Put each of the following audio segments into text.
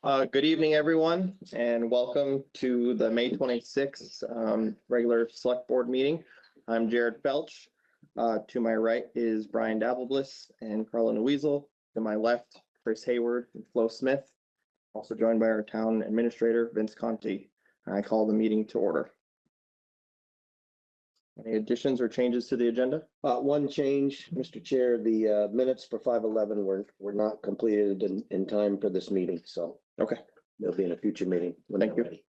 Good evening, everyone, and welcome to the May 26th regular select board meeting. I'm Jared Felch. To my right is Brian Dabblebliss and Carla Weasel. To my left, Chris Hayward and Flo Smith, also joined by our town administrator, Vince Conti. I call the meeting to order. Any additions or changes to the agenda? One change, Mr. Chair, the minutes for 5/11 were not completed in time for this meeting, so. Okay. They'll be in a future meeting. When Thank they're you. ready.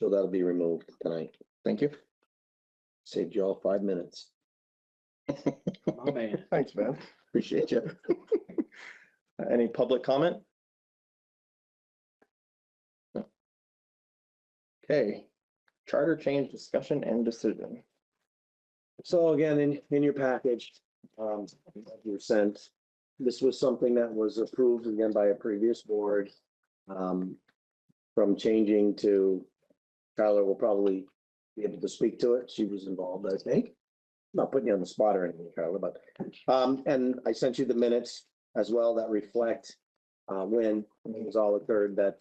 So that'll be removed tonight. Thank you. Saved you all 5 minutes. Oh, man. Thanks, man. Appreciate you. Any public comment? No. Okay, charter change discussion and decision. So again, in your package, you were sent, this was something that was approved again by a previous board. From changing to, Tyler will probably be able to speak to it. She was involved, I think. Not putting you on the spot or anything, Carla, but, and I sent you the minutes as well that reflect when things all occurred that,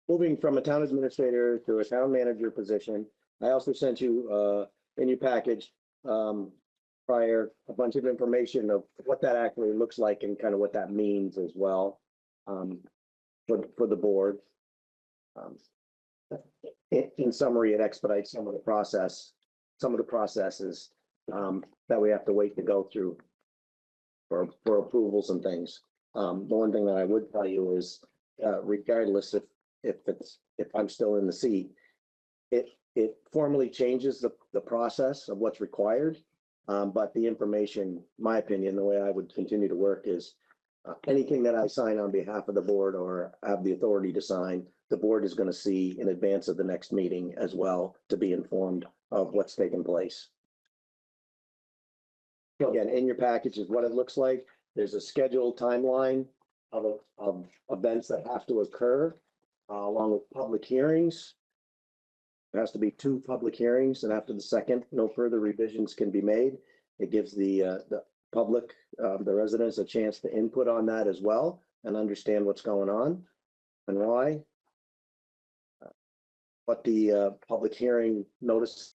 moving from a town administrator to a town manager position. I also sent you, in your package, prior, a bunch of information of what that actually looks like and kind of what that means as well, for the board. In summary, it expedites some of the processes that we have to wait to go through for approvals and things. The one thing that I would tell you is, regardless if I'm still in the seat, it formally changes the process of what's required. But the information, my opinion, the way I would continue to work is anything that I sign on behalf of the board or have the authority to sign, the board is going to see in advance of the next meeting as well to be informed of what's taking place. So again, in your package is what it looks like. There's a scheduled timeline of events that have to occur along with public hearings. There has to be 2 public hearings, and after the second, no further revisions can be made. It gives the public, the residents, a chance to input on that as well and understand what's going on and why. What the public hearing notices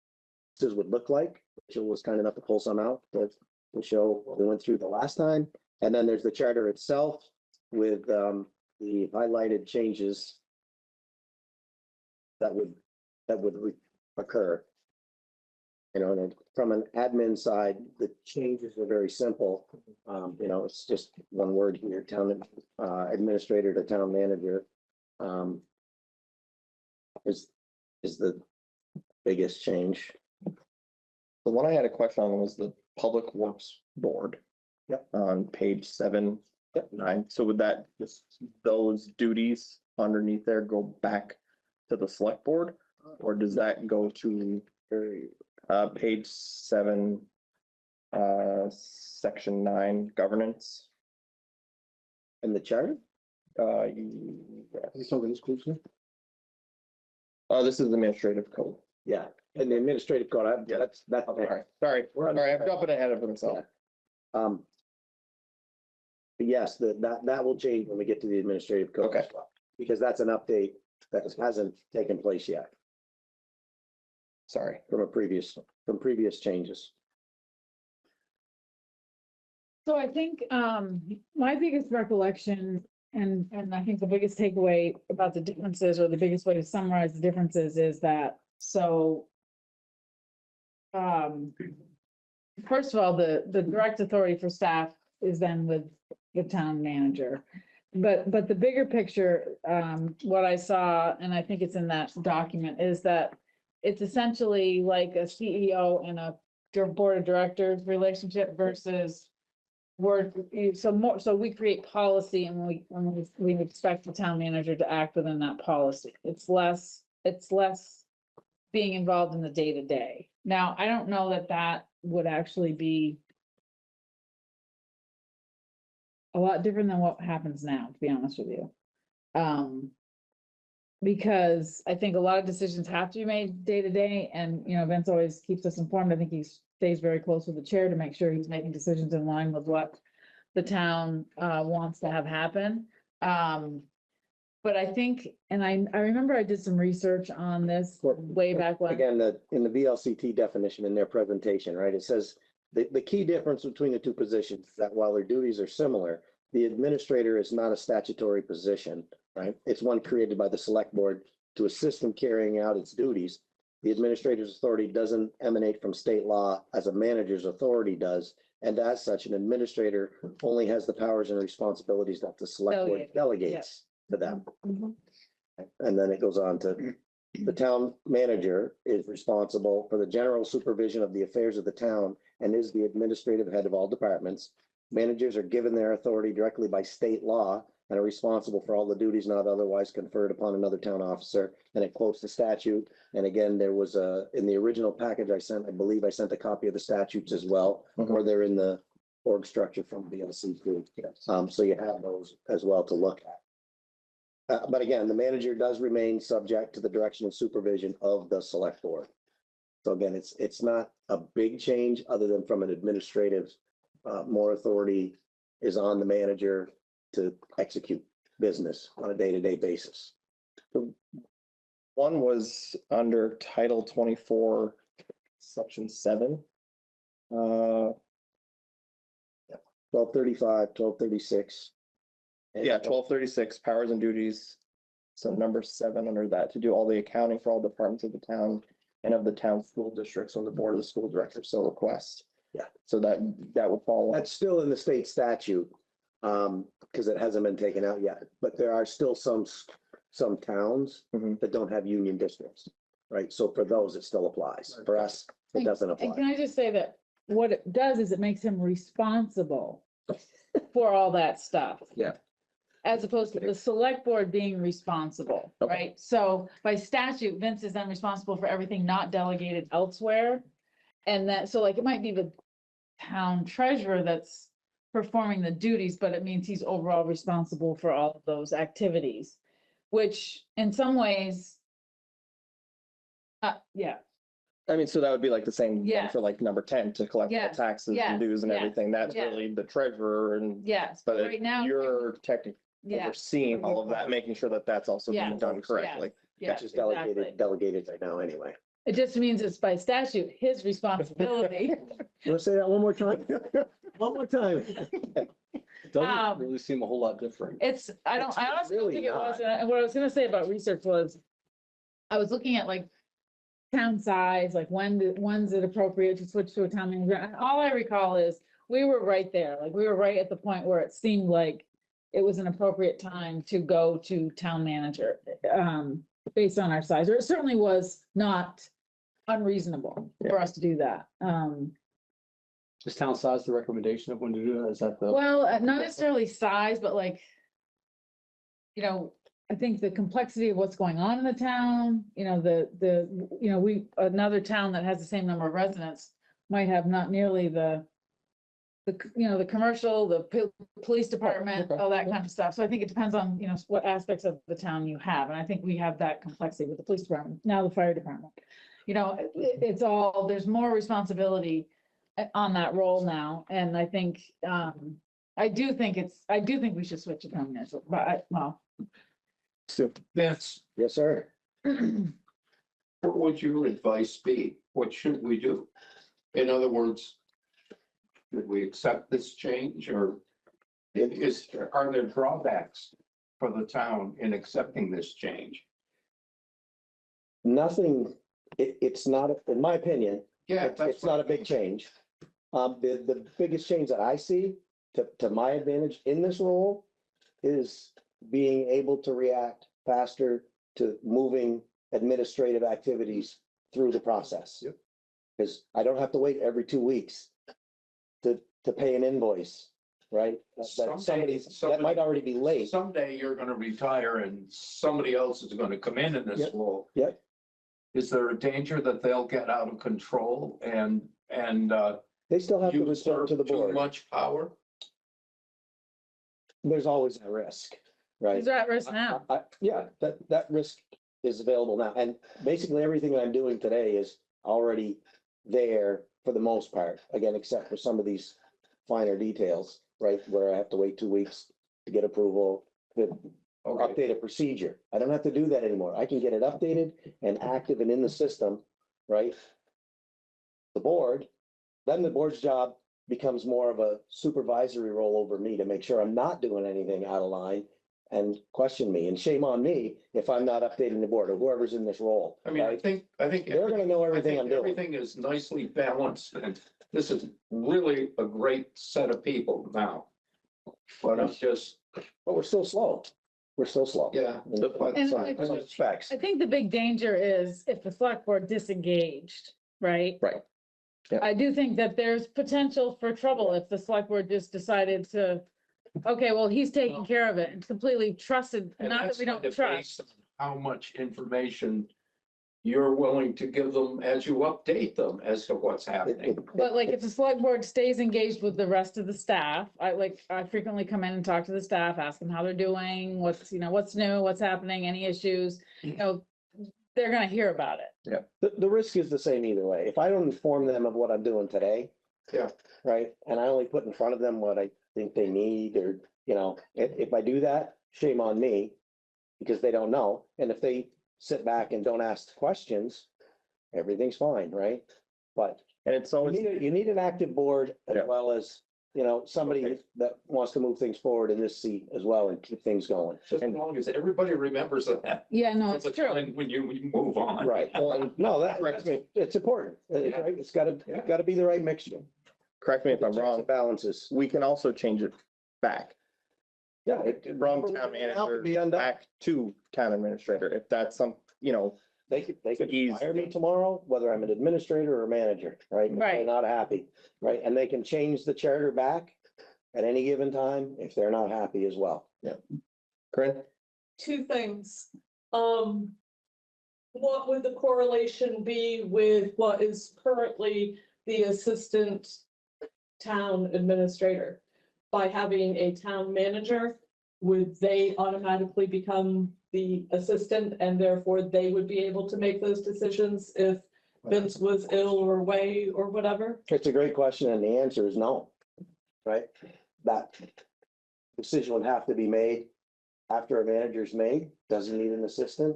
would look like. Jill was kind enough to pull some out to show what we went through the last time. And then there's the charter itself with the highlighted changes that would occur. You know, and from an admin side, the changes are very simple. You know, it's just one word here, town administrator to town manager. Is the biggest change. The one I had a question on was the Public Works Board. Yep. On page 7, 9. So would that just those duties underneath there go back to the select board, or does that go to page 7, section 9, governance? And the charter? Yes. This is the administrative code. Yeah, and the administrative code, that's. Sorry, I'm jumping ahead of myself. But yes, that will change when we get to the administrative code. Okay. Because that's an update that hasn't taken place yet. Sorry. From previous changes. So I think my biggest recollection and I think the biggest takeaway about the differences, or the biggest way to summarize the differences, is that first of all, the direct authority for staff is then with the town manager. But the bigger picture, what I saw, and I think it's in that document, is that it's essentially like a CEO and a board of directors relationship versus so we create policy and we expect the town manager to act within that policy. It's less being involved in the day-to-day. Now, I don't know that would actually be a lot different than what happens now, to be honest with you. Because I think a lot of decisions have to be made day-to-day, and, you know, Vince always keeps us informed. I think he stays very close with the chair to make sure he's making decisions in line with what the town wants to have happen. But I think, and I remember I did some research on this way back when. Again, in the VLCT definition in their presentation, right, it says the key difference between the two positions is that while their duties are similar, the administrator is not a statutory position, right? It's one created by the select board to assist in carrying out its duties. The administrator's authority doesn't emanate from state law as a manager's authority does. And as such, an administrator only has the powers and responsibilities that the select board delegates to them. Mhm. And then it goes on to, the town manager is responsible for the general supervision of the affairs of the town and is the administrative head of all departments. Managers are given their authority directly by state law and are responsible for all the duties not otherwise conferred upon another town officer. And it quotes the statute. And again, there was in the original package I sent, I believe I sent a copy of the statutes as well, or they're in the org structure from BLC. So you have those as well to look at. But again, the manager does remain subject to the direction and supervision of the select board. So again, it's not a big change other than from an administrative, more authority is on the manager to execute business on a day-to-day basis. One was under Title 24, Section 7. 1235, 1236. Yeah, 1236, powers and duties. So number 7 under that, to do all the accounting for all departments of the town and of the town school districts or the board of the school director so requests. Yeah. So that would fall. That's still in the state statute, because it hasn't been taken out yet, but there are still some towns that don't have union districts, right? So for those, it still applies. For us, it doesn't And apply. can I just say that what it does is it makes him responsible for all that stuff. Yeah. As opposed to the select board being responsible, Okay. right? So by statute, Vince is then responsible for everything not delegated elsewhere. And that, so like, it might be the town treasurer that's performing the duties, but it means he's overall responsible for all of those activities, which in some ways, yeah, I mean, so that would be like the same one Yeah. for like number 10 to collect all Yes, taxes yes, and dues and yes, everything. That's yes. really the treasurer and, yes, but right now. you're technically Yeah, overseeing all of that, making sure that that's also Yeah. being done correctly. yeah, Which is exactly. delegated right now anyway. It just means it's by statute, his responsibility. You want to say that one more time? One more time. Um, Really seem a whole lot different. I honestly don't really think it was, not. and what I was gonna say about research was, I was looking at like town size, like when's it appropriate to switch to a town manager? And all I recall is, we were right there, like, we were right at the point where it seemed like it was an appropriate time to go to town manager, based on our size, or it certainly was not unreasonable for us to do that. Is town size the recommendation of when to do that? Is that the? Well, not necessarily size, but like, I think the complexity of what's going on in the town, another town that has the same number of residents might have not nearly the commercial, the police department, okay. all that kind of stuff. So I think it depends on, what aspects of the town you have. And I think we have that complexity with the police department, now the fire department. It's all, there's more responsibility on that role now. And I think, I do think we should switch to town manager, but Vince, Yes, sir. what would your advice be? What should we do? In other words, should we accept this change or are there drawbacks for the town in accepting this change? Nothing, it's not, in my opinion, Yeah, it's not a big change. The biggest change that I see to my advantage in this role is being able to react faster to moving administrative activities through the process. Yep. Because I don't have to wait every 2 weeks to pay an invoice, right? That might already be late. Someday you're gonna retire and somebody else is gonna come in this Yep. role. Yep. Is there a danger that they'll get out of control and They still have to report usurp to the too board. much power? There's always that risk, right? these are at risk now. Yeah, that risk is available now. And basically everything that I'm doing today is already there for the most part. Again, except for some of these finer details, right? Where I have to wait 2 weeks to get approval to Okay, update a procedure. I don't have to do that anymore. I can get it updated and active and in the system, right? The board, then the board's job becomes more of a supervisory role over me to make sure I'm not doing anything out of line and question me. And shame on me if I'm not updating the board or whoever's in this role. I mean, right? I think. They're gonna know I everything think I'm doing. everything is nicely balanced and this is really a great set of people now. But I'm just, But we're still slow. We're still slow. yeah. but- And Sorry, I- some specs. I think the big danger is if the select board disengaged, right? Right. Yeah. I do think that there's potential for trouble if the select board just decided to, okay, well, he's taking care of it and completely trusted, And not that that's we don't kind of trust. based on how much information you're willing to give them as you update them as to what's happening. But like, if the select board stays engaged with the rest of the staff, I frequently come in and talk to the staff, ask them how they're doing, what's new, what's happening, any issues, they're gonna hear about it. The risk is the same either way. If I don't inform them of what I'm doing today. Yeah. Right, and I only put in front of them what I think they need, or, if I do that, shame on me. Because they don't know, and if they sit back and don't ask questions, everything's fine, right? But And it's you always, you need an active board as Yeah. well as, somebody Okay. that wants to move things forward in this seat as well and keep things going. Just as long as everybody remembers that. Yeah, no, That's it's the true. time when you move on. Right, well, and no, Correct me. it's important, Yeah. right? It's gotta be the right mixture. correct me if I'm Checks and wrong, Balances. we can also change it back Yeah. from town manager back to town administrator, if that's some, They could Ease. fire me tomorrow, whether I'm an administrator or a manager, right? If they're Right. not happy, right? And they can change the charter back at any given time if they're not happy as well. Corinne? Two things. What would the correlation be with what is currently the assistant town administrator? By having a town manager, would they automatically become the assistant and therefore they would be able to make those decisions if Vince was ill or away or whatever? It's a great question and the answer is no, right? That decision would have to be made after a manager's made, does he need an assistant?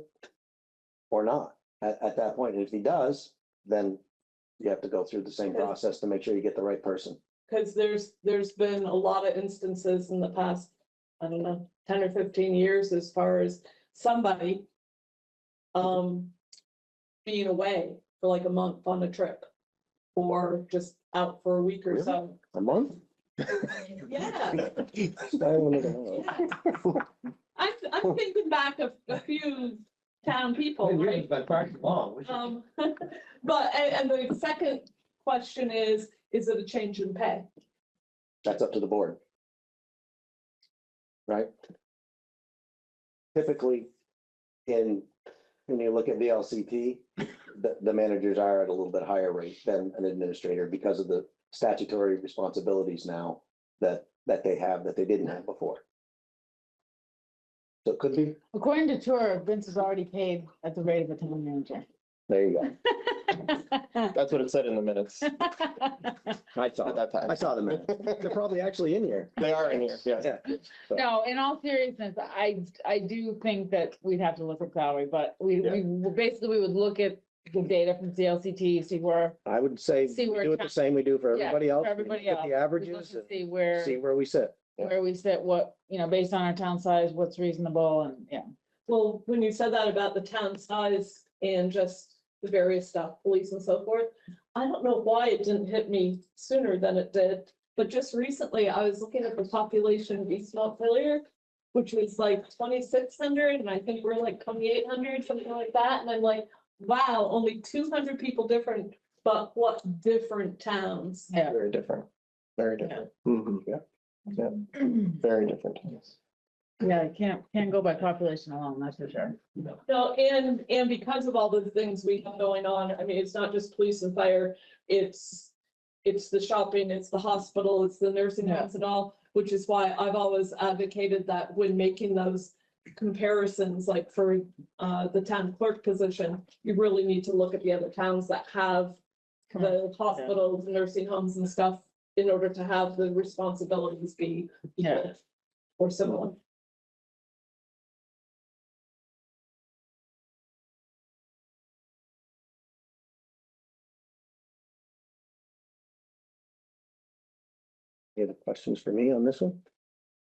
Or not, at that point, and if he does, then you have to go through the same process to make sure you get the right person. Because there's been a lot of instances in the past, I don't know, 10 or 15 years as far as somebody being away for like a month on a trip or just out for a week or so. A month? Yeah, I wanted to know. yeah. I'm thinking back of a few town people, right? But, and the second question is it a change in pay? That's up to the board. Right? Typically, when you look at VLCT, the managers are at a little bit higher rate than an administrator because of the statutory responsibilities now that they have that they didn't have before. So it could be, According to Tour, Vince is already paid at the rate of a town manager. there you go. That's what it said in the minutes I saw at that time. I saw them. They're probably actually in here. They are in here, yes. Yeah. No, in all seriousness, I do think that we'd have to look at salary, but we basically, we would look at the data from CLCT, see where. I would say See where do it the same we do for Yeah, everybody for else. everybody Get else. the we look averages to and See where, see where we sit. where we sit, what, based on our town size, what's reasonable and, Well, when you said that about the town size and just the various stuff, police and so forth, I don't know why it didn't hit me sooner than it did. But just recently, I was looking at the population of East Montpelier, which was like 2,600, and I think we're like 2,800, something like that. And I'm like, wow, only 200 people different, but what different towns? yeah. Very different, very different. Yeah. Very different. Yeah, can't go by population alone, that's for sure. No, and because of all the things we have going on, I mean, it's not just police and fire, it's the shopping, it's the hospital, it's the nursing homes and all, which is why I've always advocated that when making those comparisons, like for the town clerk position, you really need to look at the other towns that have the hospitals, nursing homes and stuff in order to have the responsibilities be equal or similar. Any other questions for me on this one?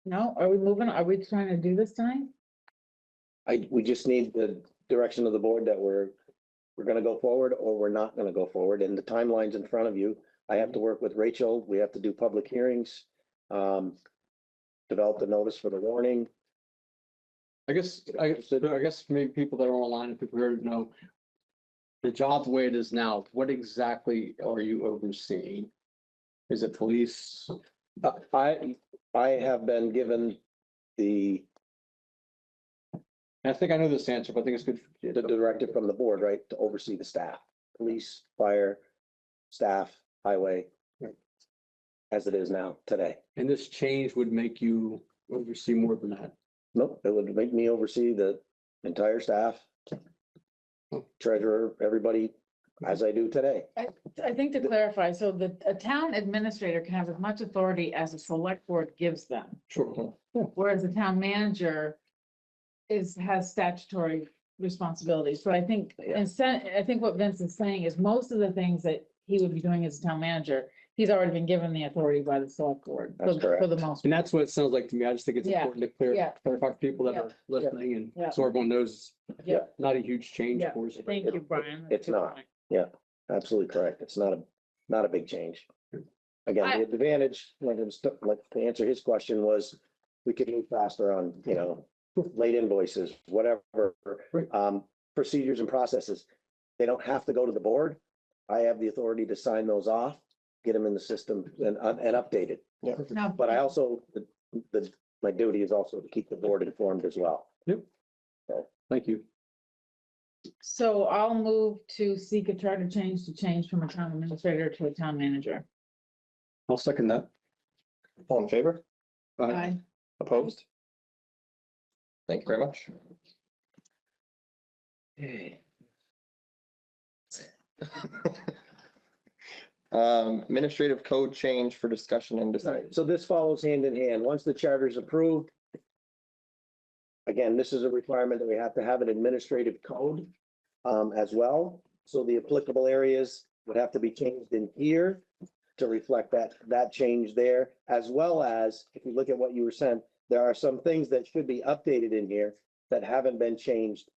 No, are we moving? Are we trying to do this tonight? We just need the direction of the board that we're gonna go forward or we're not gonna go forward, and the timeline's in front of you. I have to work with Rachel, we have to do public hearings, develop the notice for the warning. I guess maybe people that are online, if people here know the job the way it is now, what exactly are you overseeing? Is it police? I have been given the I think I know this answer, but I think it's good. the directive from the board, right, to oversee the staff, police, fire, staff, highway, as it is now today. And this change would make you oversee more than that. Nope, it would make me oversee the entire staff, treasurer, everybody, as I do today. I think to clarify, so a town administrator can have as much authority as a select board gives them, Sure. whereas the town manager has statutory responsibilities. So I think, Yeah. I think what Vince is saying is most of the things that he would be doing as a town manager, he's already been given the authority by the select board That's for correct. the most. And that's what it sounds like to me. I just think it's Yeah, important to yeah. clarify for people that Yeah. are listening and Yeah. so everyone knows. Yeah. Not a huge change Yeah. for us. Thank you, Brian. That's It's a good not. point. Absolutely correct. It's not a big change. Again, the advantage, like to answer his question was, we could move faster on, late invoices, whatever. Right. Procedures and processes. They don't have to go to the board. I have the authority to sign those off, get them in the system and updated. Now, But I also, my duty is also to keep the board informed as well. Thank you. so I'll move to seek a charter change from a town administrator to a town manager. I'll second that. All in favor? Aye. Opposed? Thank you very much. Administrative code change for discussion and All decide. right, so this follows hand in hand. Once the charter is approved, again, this is a requirement that we have to have an administrative code as well. So the applicable areas would have to be changed in here to reflect that change there, as well as, if you look at what you were sent, there are some things that should be updated in here that haven't been changed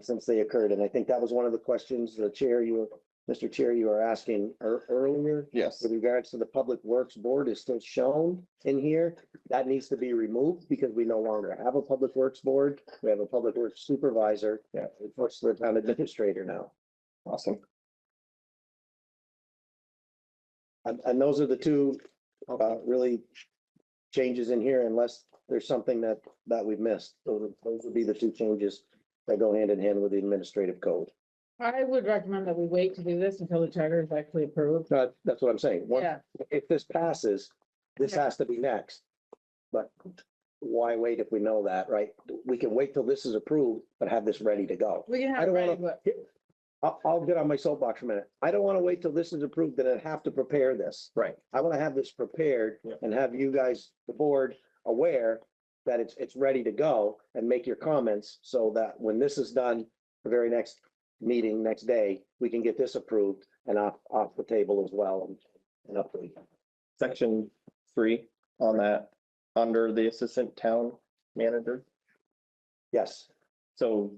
since they occurred. And I think that was one of the questions, Mr. Chair, you were asking earlier. Yes, With regards to the Public Works Board is still shown in here. That needs to be removed because we no longer have a Public Works Board. We have a Public Works Supervisor. Yeah. Reports to the town administrator now. awesome. And those are the two really changes in here unless there's something that we've missed. Those would be the two changes that go hand in hand with the administrative code. I would recommend that we wait to do this until the charter is actually approved. That's what I'm saying. Yeah, If this passes, this Yeah. has to be next. But why wait if we know that, right? We can wait till this is approved, but have this ready to go. we can I have it don't ready, wanna, but I'll get on my soapbox for a minute. I don't want to wait till this is approved and then have to prepare this. Right. I want to have this prepared Yeah. and have you guys, the board, aware that it's ready to go and make your comments so that when this is done, the very next meeting, next day, we can get this approved and off the table as well and update. Section 3 on that, under the assistant town manager. Yes, So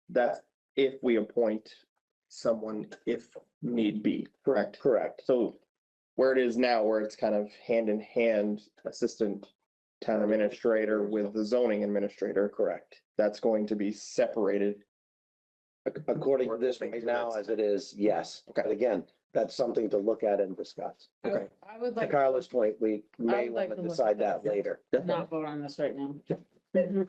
that's if we appoint someone, if need be, correct? correct. So where it is now, where it's kind of hand in hand, assistant town administrator with the zoning administrator, Correct. that's going to be separated. According to this right now, as it is, yes. Okay. But again, that's something to look at and discuss. Okay. I would To like Carla's point, we may would like want to to look decide at that later. to not vote on this right now.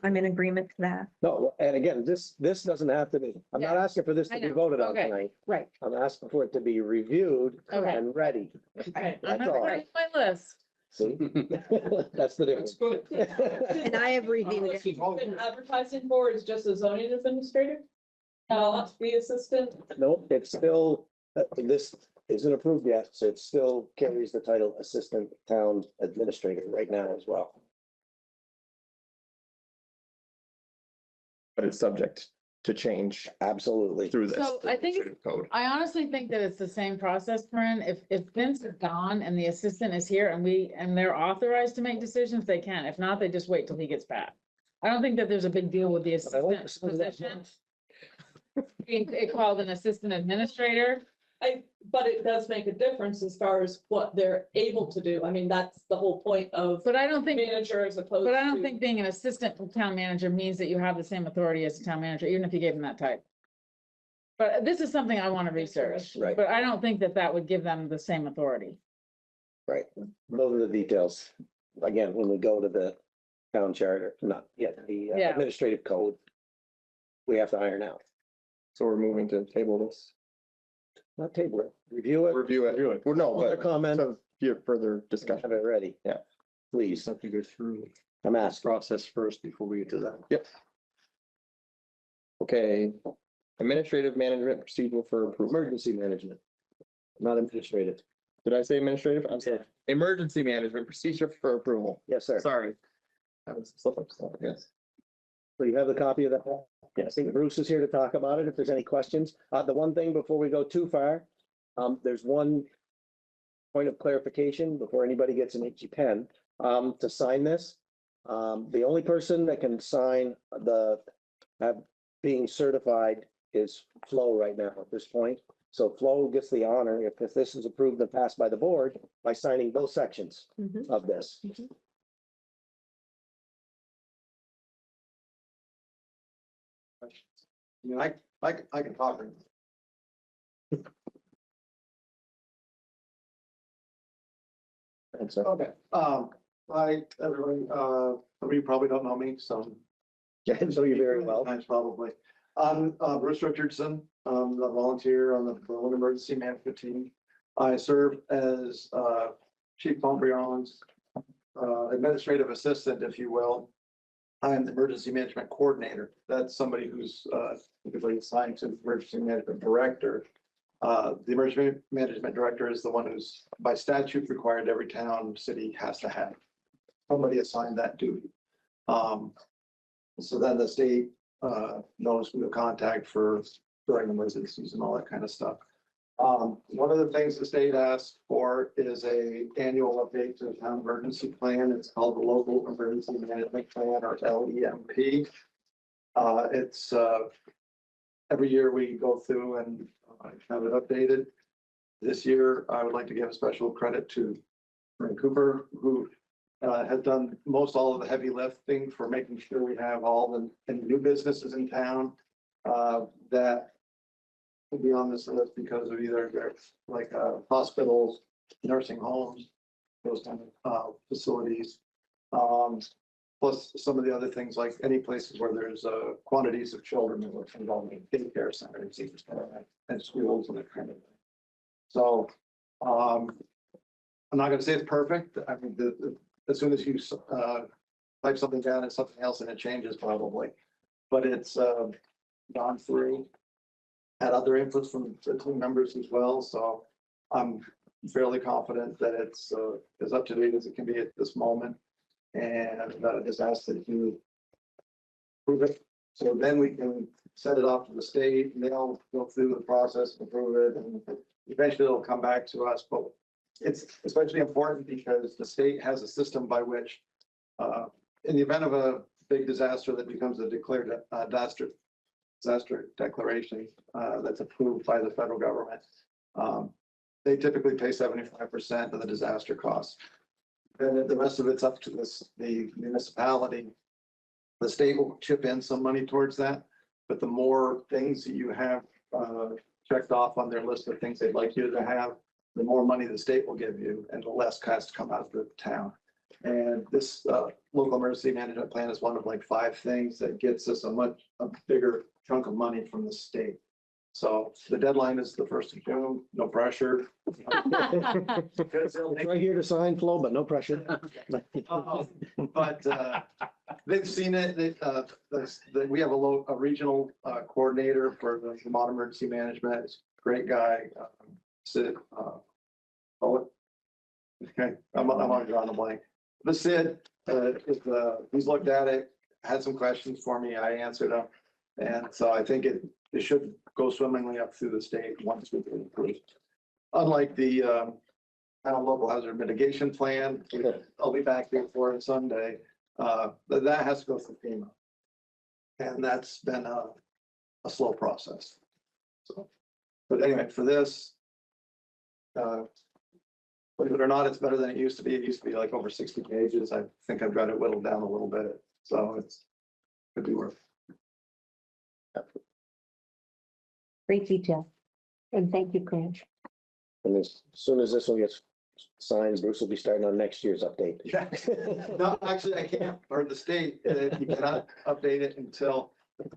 I'm in agreement to that. No, and again, this doesn't have to be, I'm not asking for this I to be know. voted on Okay. tonight. Right. I'm asking for it to be reviewed Okay. and ready. Okay, That's I'm gonna all. put it on my list. See? That's the That's difference. good. And I have reviewed it. Been advertising for is just a zoning administrator? Not be assistant? Nope, it's still, this isn't approved yet, so it still carries the title Assistant Town Administrator right now as well. But it's subject to change Absolutely. through this. So I think administrative code. I honestly think that it's the same process, Corinne. If Vince is gone and the assistant is here and they're authorized to make decisions, they can. If not, they just wait till he gets back. I don't think that there's a big deal with the But I like assistant the sound of that. position. It called an assistant administrator. But it does make a difference as far as what they're able to do. I mean, that's the whole point of But I don't think, manager as opposed to. but I don't think being an assistant town manager means that you have the same authority as a town manager, even if you gave them that title. But this is something I want to research, Right. but I don't think that that would give them the same authority. Right. Those are the details. Again, when we go to the town charter, not yet, the Yeah. administrative code, we have to iron out. So we're moving to table this, Not table it, review it, review it. Well, no, other but comment, so your further discussion. have it ready. Yeah. Please, Have to go through I'm the asking. process first before we get to that. Yep. Okay, administrative management procedural for approval. Emergency management, not administrative. Did I say administrative? I'm sorry. Emergency management procedure for approval. Yes, sir. Sorry. That was a slip up, yes. So you have the copy of that? I Yes. think Bruce is here to talk about it if there's any questions. The one thing before we go too far, there's one point of clarification before anybody gets an itchy pen, to sign this. The only person that can sign being certified is Flo right now at this point. So Flo gets the honor if this is approved and passed by the board by signing both sections Mhm. of this. I can talk. And so, Okay, hi, everybody, some of you probably don't know me, so. Yeah, so you very well. Thanks, probably. I'm Bruce Richardson, I'm a volunteer on the Berlin Emergency Management Team. I serve as Chief Pombrian's administrative assistant, if you will. I am the Emergency Management Coordinator. That's somebody who's typically assigned to the Emergency Management Director. The Emergency Management Director is the one who's by statute required every town, city has to have somebody assigned that duty. So then the state knows who to contact for during emergencies and all that kind of stuff. One of the things the state asks for is a annual update to the town emergency plan. It's called the Local Emergency Management Plan, or LEMP. It's every year we go through and have it updated. This year, I would like to give a special credit to Frank Cooper, who has done most all of the heavy lifting for making sure we have all the new businesses in town that will be on this list because of either like hospitals, nursing homes, those kind of facilities. Plus some of the other things like any places where there's quantities of children that are involved in daycare centers and schools and that kind of thing. So I'm not going to say it's perfect. I mean, as soon as you type something down, it's something else and it changes probably. But it's gone through, had other inputs from the team members as well. So I'm fairly confident that it's as up to date as it can be at this moment. And just ask that you approve it. So then we can send it off to the state and they'll go through the process and approve it. And eventually it'll come back to us. But it's especially important because the state has a system by which in the event of a big disaster that becomes a declared disaster declaration that's approved by the federal government, they typically pay 75% of the disaster costs. And the rest of it's up to the municipality. The state will chip in some money towards that, but the more things that you have checked off on their list of things they'd like you to have, the more money the state will give you and the less has to come out of the town. And this local emergency management plan is one of like 5 things that gets us a bigger chunk of money from the state. So the deadline is the 1st of June, no pressure. It's right here to sign, Flo, but no pressure. But they've seen it. We have a regional coordinator for the Vermont Emergency Management. It's a great guy. Sid. Okay, I'm on drawing a blank. The Sid he's looked at it, had some questions for me. I answered them. And so I think it should go swimmingly up through the state once we get approved. Unlike the town local hazard mitigation plan, I'll be back here for it Sunday, that has to go through FEMA. And that's been a slow process. So, but anyway, for this, believe it or not, it's better than it used to be. It used to be like over 60 pages. I think I've got it whittled down a little bit. So it's could be worth. Great detail. And thank you, Corinne. And as soon as this one gets signed, Bruce will be starting on next year's update. Yeah. No, actually, I can't, or the state, you cannot update it until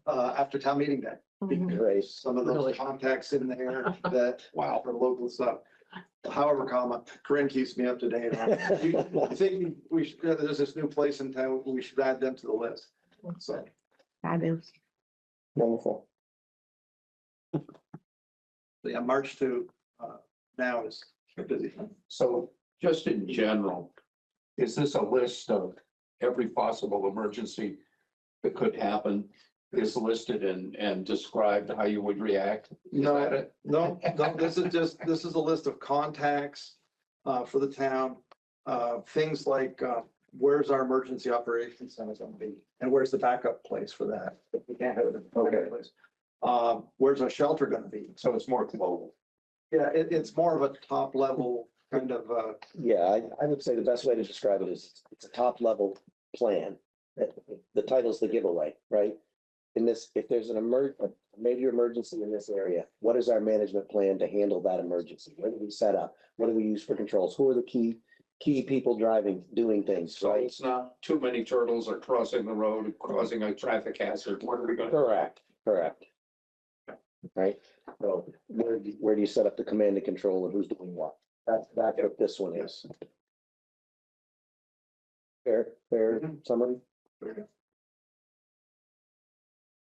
after town meeting day. Mhm. Right. Some of those contacts in there that, wow, for local stuff. However, Corinne keeps me up to date. I think we should, there's this new place in town, we should add them to the list. So. Fabulous. Wonderful. Yeah, March to now is a busy time. So just in general, is this a list of every possible emergency that could happen is listed and described how you would react? Is that it? No, this is a list of contacts for the town. Things like where's our emergency operations center going to be? And where's the backup place for that? If we can't have it in the backup place. Where's our shelter going to be? So it's more global. Yeah, it's more of a top level kind of, Yeah, I would say the best way to describe it is it's a top level plan. The title's the giveaway, right? In this, if there's a major emergency in this area, what is our management plan to handle that emergency? What do we set up? What do we use for controls? Who are the key people doing things, So right? it's not too many turtles are crossing the road, causing a traffic hazard. What are we going to? Correct. Right, so where do you set up the command and control and who's doing what? That's what this one is. Fair summary?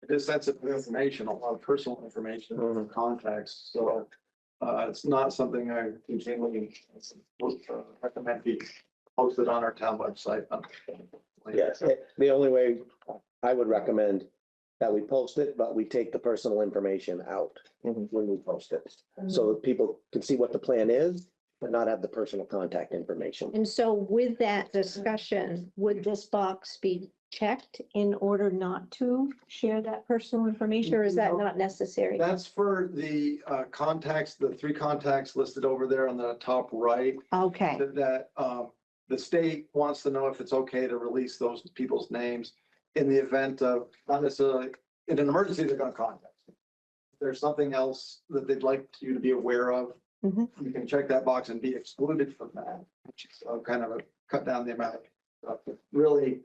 it is sensitive information, a lot of personal information, contacts, so it's not something I continually recommend be posted on our town website. Yes, the only way I would recommend that we post it, but we take the personal information out when we post it. So that people can see what the plan is, but not have the personal contact information. And so with that discussion, would this box be checked in order not to share that personal information, or is that not necessary? That's for the contacts, the 3 contacts listed over there on the top right, Okay, that the state wants to know if it's okay to release those people's names in the event of, not necessarily, in an emergency, they're gonna contact you. If there's something else that they'd like you to be aware of, Mhm. you can check that box and be excluded from that. So kind of cut down the amount of, really,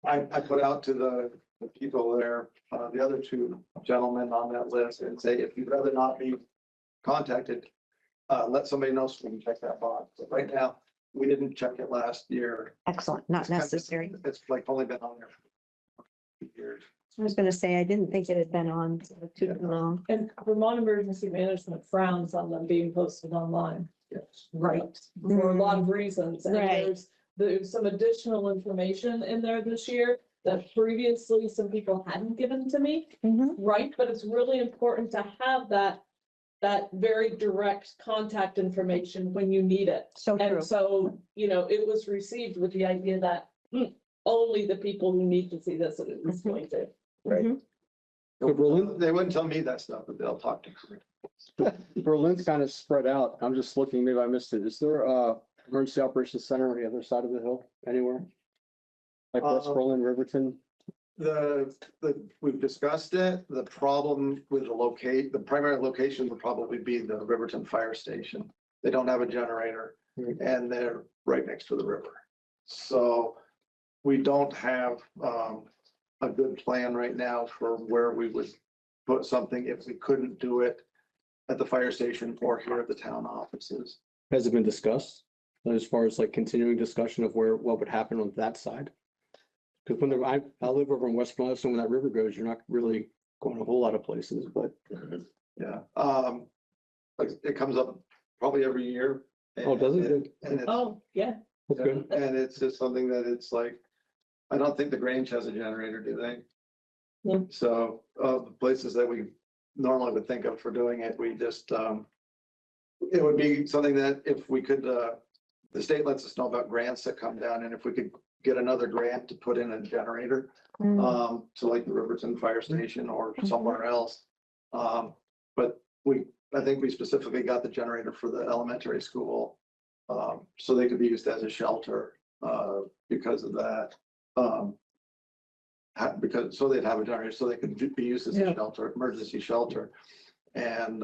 I put out to the people there, the other 2 gentlemen on that list and say, if you'd rather not be contacted, let somebody know so we can check that box. But right now, we didn't check it last year. excellent, not necessary. It's like only been on there for 2 years. I was gonna say, I didn't think it had been on too long. And Vermont Emergency Management frowns on them being posted online. Yes. Right. For a lot of reasons. And Right. there's some additional information in there this year that previously some people hadn't given to me. Mhm. Right, but it's really important to have that very direct contact information when you need it. So true. And so, it was received with the idea that only the people who need to see this is going to. Right. Mhm. So Berlin, They wouldn't tell me that stuff, but they'll talk to Corinne. Berlin's kind of spread out. I'm just looking, maybe I missed it. Is there a emergency operations center on the other side of the hill anywhere? Like West Berlin, Riverton? We've discussed it. The problem with the primary location would probably be the Riverton Fire Station. They don't have a generator and they're right next to the river. So we don't have a good plan right now for where we would put something if we couldn't do it at the fire station or here at the town offices. Has it been discussed as far as like continuing discussion of what would happen on that side? Because I live over in West Berlin, so when that river goes, you're not really going a whole lot of places, but. Yeah, like it comes up probably every year. Oh, does it? And it's, Oh, yeah. That's good. and it's just something that it's like, I don't think the Grange has a generator, do they? So, the places that we normally would think of for doing it, we just, it would be something that if we could, the state lets us know about grants that come down, and if we could get another grant to put in a generator, to like the Riverton Fire Station or somewhere else. But I think we specifically got the generator for the elementary school, so they could be used as a shelter, because of that. Because, so they'd have a generator, so they could be used as a shelter, emergency shelter. And,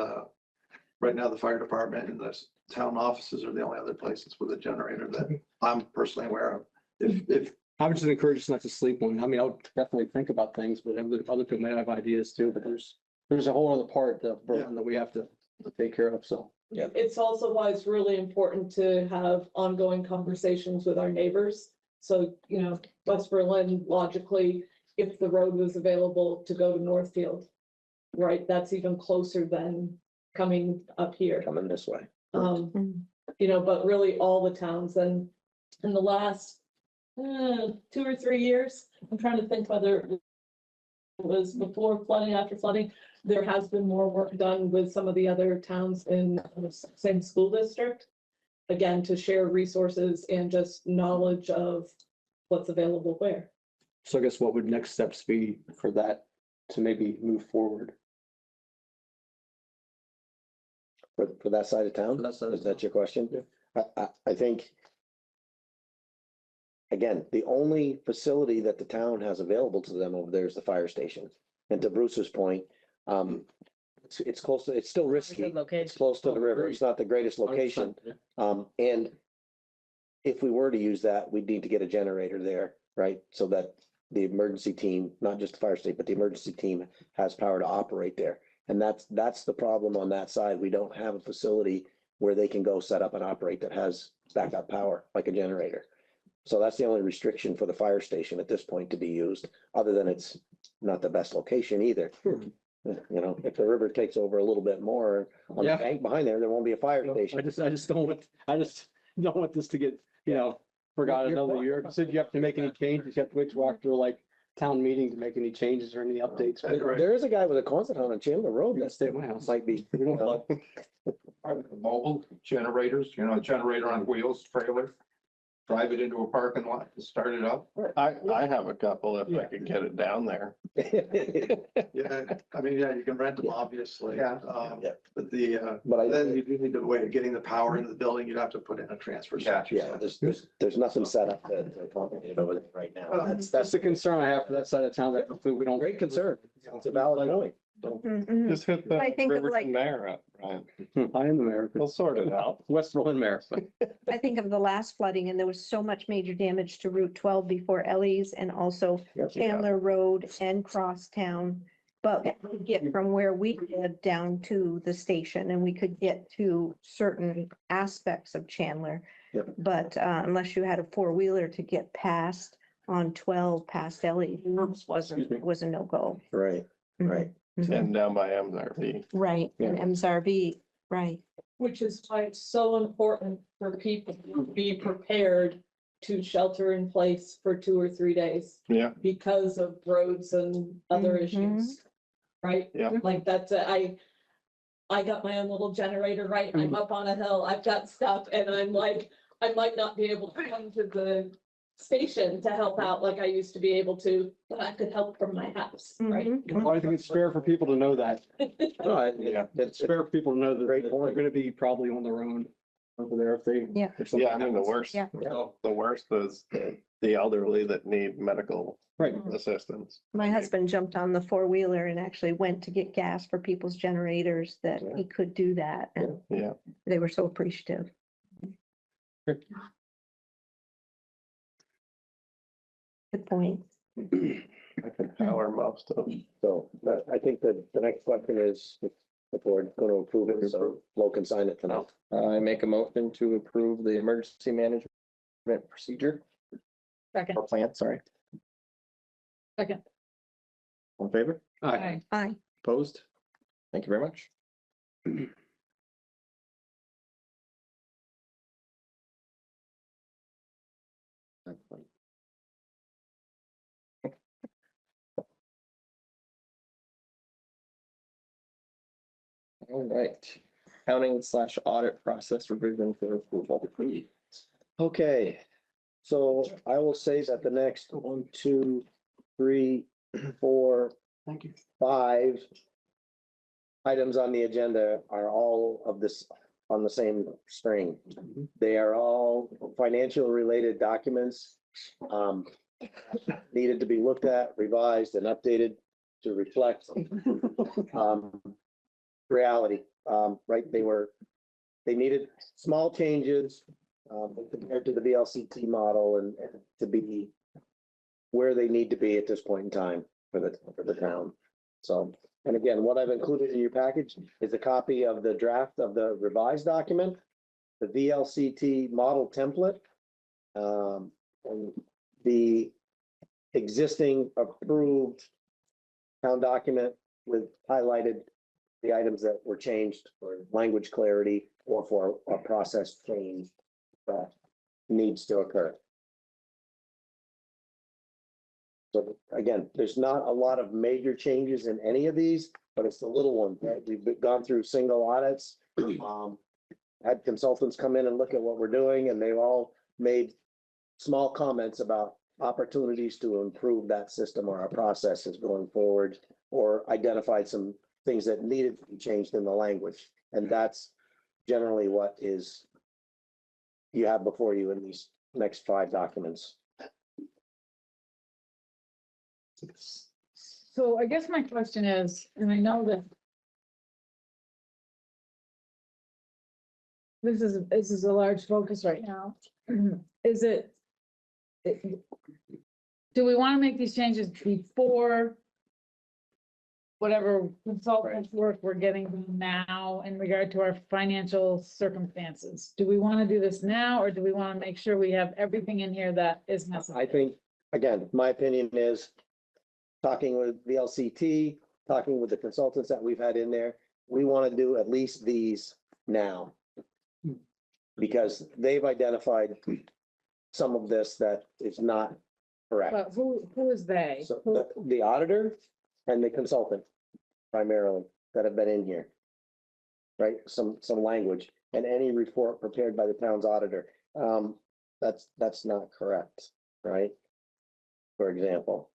right now, the fire department and the town offices are the only other places with a generator that I'm personally aware of. If I would just encourage us not to sleep on it. I mean, I'll definitely think about things, but other people may have ideas too, but there's a whole other part of Berlin that we have to take care of, so. Yeah. It's also why it's really important to have ongoing conversations with our neighbors. So, West Berlin, logically, if the road was available to go to Northfield, right, that's even closer than coming up here. Coming this way. But really all the towns, and in the last 2 or 3 years, I'm trying to think whether it was before flooding, after flooding, there has been more work done with some of the other towns in the same school district. Again, to share resources and just knowledge of what's available where. So I guess what would next steps be for that to maybe move forward? For that side of town? Is that your question? I think. Again, the only facility that the town has available to them over there is the fire station. And to Bruce's point, it's close to, it's still risky. It's close to the river. It's not the greatest location. And if we were to use that, we'd need to get a generator there, right? So that the emergency team, not just the fire station, but the emergency team has power to operate there. And that's the problem on that side. We don't have a facility where they can go set up and operate that has backup power like a generator. So that's the only restriction for the fire station at this point to be used, other than it's not the best location either. If the river takes over a little bit more on the bank behind there won't be a fire station. I just don't want this to get, forgotten another year. So you have to make any changes, you have to wait to walk through like town meeting to make any changes or any updates. There is a guy with a Quonset on Chandler Road That's that stay at my house. might be. Are the mobile generators, a generator on wheels, trailer, drive it into a parking lot to start it up? I have a couple if I could get it down there. Yeah, I mean, yeah, you can rent them, obviously. Yeah. But But then you do need to wait, getting the power into the building, you'd have to put in a transfer station. Yeah, there's nothing set up to accommodate over there right now. That's the concern I have for that side of town, that we don't. Great concern. It's a valid point. Just hit the I think of Riverton mayor up, Brian. I am the mayor. We'll sort it out. West Berlin mayor. I think of the last flooding and there was so much major damage to Route 12 before Ellie's and also Chandler Road and Crosstown. But we could get from where we live down to the station and we could get to certain aspects of Chandler. Yep. But unless you had a four-wheeler to get past on 12 past Ellie, was a no-go. Right, right. And down by MRV. Right, and MSRV, right. Which is why it's so important for people to be prepared to shelter in place for 2 or 3 days. Yeah. Because of roads and other Mhm. issues, right? Yeah. Like that's, I got my own little generator, right? I'm up on a hill, I've got stuff, and I'm like, I might not be able to come to the station to help out like I used to be able to, but I could help from my house, right? Mhm. Well, I think it's fair for people to know that. Yeah. It's fair for people to know that Great they're point. gonna be probably on their own over there if they. Yeah. if something Yeah, I mean, the happens. worst, Yeah. the worst is the elderly that need medical Right. assistance. My husband jumped on the four-wheeler and actually went to get gas for people's generators that he could do that. And Yeah. they were so appreciative. Good point. I can power most of them. So I think that the next question is if the board's going to approve it, so Flo can sign it tonight. I make a motion to approve the emergency management procedure Second. or plan, sorry. Second. All in favor? Aye. Aye. Opposed? Thank you very much. All right, accounting/audit process revision for approval. Okay, so I will say that the next 1, 2, 3, 4, Thank you. 5 items on the agenda are all of this on the same string. They are all financial related documents. Needed to be looked at, revised and updated to reflect reality. Right, they needed small changes compared to the VLCT model and to be where they need to be at this point in time for the town. So, and again, what I've included in your package is a copy of the draft of the revised document, the VLCT model template, and the existing approved town document with highlighted the items that were changed for language clarity or for a process change that needs to occur. So again, there's not a lot of major changes in any of these, but it's the little ones, right? We've gone through single audits. Had consultants come in and look at what we're doing, and they've all made small comments about opportunities to improve that system or our processes going forward, or identified some things that needed to be changed in the language. And that's generally what is you have before you in these next 5 documents. So I guess my question is, and I know that this is a large focus right now. Is it, do we want to make these changes before whatever consultant work we're getting done now in regard to our financial circumstances? Do we want to do this now, or do we want to make sure we have everything in here that is necessary? I think, again, my opinion is talking with VLCT, talking with the consultants that we've had in there, we want to do at least these now. Because they've identified some of this that is not correct. But who is they? So Who- the auditor and the consultant primarily that have been in here. Right, some language and any report prepared by the town's auditor. That's not correct, right? For example.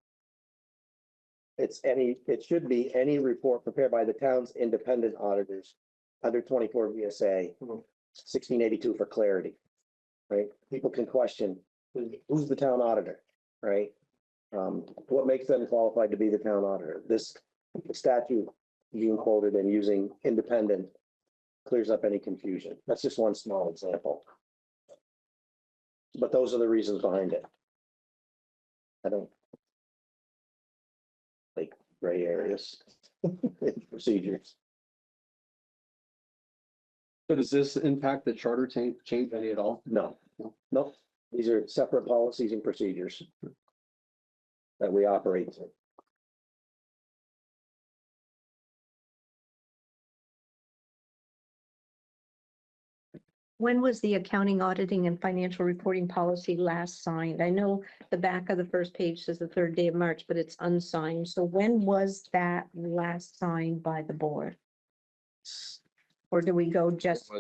It should be any report prepared by the town's independent auditors under 24 VSA 1682 for clarity. Right, people can question who's the town auditor, right? What makes them qualified to be the town auditor? This statute being quoted and using independent clears up any confusion. That's just one small example. But those are the reasons behind it. I don't like gray areas in procedures. So does this impact the charter change any at all? No, no, these are separate policies and procedures that we operate to. When was the accounting, auditing and financial reporting policy last signed? I know the back of the first page says the 3rd day of March, but it's unsigned. So when was that last signed by the board? Or do we go just,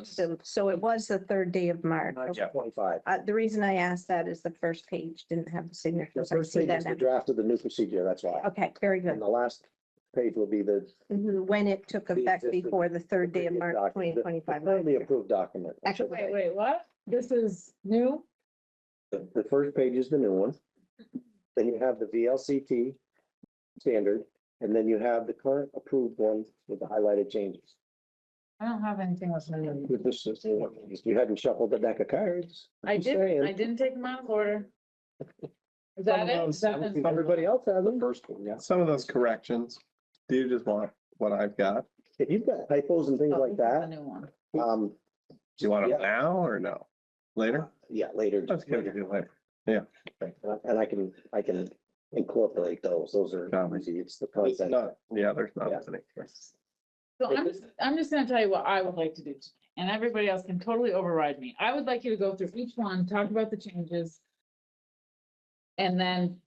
so it was the 3rd day of March? Yeah, 25. The reason I asked that is the first page didn't have the The signatures. I first see page that is the now. draft of the new procedure, that's why. Okay, very And good. the last page will be the When it took effect existing- before the 3rd day of previous March, document, the 2025. currently approved document. Actually, Wait, what? This is new? The first page is the new one. Then you have the VLCT standard, and then you have the current approved one with the highlighted changes. I don't have anything with new. You hadn't shuffled the deck of cards. I Just didn't, saying. I didn't take them out of order. Is that it? Is that the- Everybody else has them. First one, yeah. Some of those corrections, do you just want what I've got? If you've got typos and things Oh, like this is the that, new one. um, Do you want Yeah. them now or no? Later? yeah, later. That's good to do later. And I can incorporate those. Those are Copy. easy. It's the It's content. not, yeah, there's not Yeah. any. So I'm just gonna tell you what I would like to do, and everybody else can totally override me. I would like you to go through each one, talk about the changes. And then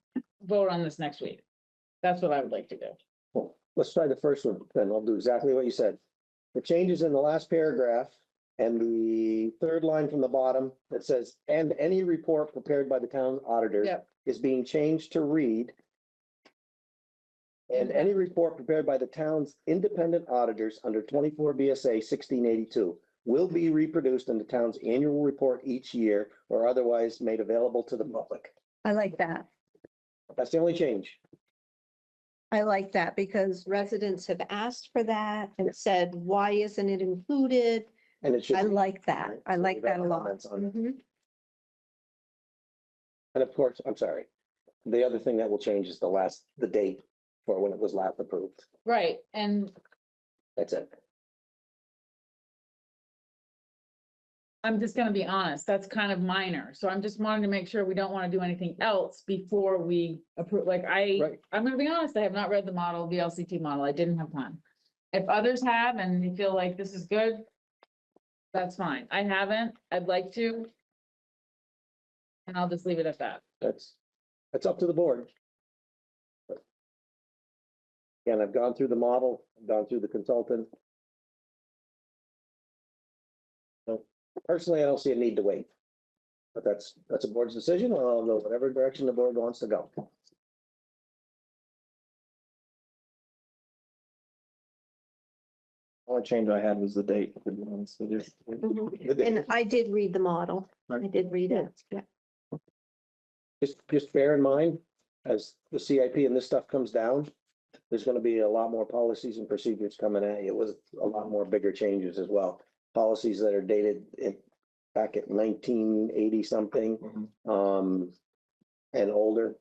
vote on this next week. That's what I would like to do. Let's try the first one, then I'll do exactly what you said. the changes in the last paragraph and the third line from the bottom that says, and any report prepared by the town auditor Yep. is being changed to read. And any report prepared by the town's independent auditors under 24 BSA 1682 will be reproduced in the town's annual report each year or otherwise made available to the public. I like that. That's the only change. I like that because residents have asked for that and said, why isn't it included? And it should. I like that. I So like we've got that a lot. comments on it. Mhm. And of course, I'm sorry. The other thing that will change is the date for when it was last approved. Right, and That's it. I'm just gonna be honest, that's kind of minor, so I'm just wanting to make sure we don't wanna do anything else before we approve, like Right. I'm gonna be honest, I have not read the model, the LCT model, I didn't have time. If others have and you feel like this is good, that's fine, I haven't, I'd like to. And I'll just leave it at that. That's up to the board. Again, I've gone through the model, I've gone through the consultant. So personally, I don't see a need to wait. But that's a board's decision. I'll go whatever direction the board wants to go. Only change I had was the date, to be honest with you. Mhm. And I did read the model. I did read it. Yeah. Just bear in mind, as the CIP and this stuff comes down, there's gonna be a lot more policies and procedures coming at you with a lot more bigger changes as well. Policies that are dated back at 1980 something, and older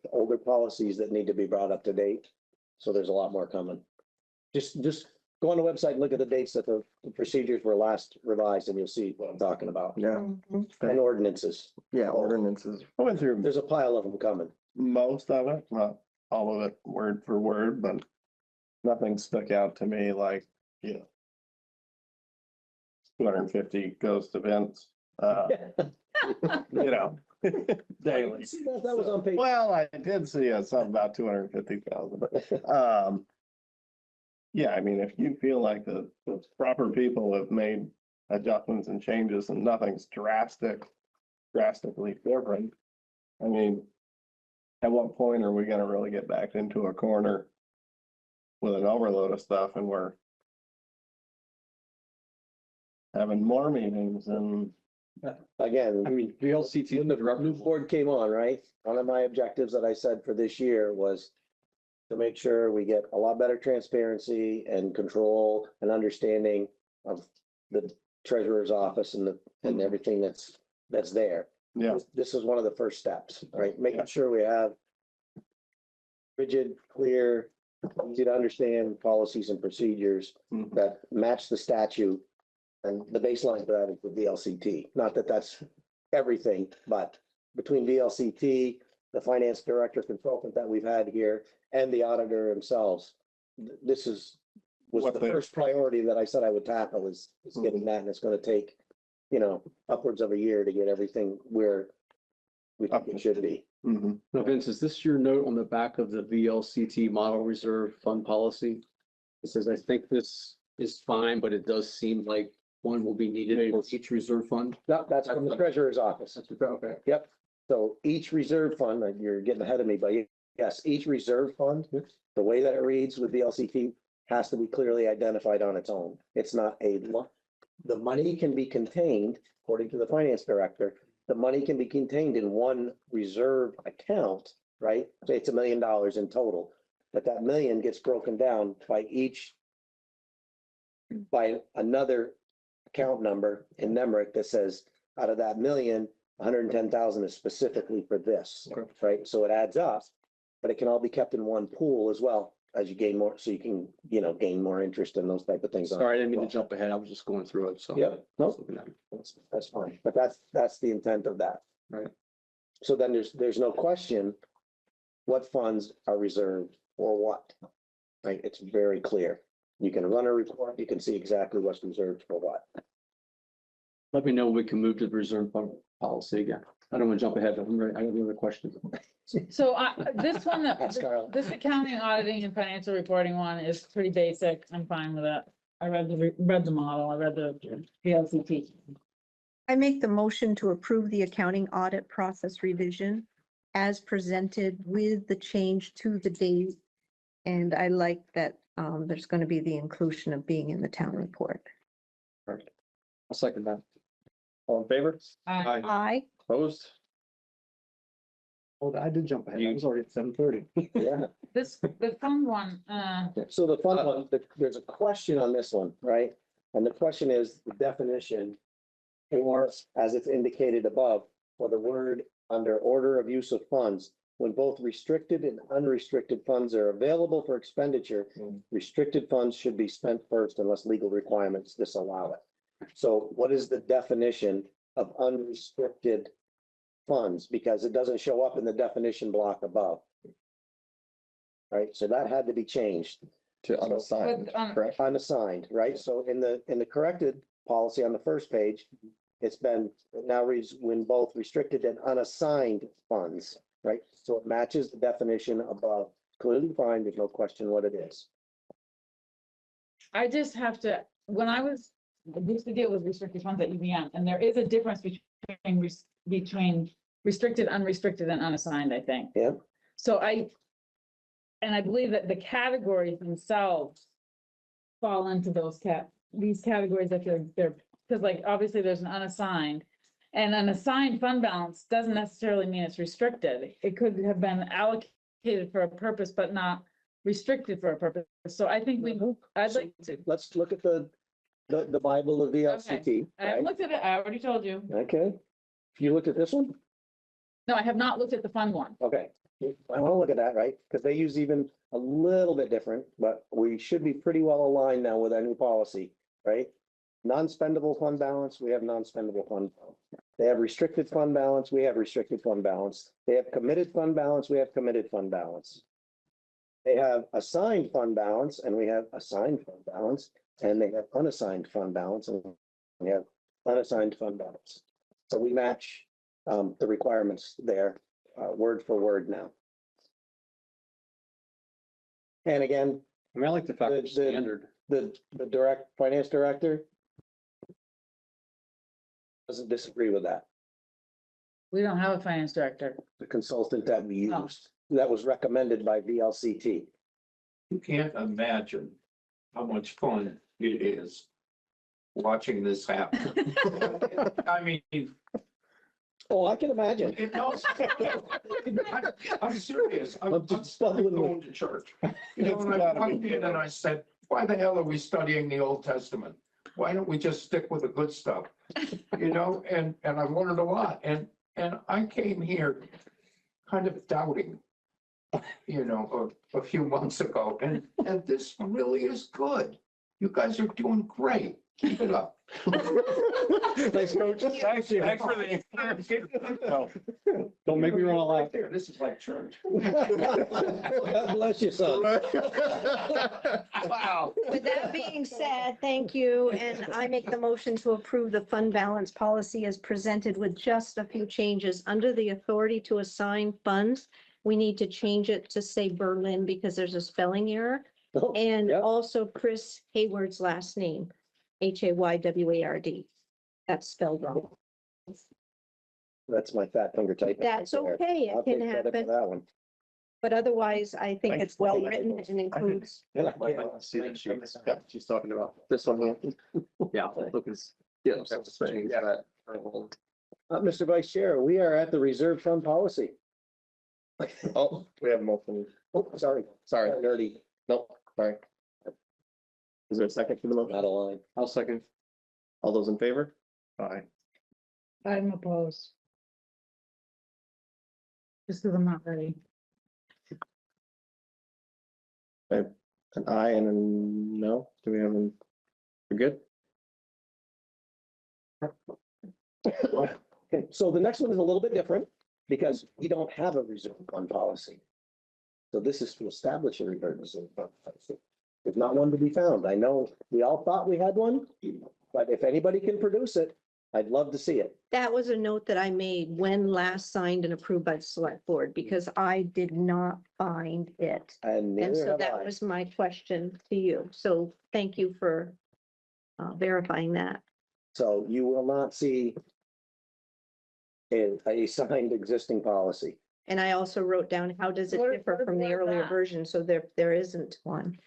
policies that need to be brought up to date. So there's a lot more coming. Just go on the website, and look at the dates that the procedures were last revised, and you'll see what I'm talking about. Yeah, Mhm. And ordinances. yeah, ordinances. I went through There's a pile of them coming. Most of it, not all of it word for word, but nothing stuck out to me like, you know. 250 goes to Vince, you know, daily. That was on page. Well, I did see something about 250,000. Yeah, I mean, if you feel like the proper people have made adjustments and changes and nothing's drastically different. I mean, at what point are we gonna really get backed into a corner with an overload of stuff and we're having more meetings and Again, I mean, VLCT. when the new board came on, right? One of my objectives that I said for this year was to make sure we get a lot better transparency and control and understanding of the treasurer's office and everything that's there. yeah, This is one of the first steps, right? Making sure we have rigid, clear, easy to understand policies and procedures Mhm. that match the statute. And the baseline for that is the VLCT. Not that that's everything, but between VLCT, the finance director consultant that we've had here, and the auditor themselves, this was What the they- first priority that I said I would tackle is getting that, and it's gonna take, upwards of a year to get everything where we think it should be. mhm. Now, Vince, is this your note on the back of the VLCT model reserve fund policy? It says, I think this is fine, but it does seem like one will be needed for each reserve fund. That's from the treasurer's office. Okay. Yep. So each reserve fund, you're getting ahead of me, but yes, each reserve fund, the way that it reads with the LCT has to be clearly identified on its own. It's not the money can be contained, according to the finance director, the money can be contained in one reserve account, right? Say it's $1 million in total, but that million gets broken down by another account number in NEMRIC that says out of that million, 110,000 is specifically for this, Okay. right? So it adds up, but it can all be kept in one pool as well as you gain more, so you can, gain more interest in those type of things. Sorry, I didn't mean to jump ahead. I was just going through it, so. Yep, no, that's fine, but that's the intent of that. Right. So then there's no question what funds are reserved for what, right? It's very clear. You can run a report, you can see exactly what's reserved for what. Let me know when we can move to the reserve fund policy again. I don't want to jump ahead, but I'm ready. I have another question. So this one, Ask Carl. this accounting, auditing and financial reporting one is pretty basic. I'm fine with it. I read the model, I read the VLCT. I make the motion to approve the accounting audit process revision as presented with the change to the date. And I like that, there's going to be the inclusion of being in the town report. I'll second that. All in favor? I, Aye. Opposed? Oh, I did jump ahead. I was already at 7:30. Yeah. the fund one, So the fun one, there's a question on this one, right? And the question is the definition, or as it's indicated above, for the word under order of use of funds. When both restricted and unrestricted funds are available for expenditure, restricted funds should be spent first unless legal requirements disallow it. So what is the definition of unrestricted funds? Because it doesn't show up in the definition block above. Right, so that had to be changed. To unassigned, But, correct? Unassigned, right? So in the corrected policy on the first page, it's been, it now reads when both restricted and unassigned funds, right? So it matches the definition above, clearly defined, there's no question what it is. I just have to, when I used to deal with restricted funds at UVM, and there is a difference between restricted, unrestricted, and unassigned, I think. Yeah. So I believe that the categories themselves fall into these categories that they're, because like, obviously, there's an unassigned. And an assigned fund balance doesn't necessarily mean it's restricted. It could have been allocated for a purpose, but not restricted for a purpose. So I think I'd like to, Let's look at the Bible of VLCT, I haven't right? looked at it, I already told you. Okay. You looked at this one? No, I have not looked at the fund one. Okay. I want to look at that, right? Because they use even a little bit different, but we should be pretty well aligned now with our new policy, right? Non-spendable fund balance, we have non-spendable fund. They have restricted fund balance, we have restricted fund balance. They have committed fund balance, we have committed fund balance. They have assigned fund balance and we have assigned fund balance, and they have unassigned fund balance and we have unassigned fund balance. So we match the requirements there, word for word now. And again, I mean, I like the fact that it's standard. the finance director doesn't disagree with that. We don't have a finance director. The consultant that we Oh. used, that was recommended by VLCT. You can't imagine how much fun it is watching this happen. I mean, Oh, I can imagine. it knows. I'm serious. I'm just starting bubbling. going to church. You know, and I walked in and I said, why the hell are we studying the Old Testament? Why don't we just stick with the good stuff? You know, and I learned a lot. And I came here kind of doubting, you know, a few months ago, and this really is good. You guys are doing great. Keep it up. Thanks, coach. Thanks for the. Don't make me run a lap. Right there, this is like church. God bless you, son. Wow. With that being said, thank you, and I make the motion to approve the fund balance policy as presented with just a few changes. Under the authority to assign funds, we need to change it to say Berlin because there's a spelling error. Oh, And yeah. also Chris Hayward's last name, Hayward. That's spelled wrong. That's my fat finger typing. That's okay, I'll it can take credit for happen, that one. but otherwise, I think Thanks. it's well written and includes. Yeah. She's talking about this one here. Yeah, Lucas. Yeah. Mr. Vice Chair, we are at the reserve fund policy. Oh, we have multiple. Oh, sorry, Sorry, nerdy, nope, sorry. Is there a second to the motion? not a line. I'll second. All those in favor? Aye. I'm opposed. Just because I'm not ready. An aye and a no? Do we have an? We're good? Okay, so the next one is a little bit different because we don't have a reserve fund policy. So this is to establish a reserve fund policy. There's not one to be found. I know we all thought we had one, but if anybody can produce it, I'd love to see it. That was a note that I made when last signed and approved by the select board, because I did not find it. And And neither so have that I. was my question to you. So thank you for verifying that. So you will not see a signed existing policy. And I also wrote down, how does it What- differ what- from the what is earlier that? version? So there isn't one.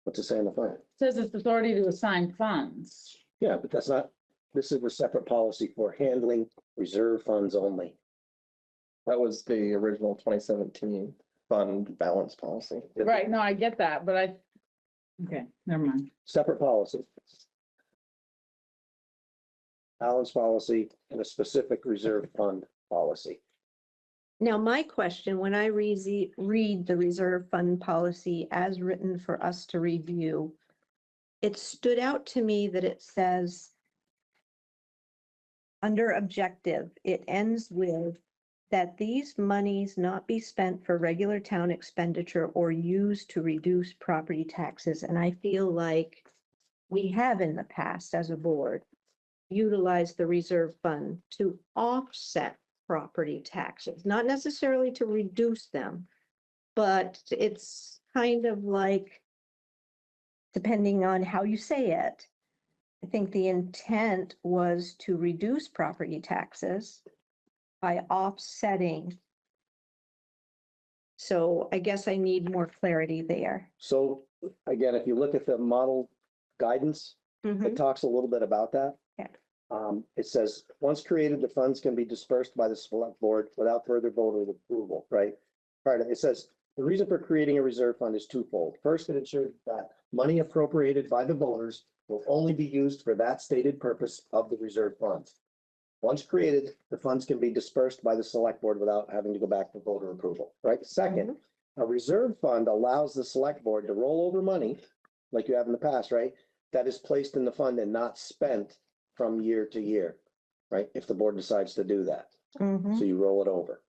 What's it say on the front? Says it's authority to assign funds. Yeah, but that's not, this is a separate policy for handling reserve funds only. That was the original 2017 fund balance policy. Right, no, I get that, but okay, never mind. Separate policy. Balance policy and a specific reserve fund policy. Now, my question, when I read the reserve fund policy as written for us to review, it stood out to me that it says under objective, it ends with that these monies not be spent for regular town expenditure or used to reduce property taxes. And I feel like we have in the past as a board utilized the reserve fund to offset property taxes, not necessarily to reduce them, but it's kind of like, depending on how you say it, I think the intent was to reduce property taxes by offsetting. So I guess I need more clarity there. So again, if you look at the model guidance, it talks a little bit about that. Yeah. It says, once created, the funds can be dispersed by the select board without further voter approval, right? It says, the reason for creating a reserve fund is twofold. First, it ensures that money appropriated by the voters will only be used for that stated purpose of the reserve funds. Once created, the funds can be dispersed by the select board without having to go back for voter approval, right? Second, a reserve fund allows the select board to roll over money, like you have in the past, right? That is placed in the fund and not spent from year to year, right? If the board decides to do that. So you roll it over.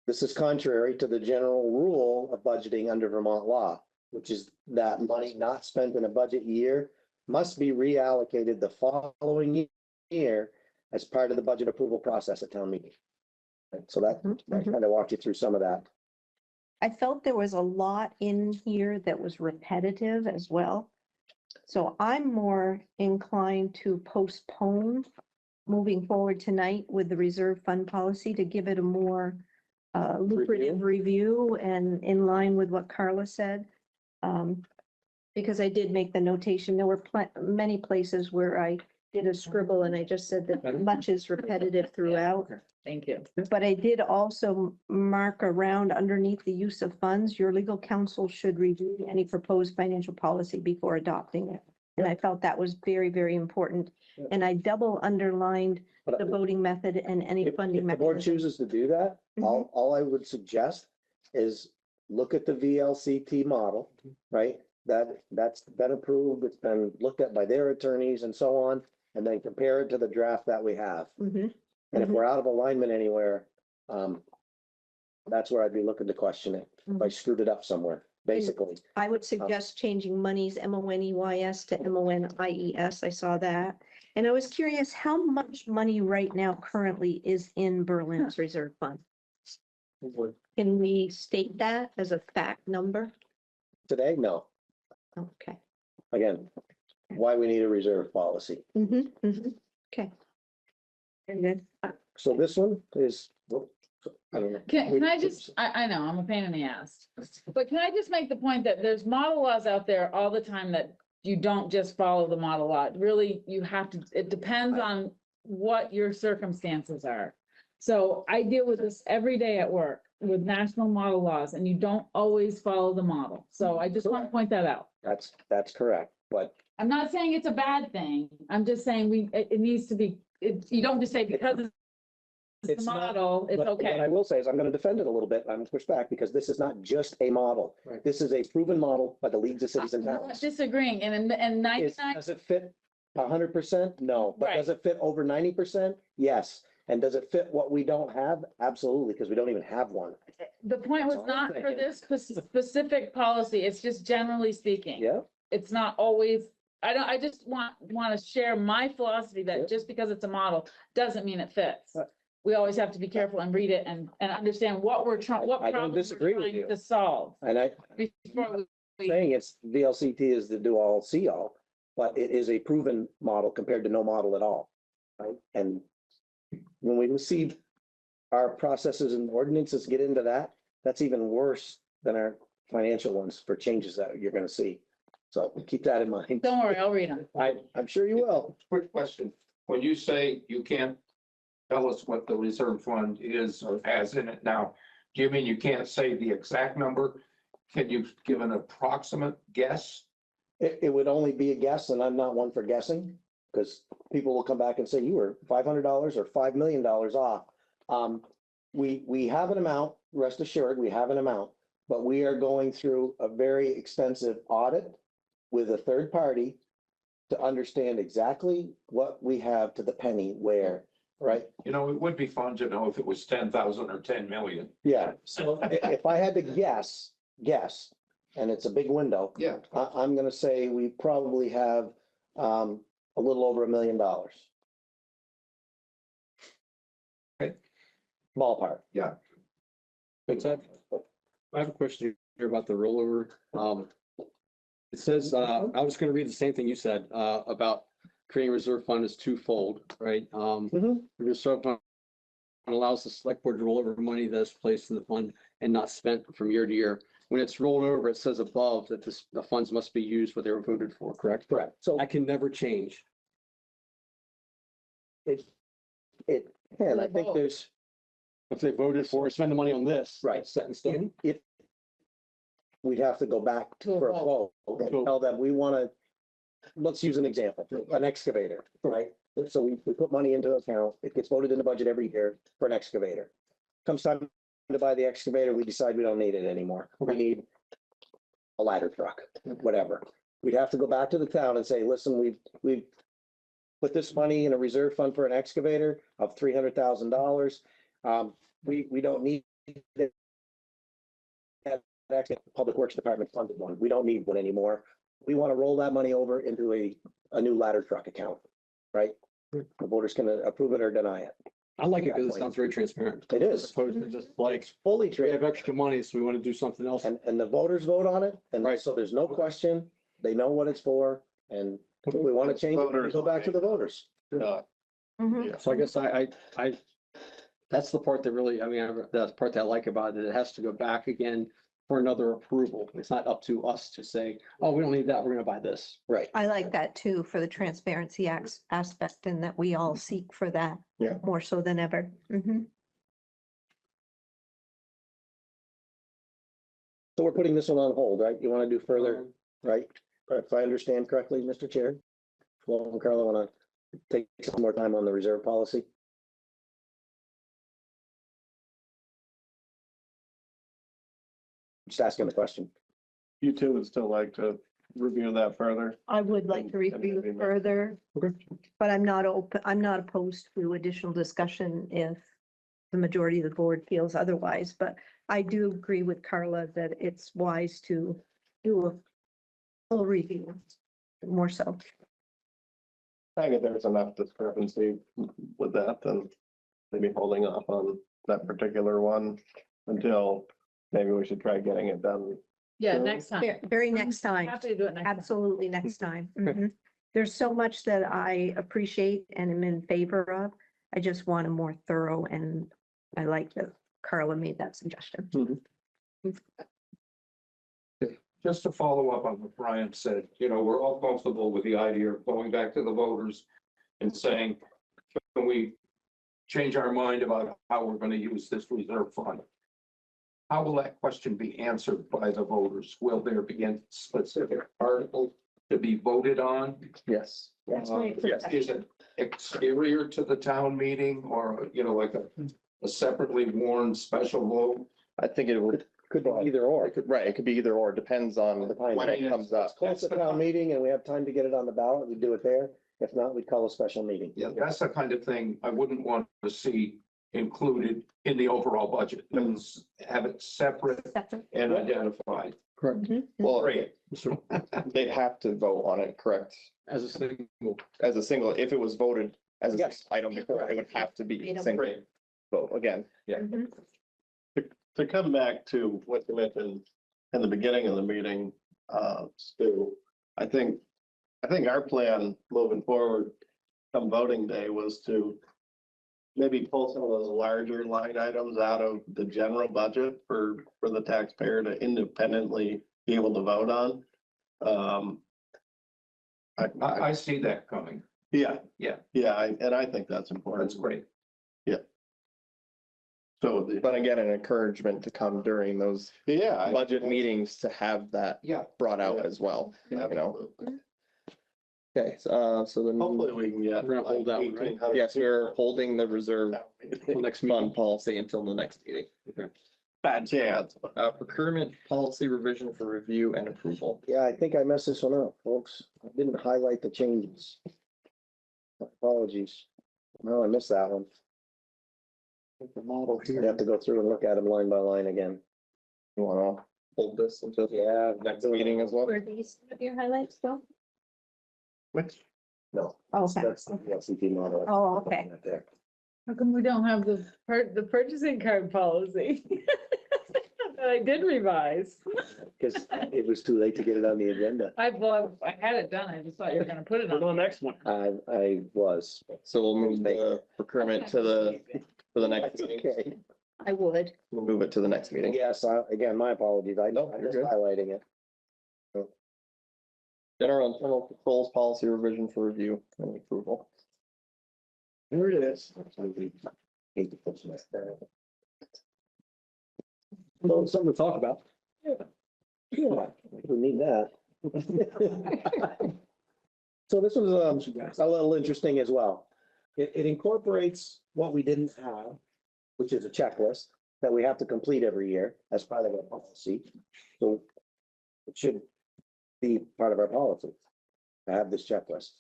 This is contrary to the general rule of budgeting under Vermont law, which is that money not spent in a budget year must be reallocated the following year as part of the budget approval process at town meeting. Right, so that kind of walked you through some of that. I felt there was a lot in here that was repetitive as well. So I'm more inclined to postpone moving forward tonight with the reserve fund policy to give it a more lucrative review and in line with what Carla said. Because I did make the notation, there were many places where I did a scribble and I just said that much is repetitive throughout. Thank you. But I did also mark around underneath the use of funds, your legal counsel should review any proposed financial policy before adopting it. And I felt that was very, very important. And I double underlined the voting method and any If funding the board mechanism. chooses to do that, all I would suggest is look at the VLCT model, right? That's been approved, it's been looked at by their attorneys and so on, and then compare it to the draft that we have. And if we're out of alignment anywhere, that's where I'd be looking to question it, if I screwed it up somewhere, basically. I would suggest changing monies MONEYS to MONIES. I saw that. And I was curious how much money right now currently is in Berlin's reserve fund? Can we state that as a fact number? Today, no. Okay. Again, why we need a reserve policy. Okay. Very good. So this one is, I don't know. Can I just, I know, I'm a pain in the ass, but can I just make the point that there's model laws out there all the time that you don't just follow the model law. Really, you have to, it depends on what your circumstances are. So I deal with this every day at work with national model laws and you don't always follow the model. So I just want to point that out. That's correct, but I'm not saying it's a bad thing. I'm just saying it needs to be, you don't just say because it's the It's not- model, it's But what I okay. will say is I'm going to defend it a little bit. I'm push back because this is not just a model. Right. This is a proven model by the leagues of cities I'm and not towns. disagreeing and 99, Does it fit 100%? No. But Right. does it fit over 90%? Yes. And does it fit what we don't have? Absolutely, because we don't even have one. the point was That's all I'm not for thinking. this specific policy. It's just generally speaking. Yeah. It's not always, I just want to share my philosophy Yeah. that just because it's a model doesn't mean it fits. Right. We always have to be careful and read it and understand what we're trying, what I don't problems we're disagree with trying you. to solve And before we saying it's VLCT is the do all see all, but it is a proven model compared to no model at all. Right? And when we receive our processes and ordinances get into that, that's even worse than our financial ones for changes that you're gonna see. So keep that in mind. Don't worry, I'll read them. I'm sure you will. Quick question. When you say you can't tell us what the reserve fund is or has in it now, do you mean you can't say the exact number? Can you give an approximate guess? It would only be a guess, and I'm not one for guessing, because people will come back and say you were $500 or $5 million off. We have an amount, rest assured, we have an amount, but we are going through a very extensive audit with a third party to understand exactly what we have to the penny where, right? You know, it would be fun to know if it was 10,000 or 10 million. Yeah, so if I had to guess, and it's a big window, Yeah. I'm gonna say we probably have a little over $1 million. Okay. Ballpark. But I have a question here about the rollover. It says, I was gonna read the same thing you said, about creating a reserve fund is twofold, right? The reserve fund allows the select board to roll over money that is placed in the fund and not spent from year to year. When it's rolled over, it says above that the funds must be used what they were voted for, correct? Correct. So That can never change. it, and I think there's, If they voted for, spend the money on this. Right. it's Set in stone. if we'd have to go back To a for a vote, and tell them we wanna, let's use an example, an excavator, right? So we put money into account, it gets voted in the budget every year for an excavator. Comes time to buy the excavator, we decide we don't need it anymore. We need a ladder truck, whatever. We'd have to go back to the town and say, listen, we've put this money in a reserve fund for an excavator of $300,000. We don't need it. That Public Works Department funded one. We don't need one anymore. We want to roll that money over into a new ladder truck account, right? The voters can approve it or deny it. I like it because it sounds very transparent. It As is. opposed to just like, It's fully we true. have extra money, so we want to do something else. And the voters vote on it. And Right. so there's no question. They know what it's for. And if we want to change it, we go back to the voters. Mhm. So I guess that's the part that really, that's the part that I like about it. It has to go back again for another approval. It's not up to us to say, oh, we don't need that, we're gonna buy this. Right. I like that too, for the transparency aspect, and that we all seek for that. Yeah. More so than ever. Mhm. So we're putting this one on hold, right? You want to do further, right? If I understand correctly, Mr. Chair? Flo and Carla want to take some more time on the reserve policy? Just asking the question. You two would still like to review that further? I would like to review maybe- further. Okay. But I'm not opposed to additional discussion if the majority of the board feels otherwise, but I do agree with Carla that it's wise to do a full review, more so. I think there's enough discrepancy with that, then maybe holding off on that particular one until maybe we should try getting it done. Yeah, next time. Very next time. Happy to do it next time. Absolutely next time. Okay. Mhm. There's so much that I appreciate and am in favor of. I just want a more thorough, and I like that Carla made that suggestion. Just to follow up on what Brian said, you know, we're all comfortable with the idea of going back to the voters and saying, can we change our mind about how we're going to use this reserve fund? How will that question be answered by the voters? Will there be a specific article to be voted on? Yes. That's my Is it exterior to the town meeting or, you know, like a separately warned special vote? I think it would, Could be either or. right, it could be either or, depends on The time when it it comes is. up. Close to town meeting and we have time to get it on the ballot, we do it there. If not, we call a special meeting. Yeah, that's the kind of thing I wouldn't want to see included in the overall budget. Let's have it separate Separate. and identified. Correct. Mhm. Well, Great. So they'd have to vote on it, correct? as a single, As a single, if it was voted as a Yes. item before, it would have to be Item. single vote again. Yeah. Mhm. To come back to what you mentioned in the beginning of the meeting, Stu, I think our plan moving forward come voting day was to maybe pull some of those larger line items out of the general budget for the taxpayer to independently be able to vote on. I see that coming. Yeah. Yeah. Yeah, and I think that's important. That's great. So, But again, an encouragement to come during those yeah. budget meetings to have that Yeah. brought out as well, you know? Okay, so then, Hopefully we can get. We're gonna hold that one, right? 1,800 yes, we're holding the reserve Till next fund meeting. policy until the next meeting. Bad chance. Procurement policy revision for review and approval. Yeah, I think I messed this one up, folks. I didn't highlight the changes. Apologies. No, I missed that one. The model I'd have to go through and look at them line by line again. You wanna hold this until Yeah. next meeting as well? Where these, your highlights go? Which, No. Okay. That's the LCP model. Oh, okay. Right there. How come we don't have the purchasing card policy? That I did revise. Because it was too late to get it on the agenda. I had it done. I just thought you were gonna put it on. the next one. I was. So we'll move the procurement to the next meeting. Okay. I would. We'll move it to the next meeting. Yes, again, my apologies. I know, I'm you're just good. highlighting it. General internal controls policy revision for review and approval. Here it is. Hate to put some there. Well, something to talk about. Yeah, we need that. So this was a little interesting as well. It incorporates what we didn't have, which is a checklist that we have to complete every year as part of our policy. So it should be part of our policy to have this checklist.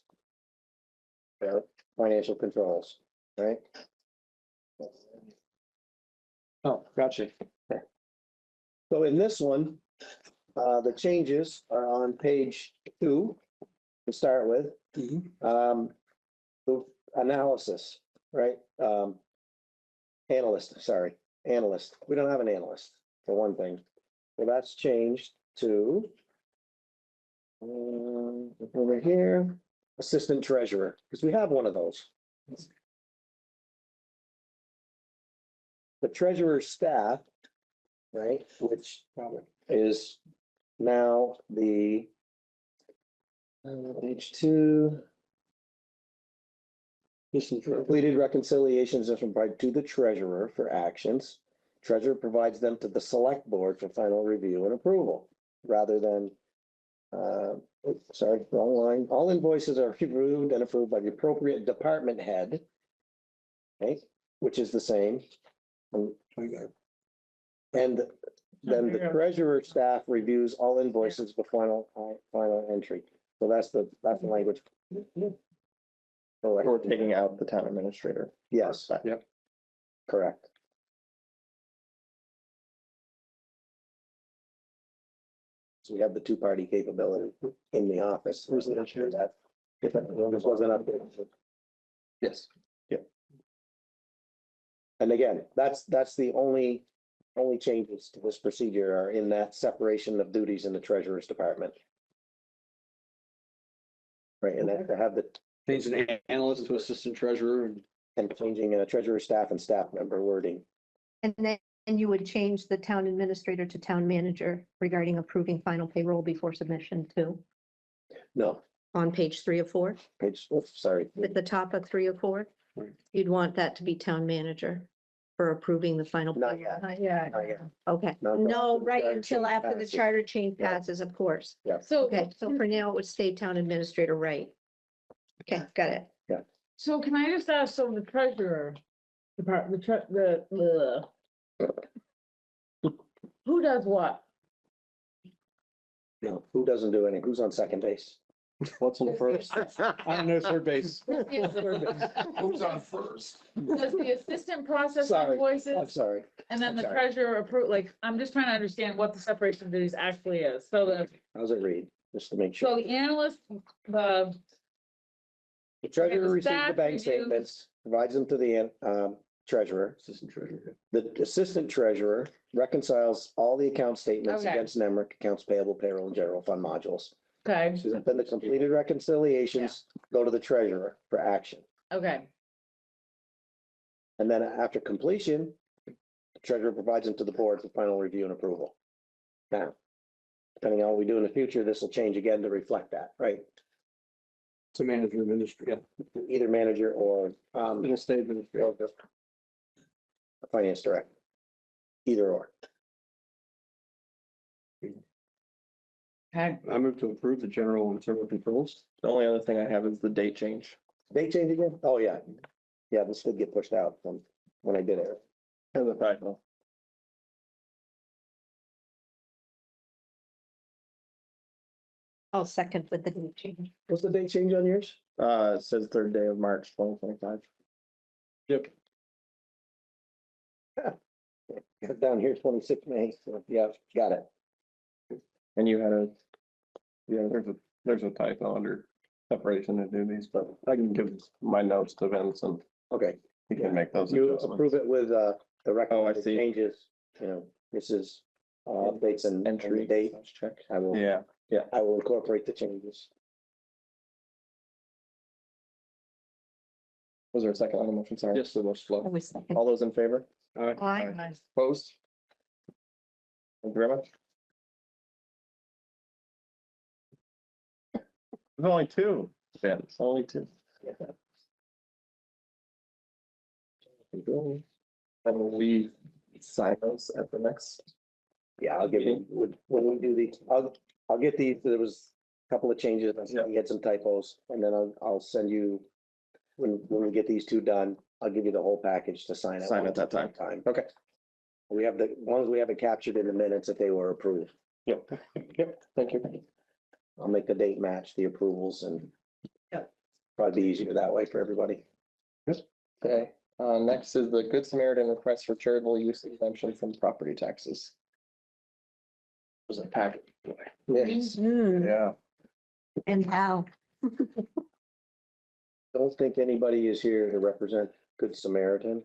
Fair financial controls, right? Oh, gotcha. So in this one, the changes are on page 2 to start with. The analysis, right? Analyst. We don't have an analyst, for one thing. So that's changed to over here, assistant treasurer, because we have one of those. The treasurer staff, right, which is now the page 2. Completed reconciliations are provided to the treasurer for actions. Treasurer provides them to the select board for final review and approval, rather than, sorry, wrong line. All invoices are reviewed and approved by the appropriate department head. Okay, which is the same. And then the treasurer staff reviews all invoices before final entry. So that's the language. We're taking out the town administrator. Yes. Yep. Correct. So we have the two-party capability in the office. Who's the chair that? If it wasn't updated. Yes. And again, that's the only changes to this procedure are in that separation of duties in the treasurer's department. Right, and then to have the, Change an analyst to assistant treasurer and changing a treasurer staff and staff member wording. And then you would change the town administrator to town manager regarding approving final payroll before submission too, No, on page 3 of 4, page, oops, sorry. at the top of 3 of 4. Right. You'd want that to be town manager for approving the final. Not yet. Yeah. Not yet. Okay, Not until no, after the right, charter until change after the passes. charter change Yeah. passes, of course. So, Okay, so for now, it would stay town administrator, right? Okay, got it. so can I just ask, so the treasurer, who does what? No, who doesn't do anything? Who's on second base? What's on first? I don't know, third base. Who's on first? Does the assistant process Sorry. I'm invoices sorry. and then I'm the sorry. treasurer approve, like, I'm just trying to understand what the separation of duties actually is. So How's it read? Just to make so sure. the analyst, the The treasurer the receives the staff bank reviews- statements, provides them to the treasurer. Assistant treasurer. The assistant treasurer reconciles all the account statements Okay. against NEMRIC, accounts payable, payroll, and general fund modules. Okay, Then the completed reconciliations go to the treasurer for action. okay, And then after completion, the treasurer provides them to the board for final review and approval. Now, depending on what we do in the future, this will change again to reflect that, right? To manager administrator. Either manager or It'll stay administrator. finance director. Either or. okay. I move to approve the general internal controls. The only other thing I have is the date change. They change again? Oh, yeah. Yeah, this did get pushed out from when I did it. And the typo. I'll second with the date change. What's the date change on yours? It says third day of March, 2025. Yep. Got down here 26 May, so yeah, got it. And you had a, yeah, there's a typo under separation of duties, but I can give my notes to Vince and Okay. he can make those You adjustments. approve it with the recommended see. changes, you know, this is updates and Entry. the date. Let's check. I will, Yeah, I will incorporate the changes. was there a second on the motion? Sorry. Yes, the most flow. Always second. All those in favor? Aye. Opposed? Thank you very much. There's only two, Vince, only two. And we sign those at the next. Yeah, I'll give you, when we do these, I'll get these, there was a couple of changes, we had some typos, and then I'll send you. When we get these two done, I'll give you the whole package to sign it. Sign at that time. Okay. We have as long as we have it captured in the minutes that they were approved. Yep, thank you. I'll make the date match the approvals and. Yep. Probably be easier that way for everybody. Okay, next is the Good Samaritan request for charitable use exemption from property taxes. Was a packet. Yes, Mhm. Yeah. And how? don't think anybody is here to represent Good Samaritan.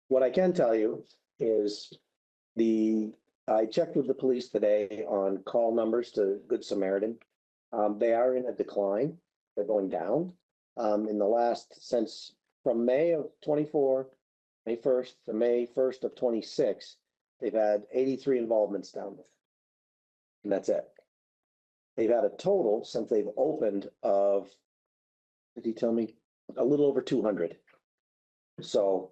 What I can tell you is I checked with the police today on call numbers to Good Samaritan. They are in a decline. They're going down. In the last, since from May of 24, May 1st to May 1st of 26, they've had 83 involvements down there. And that's it. They've had a total since they've opened of, did he tell me, a little over 200. So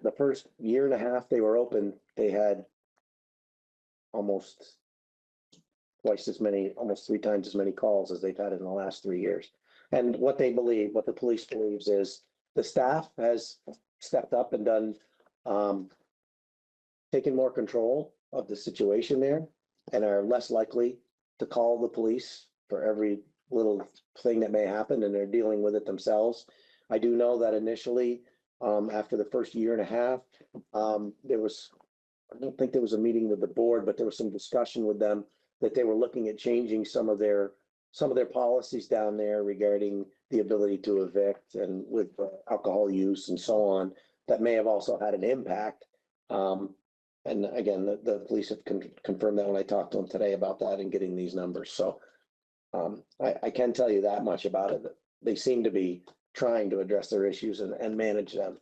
the first year and a half they were open, they had almost twice as many, almost 3 times as many calls as they've had in the last 3 years. And what they believe, what the police believes is the staff has stepped up and done, taken more control of the situation there and are less likely to call the police for every little thing that may happen, and they're dealing with it themselves. I do know that initially, after the first year and a half, there was, I don't think there was a meeting with the board, but there was some discussion with them that they were looking at changing some of their policies down there regarding the ability to evict and with alcohol use and so on, that may have also had an impact. And again, the police have confirmed that when I talked to them today about that and getting these numbers. So I can tell you that much about it. That they seem to be trying to address their issues and manage them.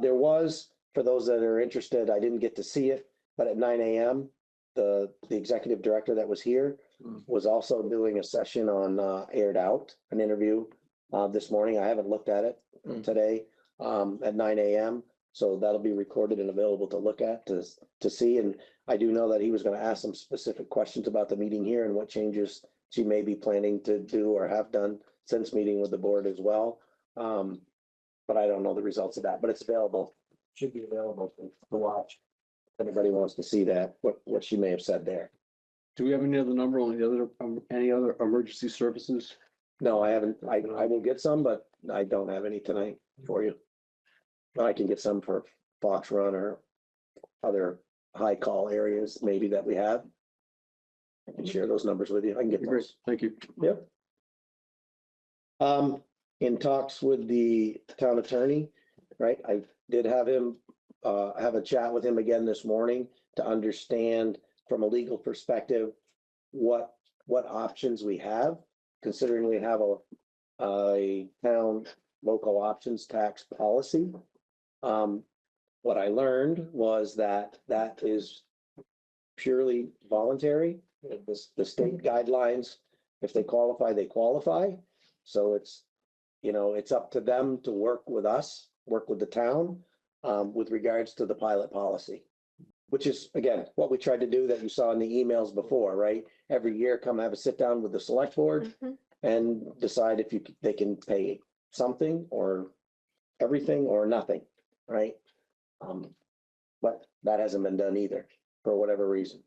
There was, for those that are interested, I didn't get to see it, but at 9 a.m., the executive director that was here was also doing a session on Aired Out, an interview this morning. I haven't looked at it today at 9 a.m. So that'll be recorded and available to look at, to see. And I do know that he was going to ask some specific questions about the meeting here and what changes she may be planning to do or have done since meeting with the board as well. But I don't know the results of that, but it's available, should be available to watch. If anybody wants to see that, what she may have said there. Do we have any other number on the other, any other emergency services? No, I haven't. I will get some, but I don't have any tonight for you. But I can get some for Fox Run or other high call areas maybe that we have. I can share those numbers with you. I can get Great, those. thank you. Yep. in talks with the town attorney, right? I did have him, have a chat with him again this morning to understand from a legal perspective what options we have, considering we have a town local options tax policy. What I learned was that is purely voluntary. The state guidelines, if they qualify, they qualify. So it's, it's up to them to work with us, work with the town, with regards to the pilot policy. Which is, again, what we tried to do that you saw in the emails before, right? Every year, come have a sit down with the select board Mhm. and decide if they can pay something or everything or nothing, right? But that hasn't been done either, for whatever reason.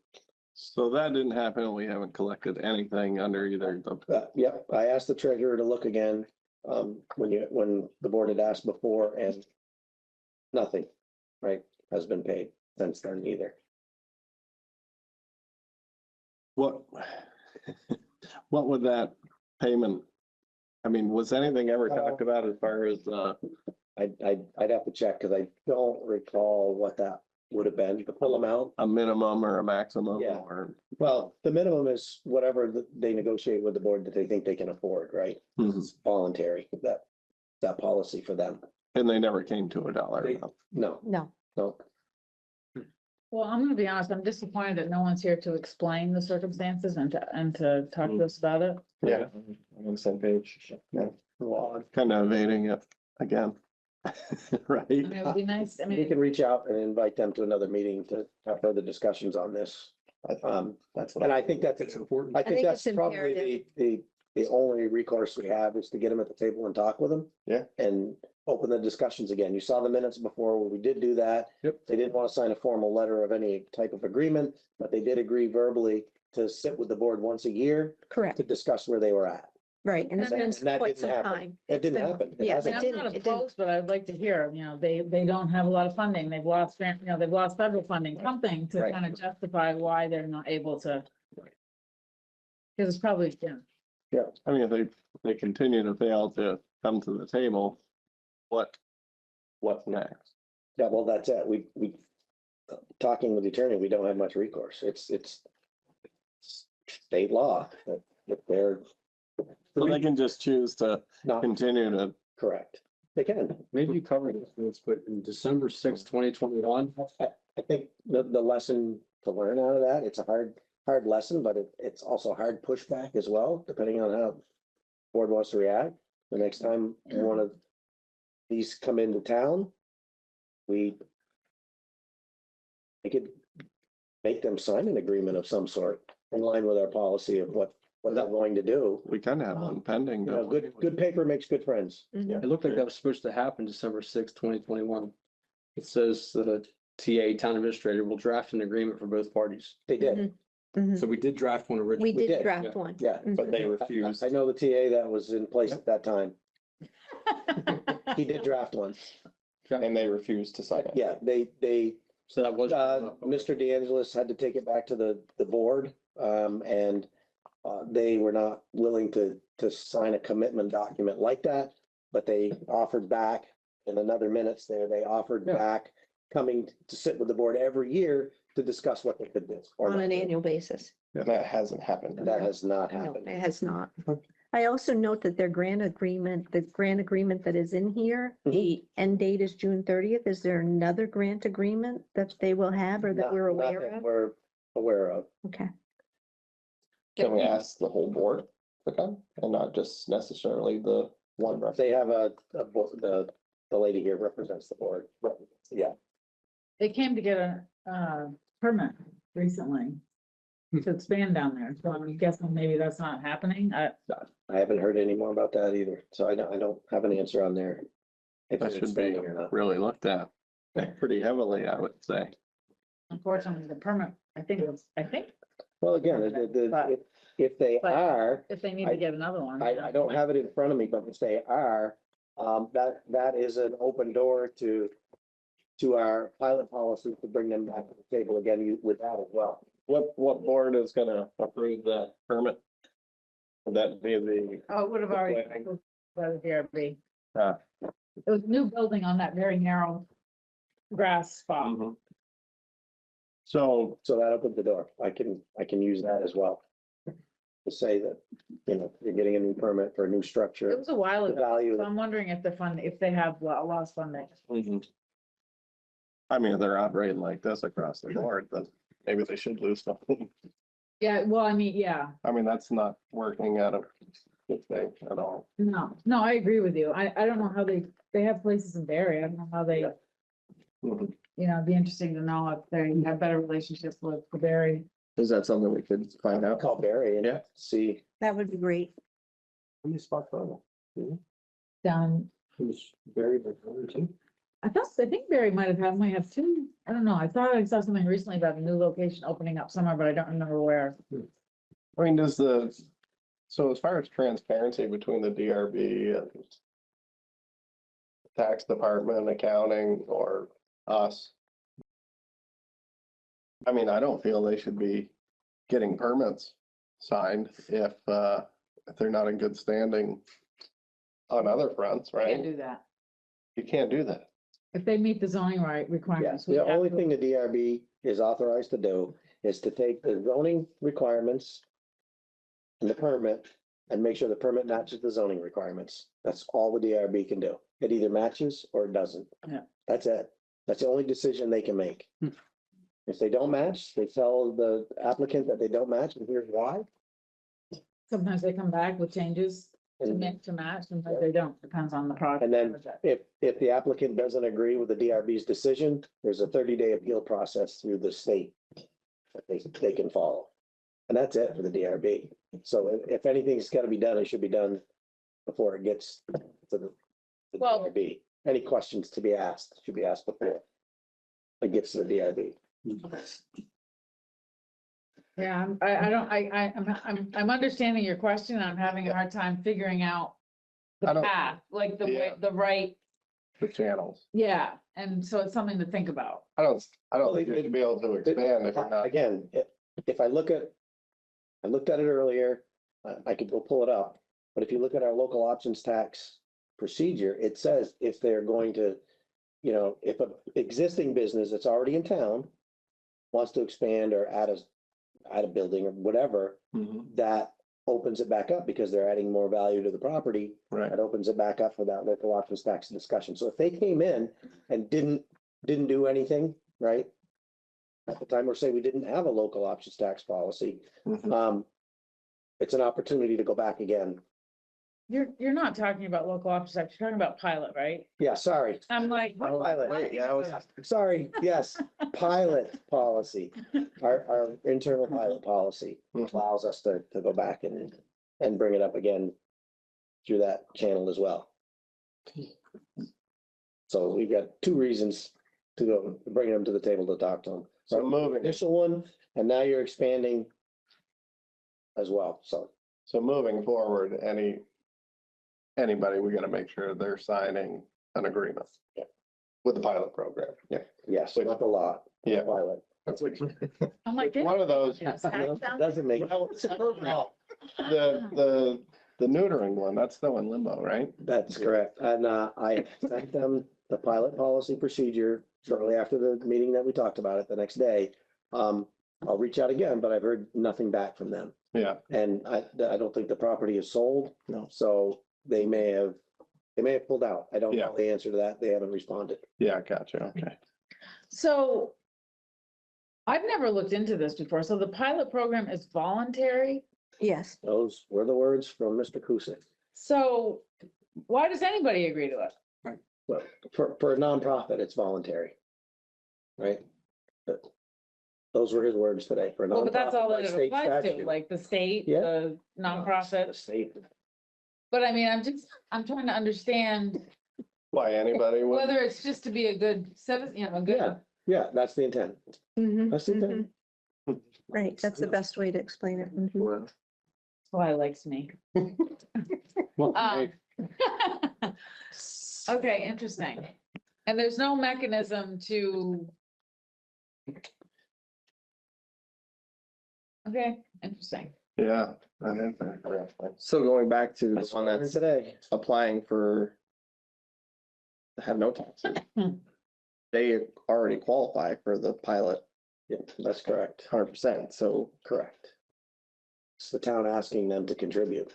So that didn't happen, and we haven't collected anything under either the, Yep, I asked the treasurer to look again, when the board had asked before, and nothing, right, has been paid since then either. what? What would that payment? I mean, was anything ever talked about as far as, I'd have to check, because I don't recall what that would have been, the full amount. a minimum or a maximum Yeah. or? Well, the minimum is whatever they negotiate with the board that they think they can afford, right? Mhm. It's voluntary, that policy for them. And they never came to a dollar They- amount. No, No, no. Well, I'm gonna be honest, I'm disappointed that no one's here to explain the circumstances and to talk to us about it. Yeah. On the same page. Yeah. Kind of evading it again. Right? I mean, it would be nice, I We mean, can reach out and invite them to another meeting to have further discussions on this. That's what. And I think that's, important. I think think that's it's probably the only recourse we have is to get them at the table and talk with them. Yeah. And open the discussions again. You saw the minutes before where we did do that. Yep. They didn't want to sign a formal letter of any type of agreement, but they did agree verbally to sit with the board once a year correct, to discuss where they were at. right, and it's been And that quite didn't some happen. time. It didn't been- happen. It yeah, hasn't I'm didn't- not it didn't. opposed, but I'd like to hear, they don't have a lot of funding. They've lost grant, they've lost federal funding, something to Right. kind of justify why they're not able to. Because it's probably, yeah. I mean, if they continue to fail to come to the table, what's next? Yeah, well, that's it. We talking with the attorney, we don't have much recourse. It's state law. If they're So they can just choose to not continue to, correct. They can. Maybe you covered this, but in December 2021, I think the lesson to learn out of that, it's a hard lesson, but it's also hard pushback as well, depending on how the board wants to react. The next time one of these come into town, we could make them sign an agreement of some sort in line with our policy of what they're going to do. we kind of have one pending. You know, don't we? good paper makes good friends. Mhm. it looked like that was supposed to happen December 2021. It says the TA town administrator will draft an agreement for both parties. They did, Mhm. So we did draft one We originally. did, did draft one. yeah. But they refused. I know the TA that was in place at that time. He did draft one. And they refused to sign it. Yeah, they So that was. Mr. De Angelis had to take it back to the board, and they were not willing to sign a commitment document like that, but they offered back in another minutes there, they offered Yeah. back coming to sit with the board every year to discuss what they could do. or On not an do. annual basis. And that hasn't happened. That has not No, happened. it has not. I also note that their grant agreement, the grant agreement that is in here, the end date is June 30th. Is there another grant agreement that they will have or that Not- we're not aware that of? We're aware of. Okay, Can we ask the whole board to come and not just necessarily the one rep? They have the lady here represents the board. Yeah, They came to get a permit recently to expand down there, so I'm guessing maybe that's not happening. I haven't heard any more about that either, so I don't have an answer on there. If That it's should be expanding or not. really looked at pretty heavily, I would say. Unfortunately, the permit, I think, Well, again, But- if they but- are, if they need to get another one. I don't have it in front of me, but if they are, that is an open door to our pilot policy to bring them back to the table again with that as well. What board is gonna approve that permit? Would that be the, Oh, it would have already, Planning. by the DRB. Ah. It was a new building on that very narrow grass spot. Mhm. So, So that opened the door. I can use that as well. To say that, you're getting a new permit for a new It structure. was a while The ago, value, so I'm wondering if if they have lost funding. I mean, if they're operating like this across the board, then maybe they should lose something. Yeah, well, I mean, yeah, I mean, that's not working at a good thing at all. no, I agree with you. I don't know how they have places in Barry. I don't know how they, Mhm. it'd be interesting to know if they have better relationships with the Barry. Is that something we could find out? call Barry and Yeah. see. That would be great. How many spots are there? Down, Who's very, too? I think Barry might have two. I don't know. I thought I saw something recently about a new location opening up somewhere, but I don't remember where. I mean, so as far as transparency between the DRB and tax department, accounting, or us, I mean, I don't feel they should be getting permits signed if they're not in good standing on other fronts, Can't right? do that. You can't do that. If they meet the zoning Yeah, requirements. we the have only to- thing the DRB is authorized to do is to take the zoning requirements and the permit and make sure the permit matches the zoning requirements. That's all the DRB can do. It either matches or it doesn't. Yeah. That's it. That's the only decision they can make. If they don't match, they tell the applicant that they don't match, and here's why. Sometimes they come back with changes to And make to match, sometimes they don't, depends on the project. And then if the applicant doesn't agree with the DRB's decision, there's a 30-day appeal process through the state that they can follow. And that's it for the DRB. So if anything's got to be done, it should be done before it gets to the Well- DRB. Any questions to be asked should be asked before it gets to the DRB. Yeah, I'm understanding your question. I'm having a hard time figuring out I the don't- path, like the way, Yeah. the right, The channels. yeah, and so it's something to think about. I don't Well, think you should be able to expand if you're not. Again, if I looked at it earlier, I could go pull it up. But if you look at our local options tax procedure, it says if they're going to, if an existing business that's already in town wants to expand or add a building or whatever, Mhm. that opens it back up because they're adding more value to the property. Right. That opens it back up for that local options tax discussion. So if they came in and didn't do anything, right? At the time, or say we didn't have a local options tax policy, Mhm. it's an opportunity to go back again. You're not talking about local options tax, you're talking about pilot, right? Yeah, sorry. I'm like, what? Pilot. Wait, yeah, I was- Sorry, yes, pilot policy. Our internal pilot policy allows us to go back and bring it up again through that channel as well. So we've got two reasons to go, bring them to the table to talk to them. So moving, Initial one, and now you're expanding as well, so. so moving forward, anybody, we gotta make sure they're signing an agreement. Yeah. With the pilot program. Yeah. Yes, not the law. Yeah. Pilot. That's like. I'm like, One of those, Yes, tax down. Doesn't make. the neutering one, that's still in limbo, right? That's correct. And I sent them the pilot policy procedure shortly after the meeting that we talked about it the next day. I'll reach out again, but I've heard nothing back from them. Yeah. And I don't think the property is sold. No. So they may have pulled out. I don't Yeah. know the answer to that. They haven't responded. Yeah, gotcha, okay. So I've never looked into this before. So the pilot program is voluntary. Yes. Those were the words from Mr. Kusick. So why does anybody agree to it? Well, for a nonprofit, it's voluntary. Right? But those were his words today. For a Well, but that's all nonprofit by that it state applies to, statute. like the state, Yeah. the The nonprofit. state. But I mean, I'm trying to understand Why anybody would, whether it's just to be a good citizen, a good. Yeah, yeah, that's the intent. Mhm, That's the intent. mhm. Right, that's the best way to explain it. Mhm. That's why it likes me. Well, Um, Okay, interesting. And there's no mechanism to. Okay, interesting. Yeah. So going back to the That's one what I that's today. applying for to have no taxes. They already qualify for the pilot Yeah, that's correct. 100%, so Correct. It's the town asking them to contribute,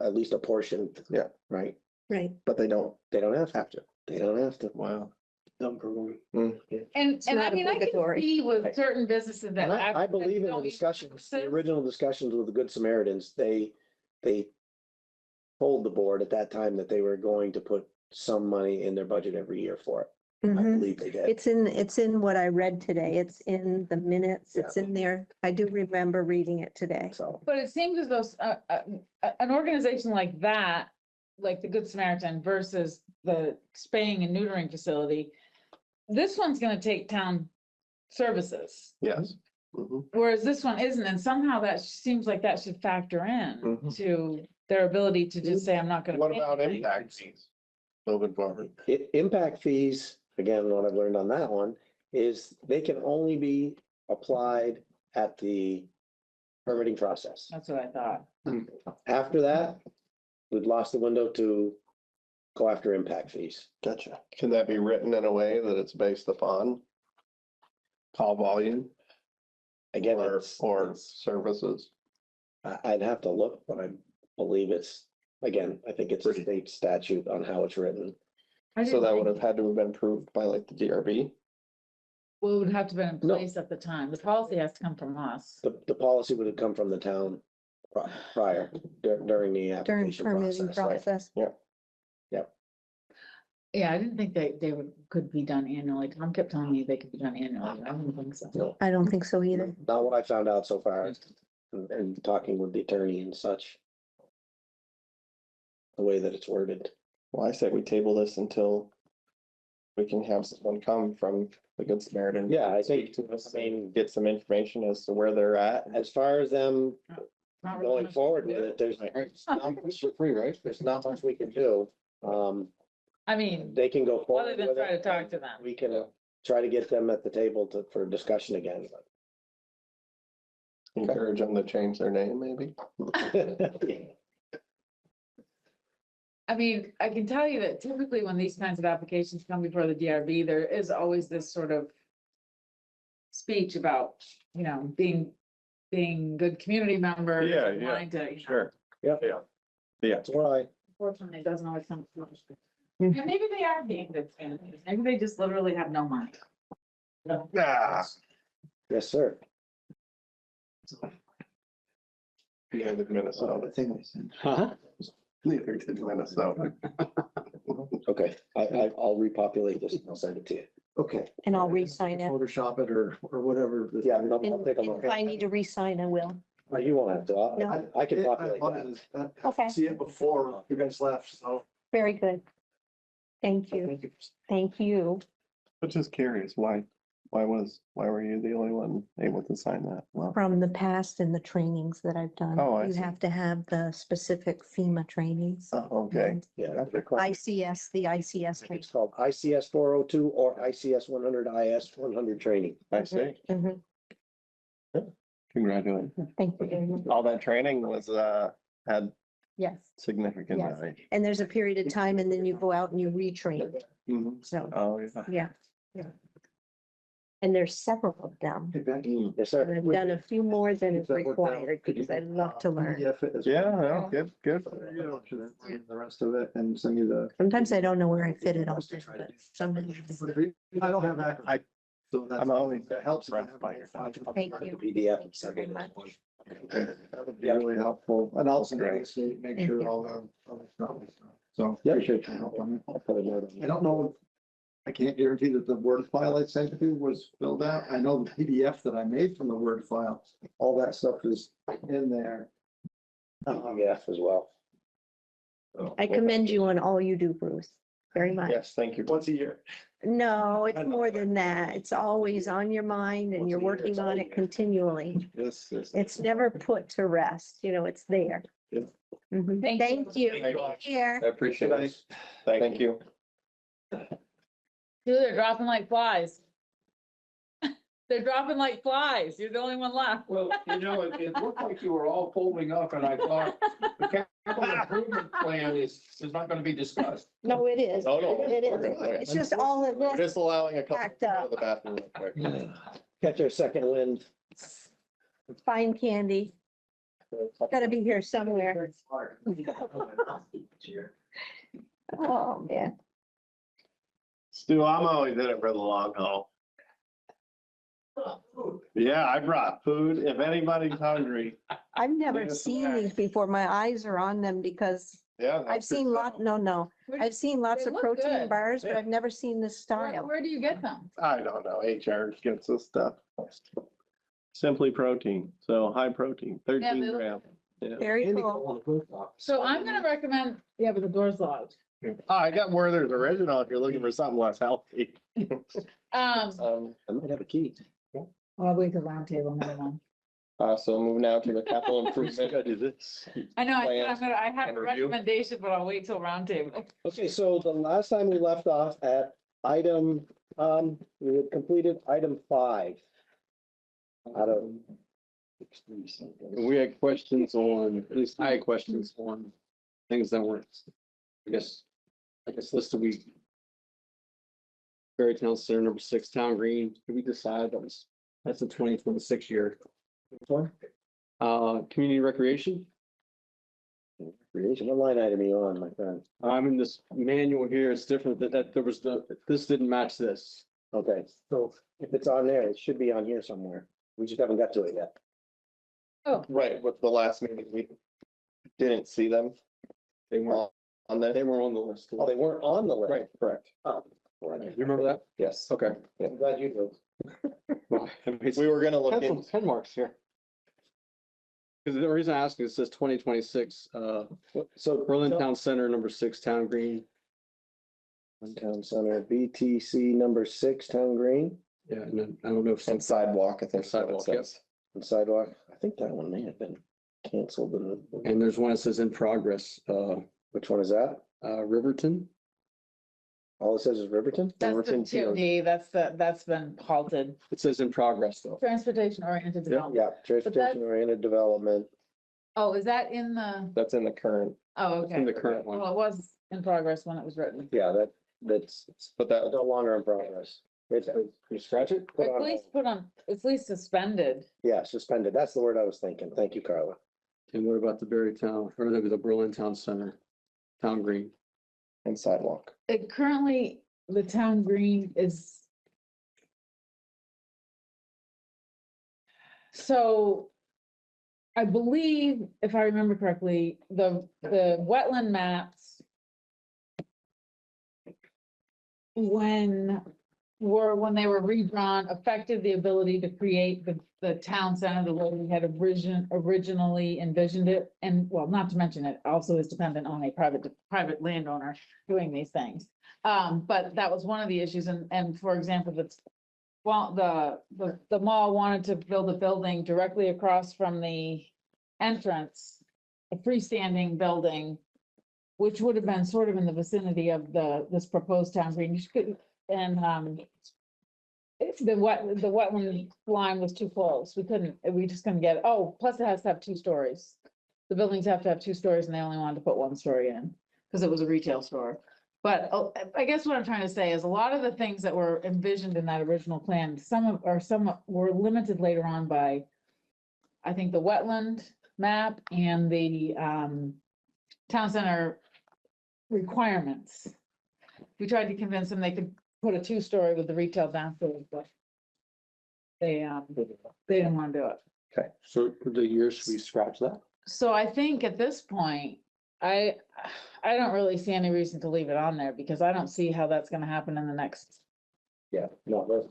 at least a portion. Yeah. Right? Right. but they don't They don't have have to. to. They don't have to. Wow. And I not mean, I can obligatory. see with certain businesses that. And I believe in the don't use discussions, the services. original discussions with the Good Samaritans, they told the board at that time that they were going to put some money in their budget every year for it. I Mhm. believe they did. It's in what I read today. It's in the minutes. It's in there. I do remember reading it today. So, But it seems as though an organization like that, like the Good Samaritan versus the spaying and neutering facility, this one's gonna take town services, Yes. Mhm. whereas this one isn't, and somehow that seems like that should factor in Mhm. to their ability to just say, I'm not gonna. What pay about anything." impact fees? Moving forward. impact fees, again, what I've learned on that one is they can only be applied at the permitting process. That's what I thought. After that, we've lost the window to go after impact fees. Gotcha. Can that be written in a way that it's based upon call volume Again, or services? I'd have to look, but I believe it's, again, I think it's a state statute on how it's written. I So didn't that think- would have had to have been approved by like the DRB. Well, it would have to be in No. place at the time. The policy has to come from us. The policy would have come from the town prior, during the During application permitting process. Right? process. Yeah, I didn't think they would, could be done annually. Tom kept telling me they could be done annually. I don't think so. No, I don't think so either. not what I found out so far, and talking with the attorney and such. The way that it's worded. Well, I said we table this until we can have someone come from the Good Samaritan. Yeah, I speak think, to us I mean, and get some information as to where they're at. as far as them Not really going much forward to with do. it, For free, right? there's not much we can do. I mean, They can go other forward than with try to it. talk to them. We can try to get them at the table for discussion again. Encourage them to change their name, maybe. I mean, I can tell you that typically when these kinds of applications come before the DRB, there is always this sort of speech about, you know, being good community members. Yeah, and yeah, wanting to, you know, Sure. Yeah. Yeah. Yeah. That's why, Unfortunately, it doesn't always come. to fruition. And maybe they are being good communities. Maybe they just literally have no money. Ah. yes, sir. Yeah, the Minnesota. thing they said. Huh? Neither did Minnesota. Okay, I'll repopulate this and I'll send it to you. Okay. And I'll re-sign it. Photoshop it or whatever. Yeah, no, I'll And take a and look. if I need to re-sign, I will. Oh, you won't have to. No. I can populate that. Okay, See it before you guys left, so. very good. Thank you. Thank you. But just curious, why were you the only one able to sign that? Well, From the past and the trainings that I've done. Oh, I You see. have to have the specific FEMA trainings. oh, okay. Yeah. That's a question. ICS, the ICS. It's called ICS 402 or ICS 100 IS 100 training. I see. Mhm. Congratulations. Thank you very much. All that training was, had Yes, significant Yes. value. and there's a period of time and then you go out and you retrain. Mhm. So, Oh, yeah. yeah. And there's several of them. Hey, Becky. Yes, And sir. I've done a few more than is Is that what that- required because I love to learn. PDF it as Yeah, well. no, good, good. The rest of it and send you the. Sometimes I don't know where I fit it all, but sometimes. I don't have that. I- So that's. I'm always That helps. if you impressed by your have it. Thank you. PDF. Thank you very much. That would be really helpful. And also Great. make Thank sure you. all the stuff. So Yep. appreciate your help on I'll put a note on it. I it. don't know. I can't guarantee that the Word file I sent you was filled out. I know the PDF that I made from the Word file, all that stuff is in there. PDF as well. I commend you on all you do, Bruce, very much. Yes, thank you. Once a year. No, it's more than that. It's always on your mind and you're working on it continually. Yes, yes. It's never put to rest, you know, it's there. Yeah. Mhm. Thank Thank you. Thank you. Take care. I appreciate it. Thank you. Dude, they're dropping like flies. They're dropping like flies. You're the only one left. Well, it looked like you were all folding up and I thought the capital improvement plan is not gonna be discussed. No, it is. Oh, no. It is. It's just all of We're this. just allowing a couple Packed to go up. to the bathroom real quick. Catch our second wind. Fine candy. Gotta be here somewhere. Oh, man. Stu, I'm always in it for the long haul. Yeah, I brought food. If anybody's hungry, I've never Yes, seen ma'am. these before. My eyes are on them because yeah. I've seen I've seen lots They of look protein good. bars, but I've never seen this Where, style. where do you get them? I don't know, HR gets this stuff. Simply protein, so high protein, Yeah, 13 they look- grams. Yeah. Very cool. So I'm gonna recommend, yeah, but the door's locked. Oh, I got Werther's Original if you're looking for something less healthy. Um, I might have a key. I'll wait till roundtable, never mind. So move now to the capital improvement. Do this. I know, Plan I have and a review. recommendation, but I'll wait till roundtable. Okay, so the last time we left off at item, we had completed item 5. Out of. We had questions on, at least I had questions on things that weren't, I guess listed we. Berry Town Center, number 6, Town Green, did we decide that's the 2026 year? Community recreation, Creation, what line item are you on, my friend? I'm in this manual here, it's different, that there was this didn't match this. Okay, so if it's on there, it should be on here somewhere. We just haven't got to it yet. Right, with the last meeting, we didn't see them They weren't, on there. they were on the list. Oh, they weren't on the list. Right, correct. Oh. You remember that? Yes. Okay. I'm glad you do. We were gonna look Pencil, in, pen marks here. Because the reason I ask is it says 2026, So Berlin Town Center, number 6, Town Green. Town Center, BTC number 6, Town Green, Yeah, and then I don't know if some, and sidewalk, I think. is what it Sidewalk, yep. says. and sidewalk. I think that one may have been canceled. and there's one that says in progress, Which one is that? Riverton. All it says is Riverton? That's the Riverton Field. 2D, that's been halted. It says in progress though. Transportation oriented development. Yeah, transportation oriented development. Oh, is that in the, That's in the current, oh, It's in okay. the current Well, one. it was in progress when it was written. Yeah, that's but that, no longer in progress. It's You scratch it? put At on, least put on, at least suspended. yeah, suspended. That's the word I was thinking. Thank you, Carla. And what about the Berry Town, or the Berlin Town Center, Town Green? and sidewalk. It currently, the town green is. So. I believe, if I remember correctly, the wetland maps. When they were redrawn, affected the ability to create the town center the way we had originally envisioned it. And well, not to mention it also is dependent on a private landowner doing these things. But that was one of the issues. And for example, the mall wanted to build a building directly across from the entrance, a freestanding building, which would have been sort of in the vicinity of this proposed town green. The wetland line was too close. We just couldn't get, plus it has to have 2 stories. The buildings have to have 2 stories and they only wanted to put 1 story in because it was a retail store. But I guess what I'm trying to say is a lot of the things that were envisioned in that original plan, some were limited later on by, I think, the wetland map and the town center requirements. We tried to convince them they could put a 2-story with the retail downstairs, but they didn't want to do it. So for the year, should we scratch that? So I think at this point, I don't really see any reason to leave it on there because I don't see how that's gonna happen in the next. Yeah, no,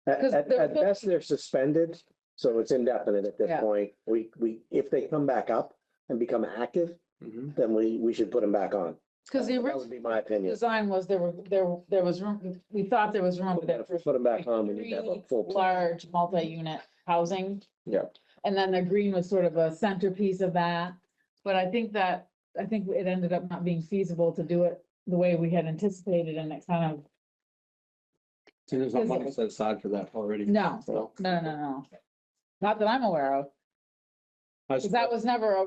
at 'Cause they're- at best, they're suspended, so it's indefinite at this Yeah. point. If they come back up and become active, Mhm. then we should put them back on. Cause the That original would be my opinion. design was there was room, we thought there was room. but If we put them back on, we need to have a 3 full plan. large multi-unit housing. Yeah. And then the green was sort of a centerpiece of that, but I think it ended up not being feasible to do it the way we had anticipated and it kind of So there's no money set aside for that already. No, So, no. Not that I'm aware of. Because that was never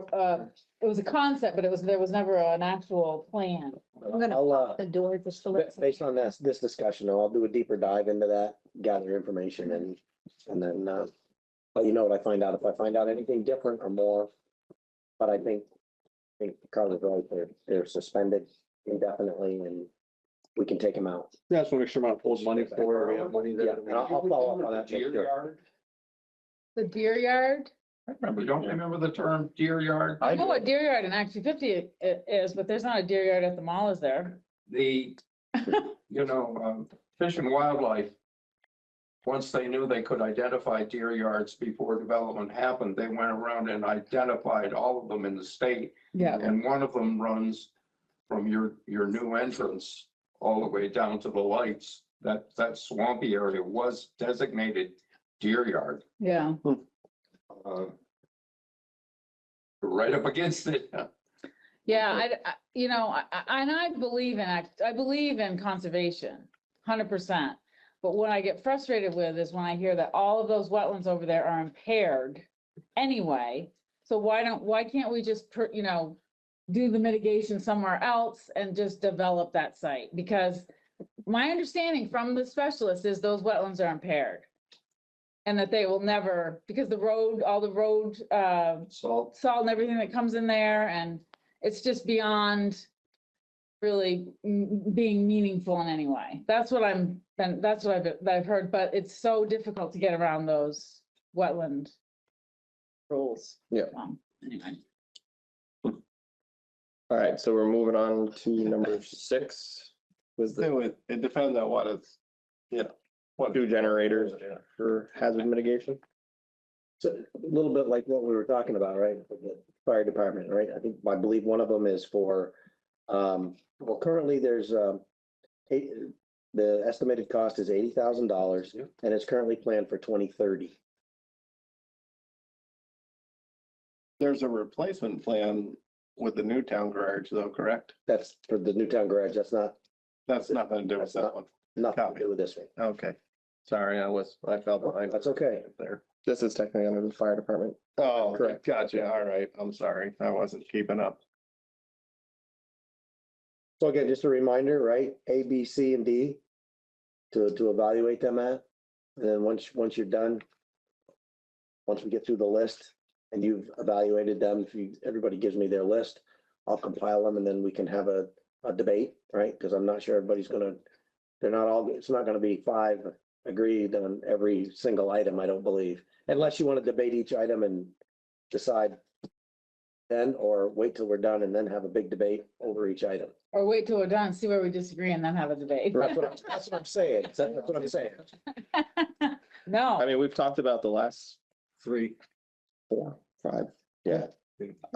it was a concept, but there was never an actual plan. I'm gonna I'll, the door just to let. based on this discussion, I'll do a deeper dive into that, gather information and then, let you know what I find out. If I find out anything different or more. But I think Carla's right, they're suspended indefinitely and we can take them out. yeah, just want to make sure I'm not holding money for, we have money Yeah, there. and I'll follow up on that. Deer yard? The deer yard? Don't remember the term deer yard? I know what deer yard in Act 250 is, but there's not a deer yard at the mall, is there? The, Fish and Wildlife, once they knew they could identify deer yards before development happened, they went around and identified all of them in the state. Yeah. And one of them runs from your new entrance all the way down to the lights. That swampy area was designated deer yard. Yeah. uh, Right up against it. Yeah, and I believe I believe in conservation, 100%. But what I get frustrated with is when I hear that all of those wetlands over there are impaired anyway. So why can't we just, do the mitigation somewhere else and just develop that site? Because my understanding from the specialist is those wetlands are impaired. And that they will never, because all the road, Salt. salt and everything that comes in there, and it's just beyond really being meaningful in any way. That's what I've heard, but it's so difficult to get around those wetland rules. Yeah. Anyway. All right, so we're moving on to number 6. Was It depends on what it's, what 2 generators for hazard mitigation? So a little bit like what we were talking about, right? For the fire department, right? I believe one of them is for, well, currently there's, the estimated cost is $80,000 and it's currently planned for 2030. There's a replacement plan with the new town garage though, correct? That's for the Newtown garage. That's That's nothing to do with That's that one. nothing to do with this one. Okay. Sorry, I fell behind. That's okay. There. This is technically under the fire department. Oh, Correct. gotcha. All right. I'm sorry. I wasn't keeping up. So again, just a reminder, right? A, B, C, and D to evaluate them at. And then once you're done, once we get through the list and you've evaluated them, everybody gives me their list, I'll compile them and then we can have a debate, right? Because I'm not sure everybody's it's not gonna be 5 agreed on every single item, I don't believe. Unless you want to debate each item and decide then, or wait till we're done and then have a big debate over each item. Or wait till we're done, see where we disagree and then have a debate. That's what I'm saying. That's what I'm saying. I No, mean, we've talked about the last 3. 4, 5. Yeah.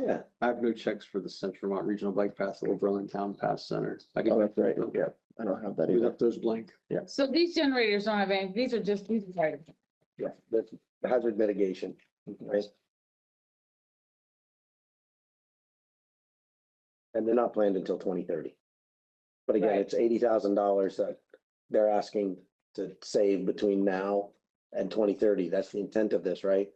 Yeah. I have no checks for the Central Vermont Regional Bike Path or Berlin Town Pass Center. I Oh, can that's right. Yeah, I don't have that leave either. up those blank. so these generators don't have any, these are right. Yeah, that's hazard mitigation, right? And they're not planned until 2030. But again, Right. it's $80,000 that they're asking to save between now and 2030. That's the intent of this, right?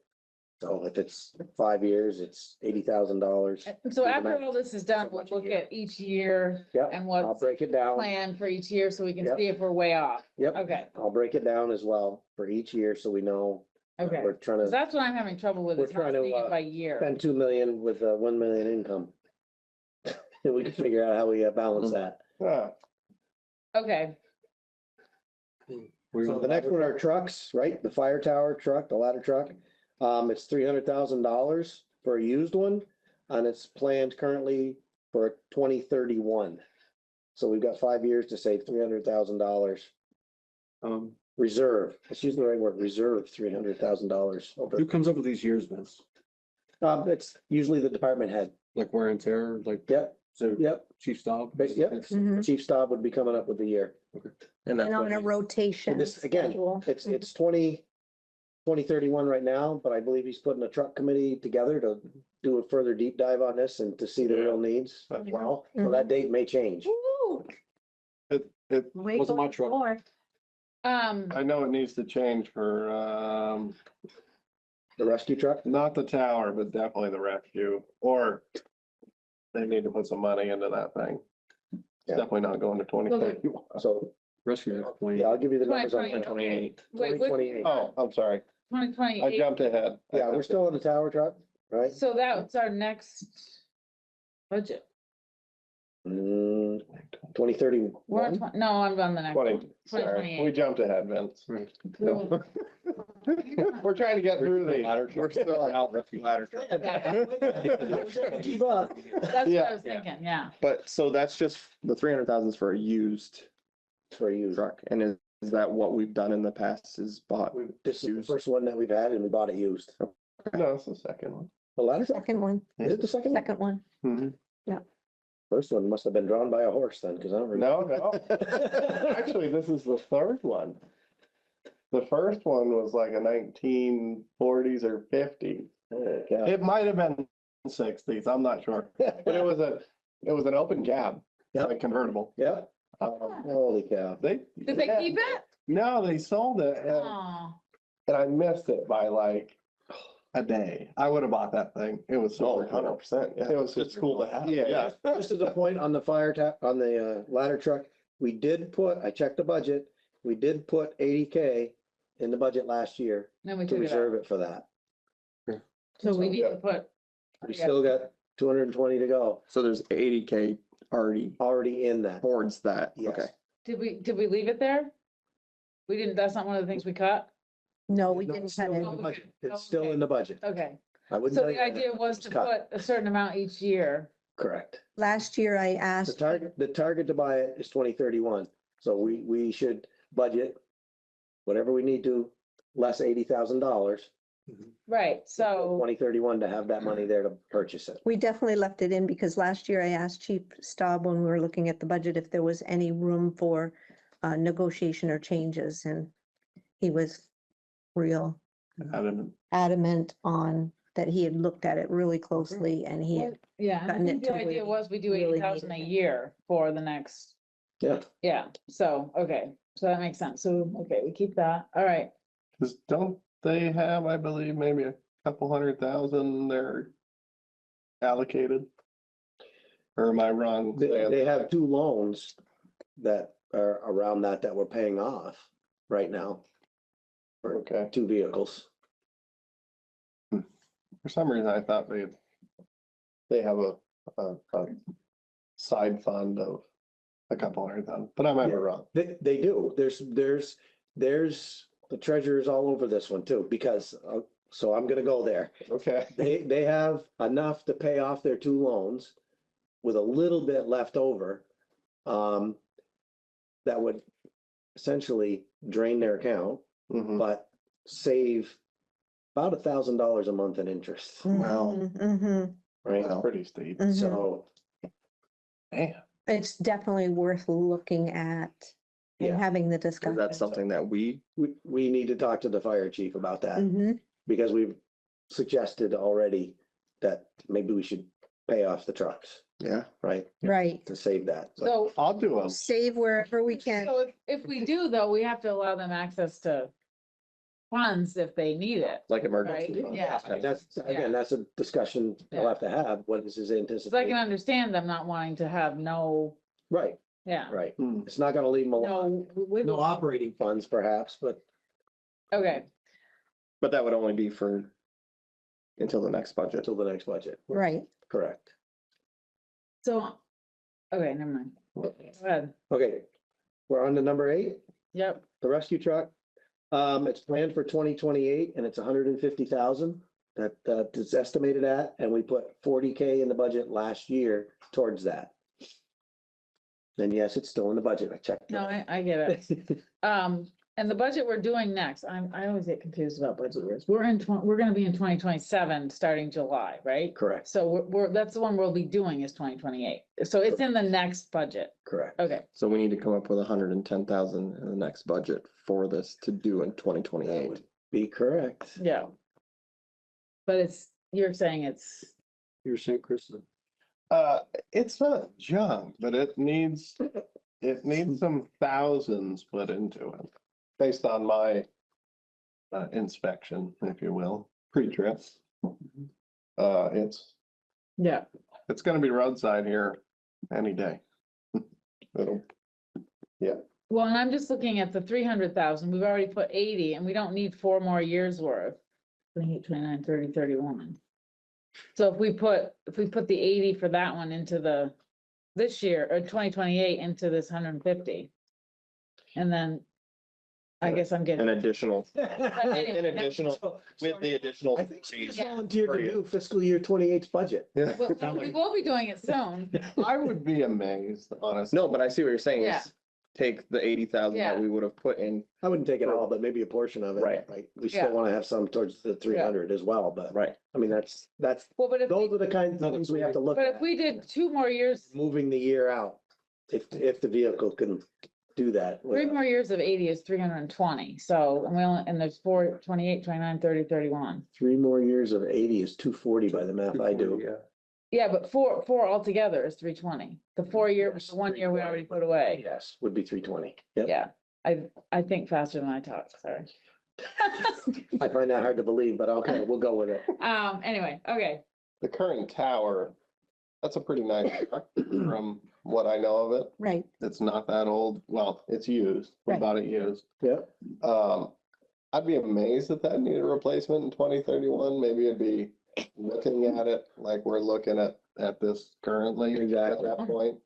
So if it's 5 years, it's $80,000. So after all this is done, we'll look at each year Yeah, and I'll what's break it down. planned for each year, so we can Yep. see if we're way off. Yep, Okay, I'll break it down as well for each year, so we know. okay. We're trying 'Cause to that's what I'm having trouble with, We're is not trying to, seeing it by year. spend 2 million with 1 million income. And we can figure out how we balance that. Ah, Okay, So the next one are trucks, right? The fire tower truck, the ladder truck. It's $300,000 for a used one, and it's planned currently for 2031. So we've got 5 years to save $300,000. Reserve, let's use the right word, reserve $300,000 over. Who comes up with these years, Vince? It's usually the department head. Like wear and tear, like, Yep, so yep, Chief Staub? But, yep. Mhm. Chief Staub would be coming up with the year. And that's And on what a rotation. And this, again, schedule. It's 2031 right now, but I believe he's putting a truck committee together to do a further deep dive on this and to see the real needs as well. So that date may change. Woo! it Way Wasn't my goes truck. more. I know it needs to change for, The rescue truck? not the tower, but definitely the rescue, or they need to put some money into that thing. It's Yeah. definitely not going to 2031. So, Rescue. yeah, I'll give you the numbers on 2028. 2028. Wait, what- 2028. Oh, I'm sorry. twenty I twenty-eight, jumped ahead. Yeah, we're still on the tower truck, right? so that's our next budget. 2031. We're on, no, I'm on the next 20, one. sorry, 2028. we jumped ahead, Vince. Cool. We're trying to get through the. We're still out. Ladder. Keep up. That's what Yeah. I was thinking, yeah. But so that's just the 300,000 is for a used For you. truck. And is that what we've done in the past is bought? This is the Used. first one that we've had and we bought it used. No, it's the second one. The ladder truck? Second one, Is it the second? one? second one. Mhm. First one must have been drawn by a horse then, because I don't remember. No, no. Actually, this is the third one. The first one was like a 1940s or 50s. Yeah. It might have been 60s, I'm not sure. But it was an open cab, Yep. like convertible. Yeah, holy cow. Did they keep it? No, they sold it Oh, and I missed it by like a day. I would have bought that thing. It was Oh, super cool. 100%. Yeah. It was just cool to have. Yeah. Just as a point on the fire tap, on the ladder truck, we did put, I checked the budget, we did put 80K in the budget last year then we to took it out. reserve it for that. So we need to put, We still got 220 to go, So there's 80K already in that. towards that. Yes. Okay. did we leave it there? We didn't, that's not one of the things we cut? No, we No, didn't it's cut still in it. the budget. It's still in the budget. Okay, I wouldn't so tell you the idea that. was It's to cut. put a certain amount each year. Correct. Last year I The asked, target to buy it is 2031, so we should budget whatever we need to, less $80,000, Right, so, 2031 to have that money there to purchase it. we definitely left it in because last year I asked Chief Staub when we were looking at the budget if there was any room for negotiation or changes, and he was real adamant on that he had looked at it really closely and he had, yeah, and I gotten think it the to idea where was we do really 80,000 a needed it. year for the next, Yeah, yeah, so, okay, so that makes sense, so, okay, we keep that, all right. Cause don't they have, I believe, maybe a couple 100,000 there allocated? Or am I wrong? they have two loans that are around that we're paying off right now for Okay, two vehicles. for some reason I thought they have a side fund of a couple 100,000, but I might be wrong. They do. There's the treasurer's all over this one too, because, so I'm gonna go there. Okay. They have enough to pay off their two loans with a little bit left over. That would essentially drain their account, Mhm. but save about $1,000 a month in interest, Wow. Mhm, right? That's pretty steep. mhm. So, Damn. It's definitely worth looking at and yeah, having the Is discussion. that something that we, we need to talk to the fire chief about that. Mhm. Because we've suggested already that maybe we should pay off the trucks, yeah, right? Right, To save that. But So, I'll do a, save wherever we can. so if we do though, we have to allow them access to funds if they need it. like emergency. Right, funds. yeah. That's, again, that's a discussion we'll have to have. What is his Cause I can anticipation? understand them not wanting to have no, Right, yeah, right. Hmm. It's not gonna leave them alone. no wiggle. No operating funds perhaps, but Okay, But that would only be for until the next budget. until the next budget. Right, Correct. so, okay, never mind. Go ahead. Okay, we're on to number 8, Yep, the rescue truck. It's planned for 2028 and it's 150,000 that is estimated at, and we put 40K in the budget last year towards that. Then yes, it's still in the budget. I checked. no, I get it. And the budget we're doing next, I always get confused about budget years. We're gonna be in 2027, starting July, right? Correct, So that's the one we'll be doing is 2028. So it's in the next budget. correct. Okay, So we need to come up with 110,000 in the next budget for this to do in That 2028. would be correct. yeah. But you're saying it's, You were saying, Chris? it's not junk, but it needs some thousands put into it. based on my inspection, if you will, pre-trip. It's Yeah, gonna be roadside here any day. It'll, well, and I'm just looking at the 300,000, we've already put 80 and we don't need 4 more years worth. 28, 29, 30, 31. So if we put the 80 for that one into this year, or 2028 into this 150. And then, I guess I'm An getting. additional, anyway, an additional, with the additional. I think she's fees. volunteered to do fiscal year 28's budget. Yeah. Well, we will be doing it soon. I would be amazed, honestly. No, but I see what you're saying Yeah. is take the 80,000 Yeah. that we would have put in, I wouldn't take it all, but maybe a portion of it. Right. We Yeah. still want to have some towards the 300 as well, but right? I mean, that's, Well, but if, those are the kinds of things we have to look but at. if we did 2 more years, Moving the year out, if the vehicle can do that. 3 more years of 80 is 320. So, and there's 4, 28, 29, 30, 31. 3 more years of 80 is 240 by the math I do. Yeah. Yeah, but four altogether is 320. The 4 year, the 1 year we already put away. Yes, would be 320. Yep. Yeah, I think faster than I talk, sorry. I find that hard to believe, but okay, we'll go with it. Anyway, okay, The current tower, that's a pretty nice truck from what I know of it. Right. It's not that old. Well, it's used. We Right. bought it used. Yep. I'd be amazed if that needed a replacement in 2031. Maybe it'd be looking at it like we're looking at this currently. Exactly. At that point.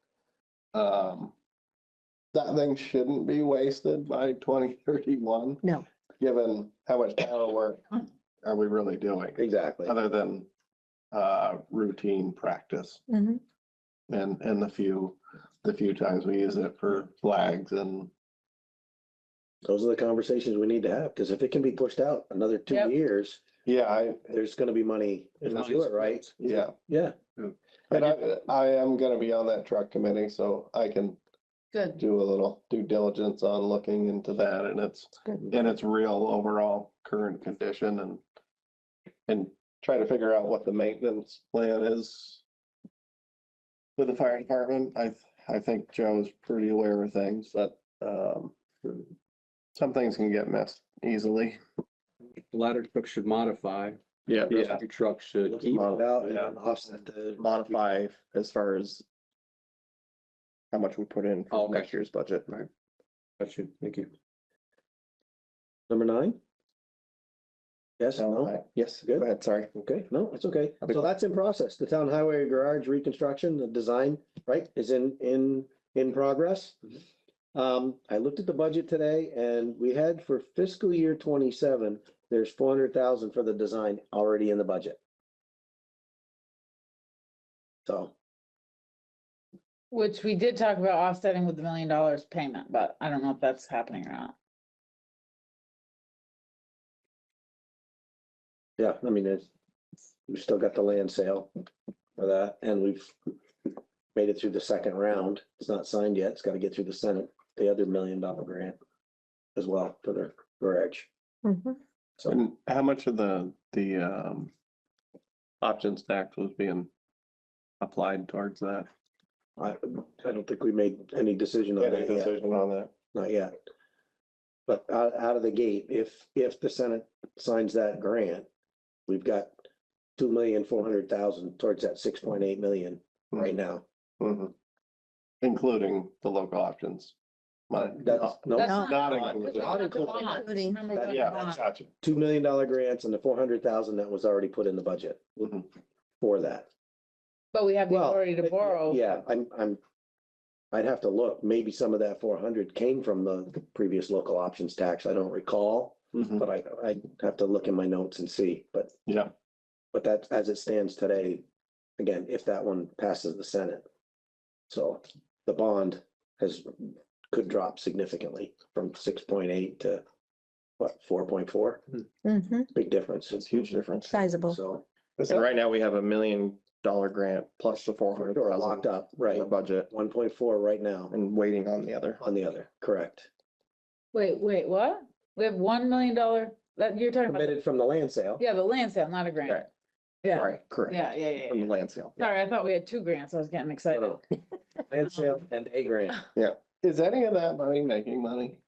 That thing shouldn't be wasted by 2031. No. Given how much tower work are we really doing, Exactly. other than routine practice Mhm. and the few times we use it for flags and Those are the conversations we need to have, because if it can be pushed out another 2 Yep. years, yeah, there's gonna be money if we do it right. yeah. Yeah. And I am gonna be on that truck committee, so I can good. do a little due diligence on looking into that and its real overall current condition and try to figure out what the maintenance plan is with the fire department. I think Joe's pretty aware of things, but some things can get missed easily. Ladder truck should modify. Yeah. Rescue truck should. Even it out and Yeah. then offset the. Modify as far as how much we put in Oh, for okay. next year's budget. That should, thank you. Number 9? Yes, no? Yes, Good. go ahead, sorry. Okay, no, it's okay. So that's in process. The town highway garage reconstruction, the design, right, is in progress. I looked at the budget today and we had for fiscal year 27, there's 400,000 for the design already in the budget. So, Which we did talk about offsetting with the $1 million payment, but I don't know if that's happening or not. yeah, I mean, we've still got the land sale for that and we've made it through the second round. It's not signed yet. It's got to get through the Senate, the other $1 million grant as well for the garage. Mhm. So And how much of the options tax was being applied towards that? I don't think we made any decision on Any that yet. decision on that? Not yet. But out of the gate, if the Senate signs that grant, we've got 2,400,000 towards that 6.8 million right now. Mhm. Including the local options. Money. That's, no, That's Not that's included. not included. bonds. Including- Remember we're Yeah, talking that's bonds. gotcha. $2 million grants and the 400,000 that was already put in the budget Mhm. for that. But we have the Well, authority to borrow. Yeah, I'd have to look, maybe some of that 400 came from the previous local options tax. I don't recall, Mhm. but I'd have to look in my notes and see, but Yeah, that, as it stands today, again, if that one passes the Senate. So the bond could drop significantly from 6.8 to what, 4.4? Mhm. Big difference. It's a huge difference. Sizable. So And right now we have $1 million grant plus the 400,000 locked up, in right? the budget 1.4 right now and waiting on the other. on the other, correct. Wait, what? We have $1 million, that you're talking about, Committed from the land sale. yeah, the land sale, not a grant. Right. Yeah, Sorry, correct. yeah. From the land sale. Sorry, I thought we had 2 grants. I was getting excited. No, Land sale and a grant. is any of that money making money?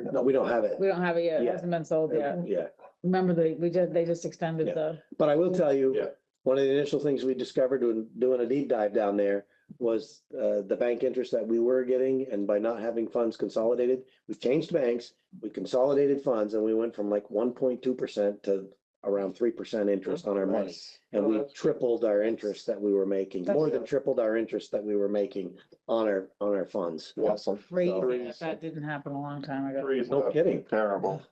No, we don't have it. We don't have it yet. It Yeah. hasn't been sold yet. Yeah, Remember they just extended Yeah. the, but I will tell you. Yeah. One of the initial things we discovered when doing a deep dive down there was the bank interest that we were getting, and by not having funds consolidated, we changed banks, we consolidated funds, and we went from like 1.2% to around 3% interest on our money. Nice. And we tripled our interest that we were making, more than tripled our interest that we were making on our funds. Awesome. crazy. That didn't happen a long time ago. Three's No kidding. Terrible.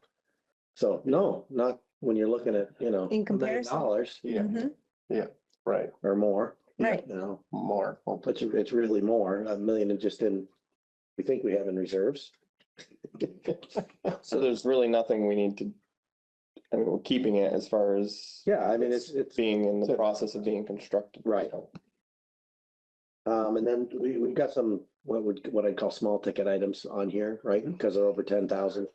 So no, not when you're looking at, In $1 million comparison. Yeah, Mhm. right, or more. Right. more. But it's really more, 1 million and just in, we think we have in reserves. So there's really nothing we need to, I mean, we're keeping it as far as Yeah, I mean, it's being in the it's- process of being constructed. Right. And then we've got some, what I'd call small ticket items on here, right? Because they're over 10,000.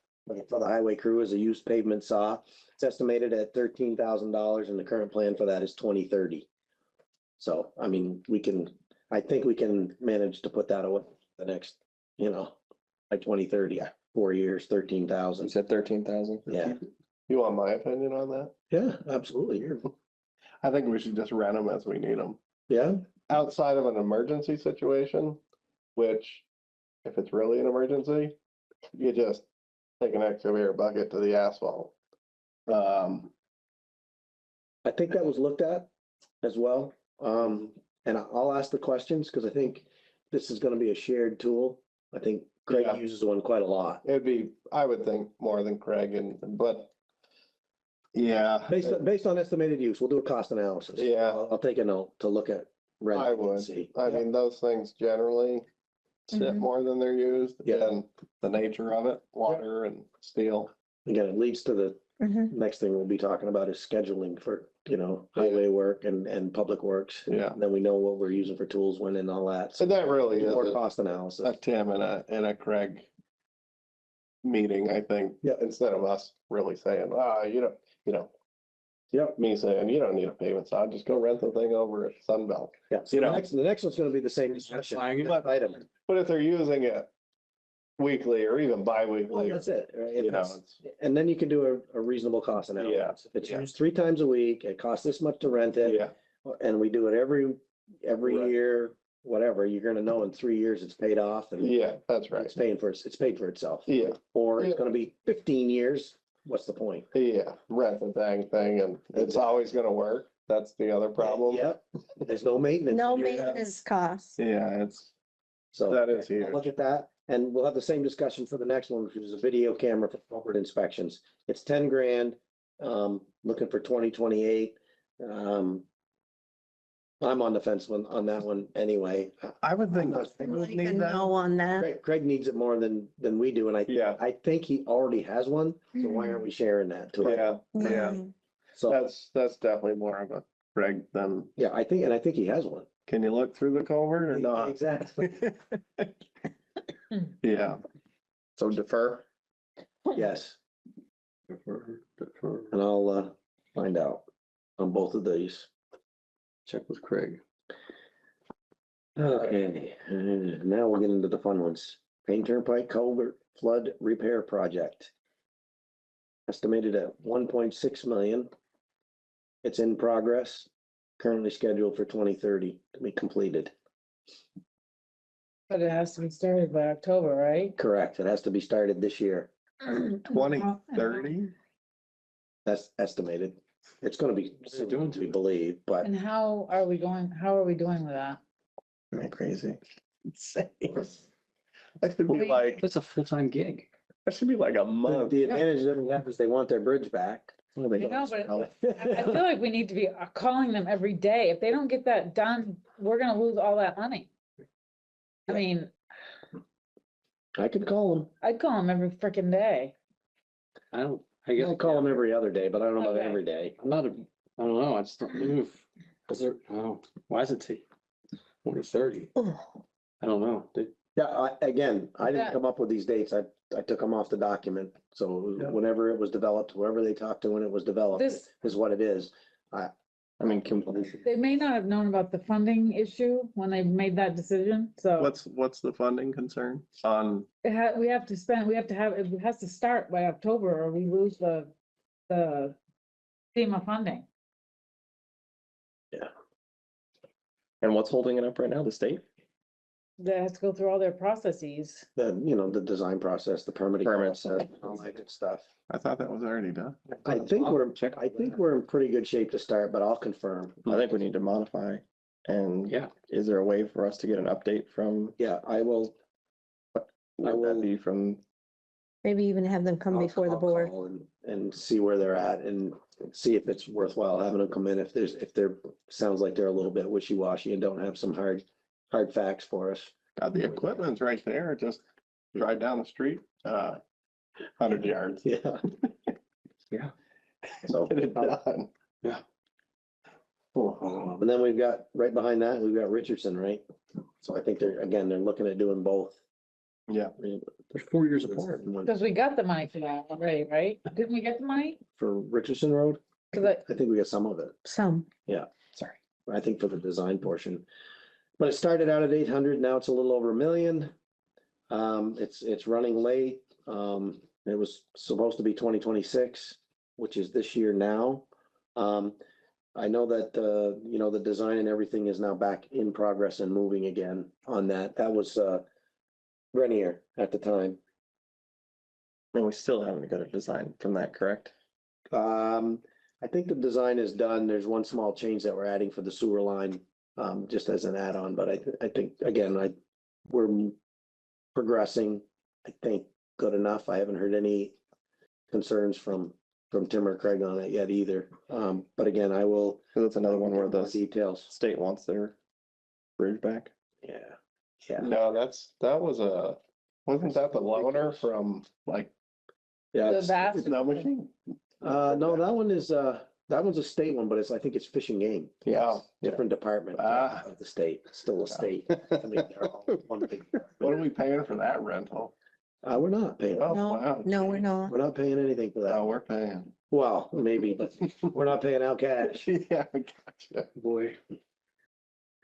For the highway crew is a used pavement saw. It's estimated at $13,000 and the current plan for that is 2030. So, I mean, I think we can manage to put that away the next, by 2030, 4 years, 13,000. You said 13,000? Yeah, You want my opinion on that? yeah, absolutely. I think we should just rent them as we need them. Yeah, Outside of an emergency situation, which if it's really an emergency, you just take an excavator bucket to the asphalt. I think that was looked at as well. And I'll ask the questions because I think this is gonna be a shared tool. I think Craig Yeah. uses one quite a lot. It'd be, I would think more than Craig but yeah. Based on estimated use, we'll do a cost analysis. Yeah. I'll take a note to look at. rent I and would. see. I mean, those things generally sit Mhm. more than they're used Yeah. and the nature of it, water and steel. Again, it leads to the Mhm. next thing we'll be talking about is scheduling for, highway work and public works. Yeah. And then we know what we're using for tools when and all that. So that really is More a cost analysis. Tim and a Craig meeting, I think. Yeah. Instead of us really saying, Yep. me saying, you don't need a pavement saw, just go rent the thing over at Sunbelt. Yeah. So the next one's gonna be the same discussion. fine. Item. But if they're using it weekly or even Well, bi-weekly, that's it. Right? you know, And then you can do a reasonable cost analysis. If it's yeah. used 3 times a week, it costs this much to rent it. yeah, And we do it every Right. year, whatever, you're gonna know in 3 years it's paid off and yeah, that's right. it's paid for itself. Yeah, Or it's Yeah. gonna be 15 years, what's the point? yeah, rent the dang thing and it's always gonna work. That's the other problem. Yep, there's no maintenance. No Yeah. maintenance costs. Yeah, So that is we'll huge. look at that, and we'll have the same discussion for the next one, which is a video camera for corporate inspections. It's 10 grand, looking for 2028. I'm on the fence on that one anyway. I would think I'm those not- things would Like a need that. no on that. Craig needs it more than we do, and Yeah, I think he already has one, so why aren't we sharing that to him? yeah, yeah. Mhm. So, That's definitely more of a Craig than, yeah, I think he has one. can you look through the culvert or not? Exactly, Yeah. So defer. yes, Defer. and I'll find out on both of these. Check with Craig. Okay, now we'll get into the fun ones. Payne Turnpike Culvert Flood Repair Project. Estimated at 1.6 million. It's in progress, currently scheduled for 2030 to be completed. But it has to be started by October, right? Correct, it has to be started this year. 2030? That's estimated. It's gonna be soon, we believe, but And how are we doing with that? Am I crazy? Insane. That should be like, That's a full-time gig. that should be like a the month. advantage that we have is they want their bridge back. Well, they I know, don't. I feel like we need to be calling them every day. If they don't get that done, we're gonna lose all that money. I mean, I could call them. I'd call them every freaking day. I guess. I'll call them every other day, but I don't know about Okay. every day. I'm not I don't know, I just don't move. Is there, oh, why does it take 2030? I don't know. Yeah, again, I didn't Yeah. come up with these dates. I took them off the document. So Yeah. whenever it was developed, whoever they talked to when it was developed This, is what it is. I mean, They may not have known about the funding issue when they made that decision, so. what's the funding concern on? We have to spend, we have to have, it has to start by October or we lose the FEMA funding. and what's holding it up right now? The state? They have to go through all their processes. The design process, the permitting Permits. process, all that good stuff. I thought that was already done. I think we're in pretty good shape to start, but I'll confirm. I think we need to modify. And Yeah. is there a way for us to get an update from, Yeah, I will. would that be from, Maybe even have them come before the I'll board. call and see where they're at and see if it's worthwhile having them come in if they're, sounds like they're a little bit wishy-washy and don't have some hard facts for us. God, the equipment's right there, just drive down the street, 100 yards. Yeah. Yeah. So, Get it done. and then we've got, right behind that, we've got Richardson, right? So I think they're looking at doing both. Yeah. They're 4 years apart. Because we got the money for that already, right? Didn't we get the money? For Richardson Road, Cause I think we got some of it. Some. sorry, I think for the design portion. But it started out at 800, now it's a little over 1 million. It's running late. It was supposed to be 2026, which is this year now. I know that, the design and everything is now back in progress and moving again on that. That was, Grenier at the time. and we still haven't got a design from that, correct? I think the design is done. There's one small change that we're adding for the sewer line, just as an add-on, but I think, again, we're progressing, I think, good enough. I haven't heard any concerns from Tim or Craig on it yet either. But again, I will. Cause it's another one where the Details. state wants their bridge back. Yeah, yeah, No, wasn't that the loaner from like, yeah. the it's- vast. no machine? No, that one is, that one's a state one, but I think it's Fish and Game. Yeah. Different department Ah. of the state, still a state. I mean, they're all one big What are we paying for that rental? We're not paying, Oh, No, wow. no, we're not. we're not paying anything for No, that. we're paying. Well, maybe, but we're not paying out cash. Yeah, gotcha. Boy.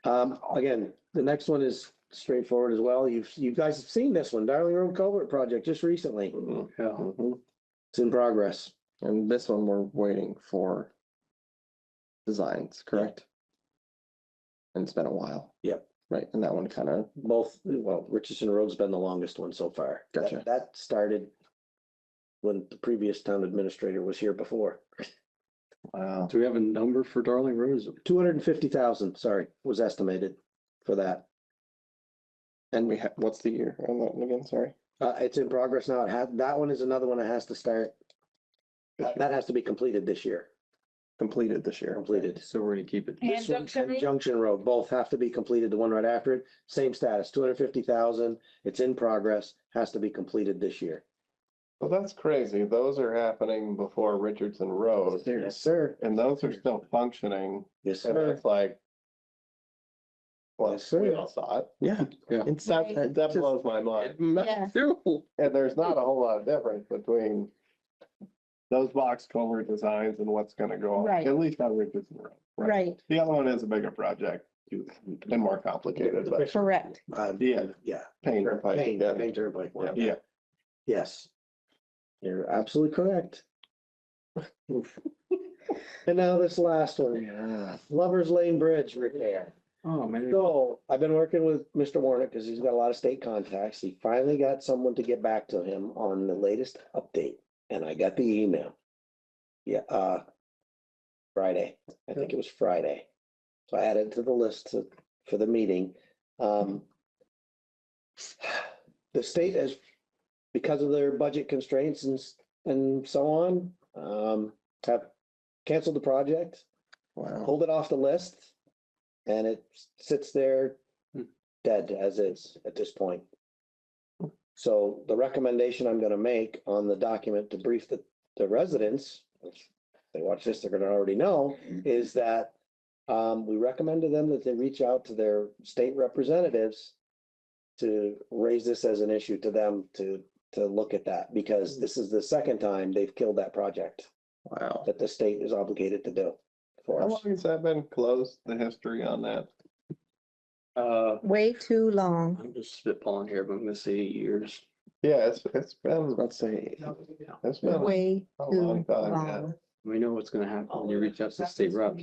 Again, the next one is straightforward as well. You guys have seen this one, Darling Road Culvert Project, just recently. Mhm. Yeah. Mhm. It's in progress. And this one, we're waiting for designs, correct? And it's been a while. Yep. Right, and that one kind of, Well, Richardson Road's been the longest one so far. Gotcha. That started when the previous town administrator was here before. wow, Do we have a number for Darling Road? Is it 250,000, sorry, was estimated for that. and we have, what's the year on that one again, sorry? It's in progress now. That one is another one that has to start. That has to be completed this year, Completed this year. completed. So we're gonna keep it. And This one Junction and Road? Junction Road, both have to be completed, the one right after it, same status, 250,000, it's in progress, has to be completed this year. Well, that's crazy. Those are happening before Richardson Road. Yes, sir. And those are still functioning. Yes, And sir. it's like. Well, Yes, sir. we all saw it. Yeah. Yeah. It's That blows my mind. Yeah. And there's not a whole lot of difference between those box culvert designs and what's gonna go on, Right. at least on Richardson Road. Right, The other one is a bigger project and more complicated, but correct. Yeah. pain or pipe. Paint, Yeah. paint turnpike work. Yeah. Yes. You're absolutely correct. And now this last one, Lovers Lane Bridge repair. Oh, man. So I've been working with Mr. Warnick because he's got a lot of state contacts. He finally got someone to get back to him on the latest update, and I got the email. Yeah, Friday, I think it was Friday. So I added to the list for the meeting. The state has, because of their budget constraints and so on, have canceled the project, Wow, pulled it off the list. And it sits there dead as is at this point. So the recommendation I'm gonna make on the document to brief the residents, if they watch this, they're gonna already know, is that we recommend to them that they reach out to their state representatives to raise this as an issue to them to look at that, because this is the second time they've killed that project wow. that the state is obligated to do. for How us. long has that been closed, the history on that? Way too long. I'm just spitballing here, but I'm gonna say 8 years. Yeah, it's been, Let's say, it's been Way a too long time, yeah. long. We know what's gonna happen when you reach out to the state rep.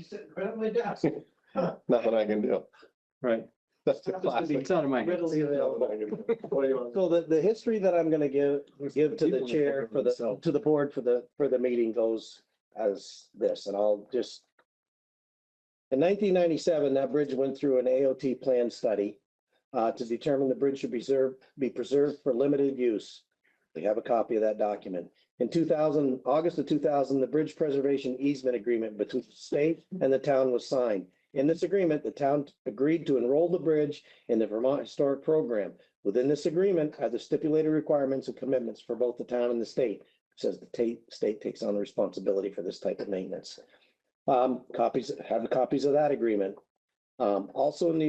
Nothing I can do. Right. That's the classic. It's out of my hands. readily available. Nothing I can do. What do you want? So the history that I'm gonna give to the chair for the, to the board for the meeting goes as this, and I'll just. In 1997, that bridge went through an AOT plan study to determine the bridge should be preserved for limited use. We have a copy of that document. In 2000, August of 2000, the bridge preservation easement agreement between the state and the town was signed. In this agreement, the town agreed to enroll the bridge in the Vermont Historic Program. Within this agreement are the stipulated requirements and commitments for both the town and the state. It says the state takes on the responsibility for this type of maintenance. Copies of that agreement. Also in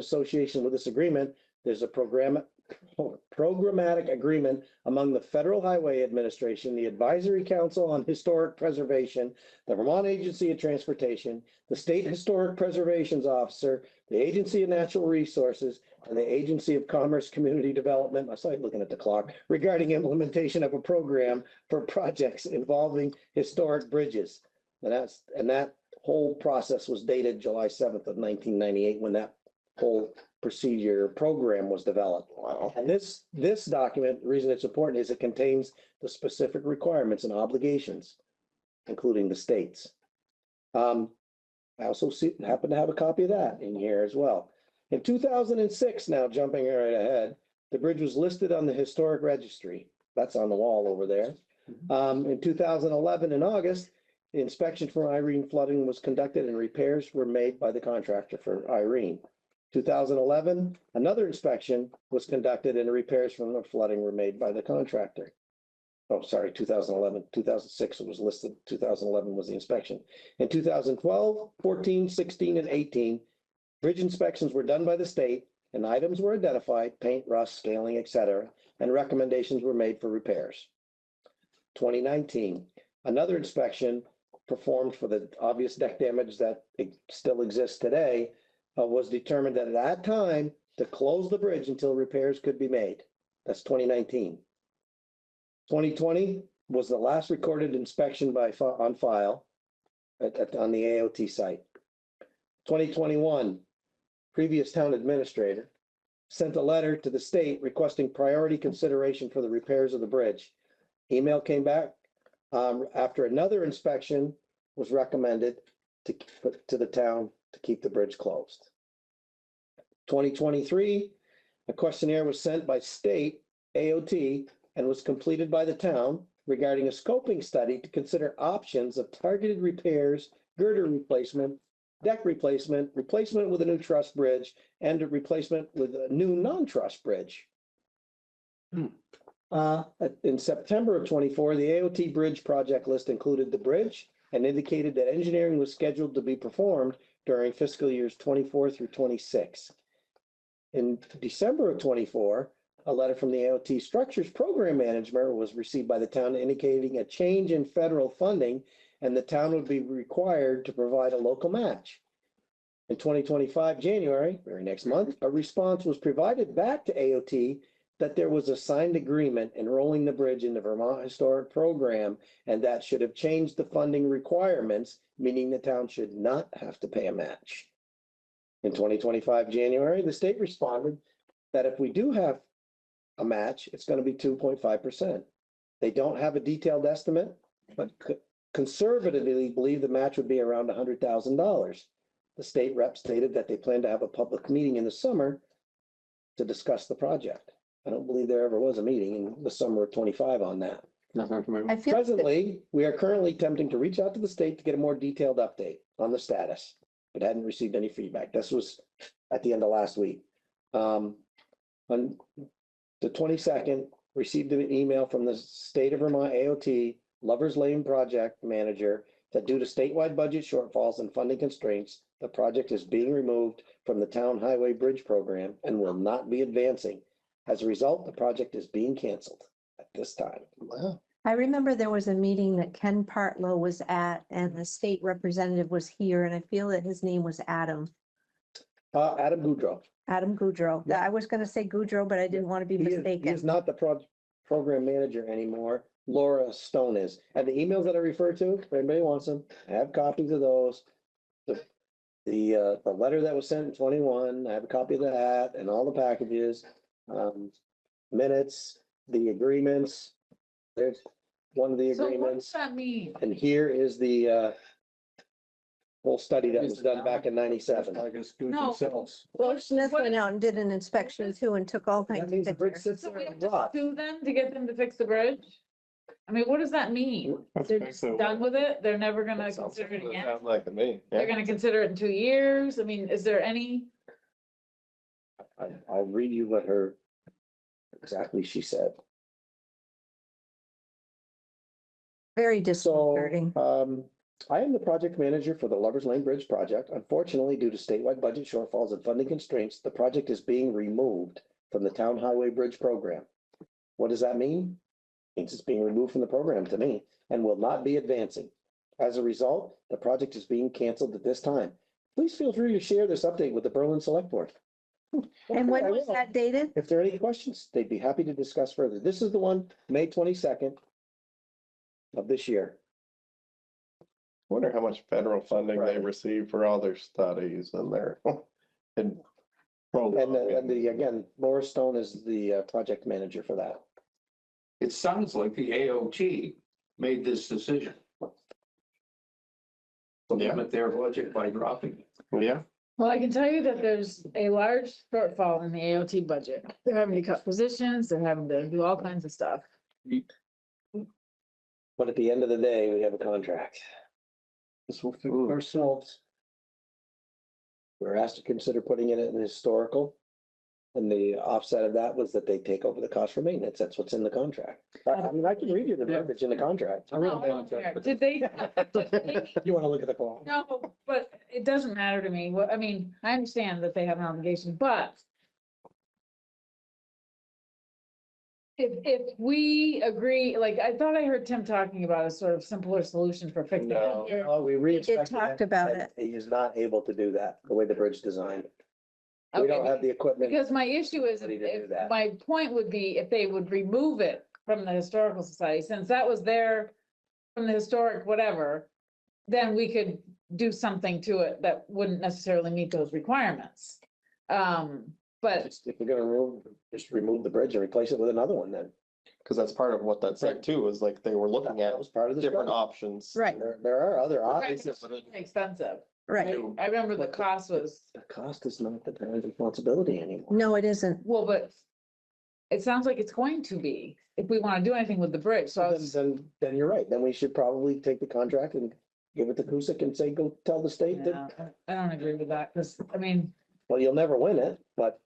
association with this agreement, there's a programmatic agreement among the Federal Highway Administration, the Advisory Council on Historic Preservation, the Vermont Agency of Transportation, the State Historic Preservations Officer, the Agency of Natural Resources, and the Agency of Commerce Community Development. I saw you looking at the clock, regarding implementation of a program for projects involving historic bridges. And that whole process was dated July 7th of 1998, when that whole procedure program was developed. Wow. And this document, the reason it's important is it contains the specific requirements and obligations, including the states. I also happen to have a copy of that in here as well. In 2006, now jumping right ahead, the bridge was listed on the historic registry. That's on the wall over there. In 2011, in August, the inspection for Irene flooding was conducted and repairs were made by the contractor for Irene. 2011, another inspection was conducted and repairs from the flooding were made by the contractor. Oh, sorry, 2011, 2006 it was listed, 2011 was the inspection. In 2012, 14, 16, and 18, bridge inspections were done by the state and items were identified, paint, rust, scaling, etc., and recommendations were made for repairs. 2019, another inspection performed for the obvious deck damage that still exists today was determined that at that time to close the bridge until repairs could be made. That's 2019. 2020 was the last recorded inspection on file on the AOT site. 2021, previous town administrator sent a letter to the state requesting priority consideration for the repairs of the bridge. Email came back after another inspection was recommended to the town to keep the bridge closed. 2023, a questionnaire was sent by state AOT and was completed by the town regarding a scoping study to consider options of targeted repairs, girder replacement, deck replacement, replacement with a new truss bridge, and a replacement with a new non-truss bridge. In September of 24, the AOT bridge project list included the bridge and indicated that engineering was scheduled to be performed during fiscal years 24 through 26. In December of 24, a letter from the AOT Structures Program Manager was received by the town indicating a change in federal funding and the town would be required to provide a local match. In 2025, January, very next month, a response was provided back to AOT that there was a signed agreement enrolling the bridge in the Vermont Historic Program and that should have changed the funding requirements, meaning the town should not have to pay a match. In 2025, January, the state responded that if we do have a match, it's going to be 2.5%. They don't have a detailed estimate, but conservatively believe the match would be around $100,000. The state rep stated that they plan to have a public meeting in the summer to discuss the project. I don't believe there ever was a meeting in the summer of 25 on that. Nothing from I feel Presently, we are currently attempting to reach out to the state to get a more detailed update on the status, but hadn't received any feedback. This was at the end of last week. On the 22nd, received an email from the state of Vermont AOT Lovers Lane project manager that due to statewide budget shortfalls and funding constraints, the project is being removed from the town highway bridge program and will not be advancing. As a result, the project is being canceled at this time. Wow. I remember there was a meeting that Ken Partlow was at and the state representative was here and I feel that his name was Adam. Adam Goudreau. Adam Goudreau. Yeah. I was gonna say Goudreau, but I didn't want to be He is mistaken. not the program manager anymore. Laura Stone is. And the emails that I refer to, if anybody wants them, I have copies of those. The letter that was sent in 21, I have a copy of that and all the packages, minutes, the agreements. There's one of the So what does agreements. that mean? And here is the whole study that was done back in 97. I guess do it No. themselves. Well, Smith What- went out and did an inspection too and took all kinds That of means the bridge pictures. sits So there we and have to rots. sue them to get them to fix the bridge? I mean, what does that mean? They're just done with it? They're never gonna consider it again? Sounds like to me. They're gonna consider it in 2 years? I mean, is there any? I'll read you what her exactly she said. Very So, disconcerting. I am the project manager for the Lovers Lane Bridge project. Unfortunately, due to statewide budget shortfalls and funding constraints, the project is being removed from the town highway bridge program. What does that mean? Means it's being removed from the program to me and will not be advancing. As a result, the project is being canceled at this time. Please feel free to share this update with the Berlin Select Board. And when I was will. that dated? If there are any questions, they'd be happy to discuss further. This is the one, May 22nd of this year. Wonder how much federal funding they Right. receive for all their studies and their. And. Again, Laura Stone is the project manager for that. It sounds like the AOT made this decision. To Yeah. limit their budget by dropping it. Yeah, Well, I can tell you that there's a large shortfall in the AOT budget. They're having to cut positions, they're having to do all kinds of stuff. But at the end of the day, we have a contract. This will fix ourselves. We're asked to consider putting it in historical. And the offset of that was that they take over the cost for maintenance. That's what's in the contract. I mean, I can read you the verbiage in the contract. I read No, I the don't care. contract. Did they? You want to look at the call? No, but it doesn't matter to me. What, I mean, I understand that they have an obligation, but if we agree, like, I thought I heard Tim talking about a sort of simpler solution for fixing No, it. no, we re-inspected talked it, about and it. He is not able to do that, the way the bridge designed. We don't Okay, have the equipment. because my issue is, Ready to do if, that. my point would be if they would remove it from the Historical Society, since that was there from the historic whatever, then we could do something to it that wouldn't necessarily meet those requirements. But If we're gonna just remove the bridge and replace it with another one then. Cause that's part of what that said too, was like they were looking at That was part of the different study. options. Right, There are other Right, options. it's expensive. right. I remember the cost was, The cost is not the town's responsibility anymore. No, it isn't. well, but it sounds like it's going to be, if we want to do anything with the bridge, so I was, Then you're right. Then we should probably take the contract and give it to Kusick and say, go tell the state that, yeah, I don't agree with that, because, I mean, well, you'll never win it, but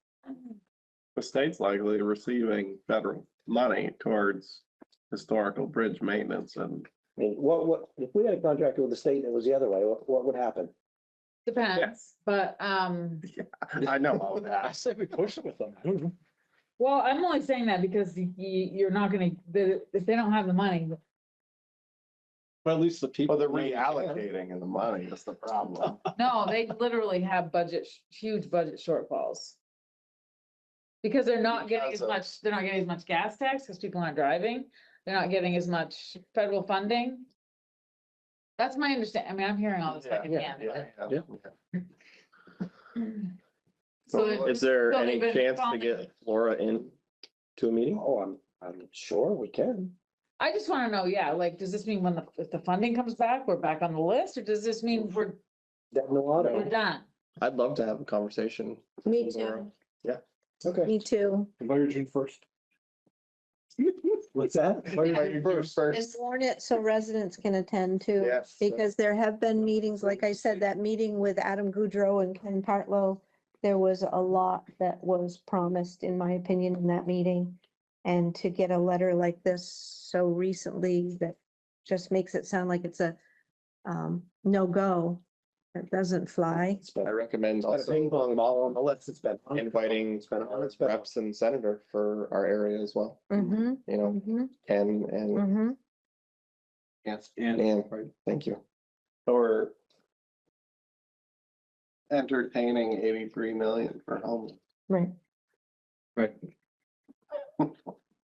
The state's likely receiving federal money towards historical bridge maintenance and. I mean, if we had a contract with the state and it was the other way, what would happen? depends, but, I know all I that. say we push it with them. I don't know. well, I'm only saying that because you're not gonna, if they don't have the money, But at least the people. Well, they're reallocating the money, that's the problem. no, they literally have huge budget shortfalls. Because they're not getting as Because of- much, they're not getting as much gas tax, because people aren't driving, they're not getting as much federal funding. That's my understanding, I mean, I'm hearing all this secondhand, but. So Is there So any they've been chance to following- get Laura in to a meeting? Oh, I'm sure we can. I just wanna know, yeah, like, does this mean if the funding comes back, we're back on the list, or does this mean we're No auto. done? I'd love to have a conversation. Me with Laura. too. Okay. Me too. By June 1st. What's that? And warn it so residents can attend too. Yes. Because there have been meetings, like I said, that meeting with Adam Goudreau and Ken Partlow. There was a lot that was promised, in my opinion, in that meeting. And to get a letter like this so recently, that just makes it sound like it's a no-go. That doesn't fly. I recommend It's been a also ping pong ball on the list. It's been. inviting It's been on. our It's been. reps and senator for our area as well, Mm-hmm, you know, mm-hmm, and mm-hmm. Yes. And, thank you. Or entertaining 83 million for homes. Right. Right.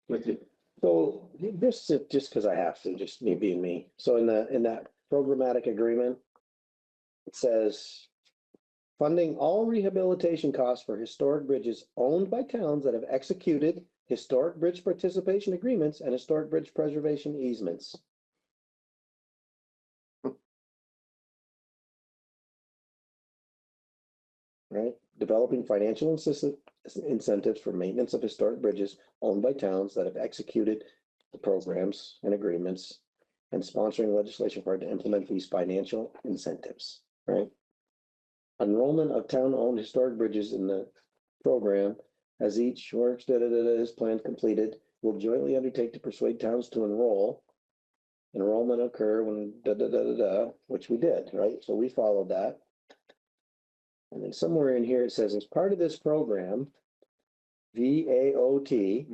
With you. So just because I have to, just me being me. So in that programmatic agreement, it says funding all rehabilitation costs for historic bridges owned by towns that have executed historic bridge participation agreements and historic bridge preservation easements. Right, developing financial incentives for maintenance of historic bridges owned by towns that have executed the programs and agreements and sponsoring legislation for it to implement these financial incentives, right? Enrollment of town-owned historic bridges in the program as each works is planned completed will jointly undertake to persuade towns to enroll. Enrollment occur when which we did, right? So we followed that. And then somewhere in here, it says, as part of this program, VAOT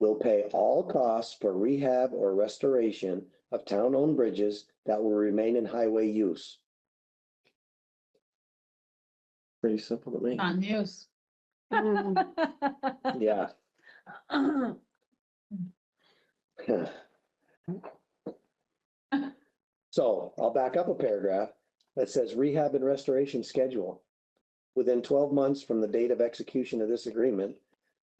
will pay all costs for rehab or restoration of town-owned bridges that will remain in highway use. Pretty simple to me. On use. Yeah. So I'll back up a paragraph that says rehab and restoration schedule. Within 12 months from the date of execution of this agreement,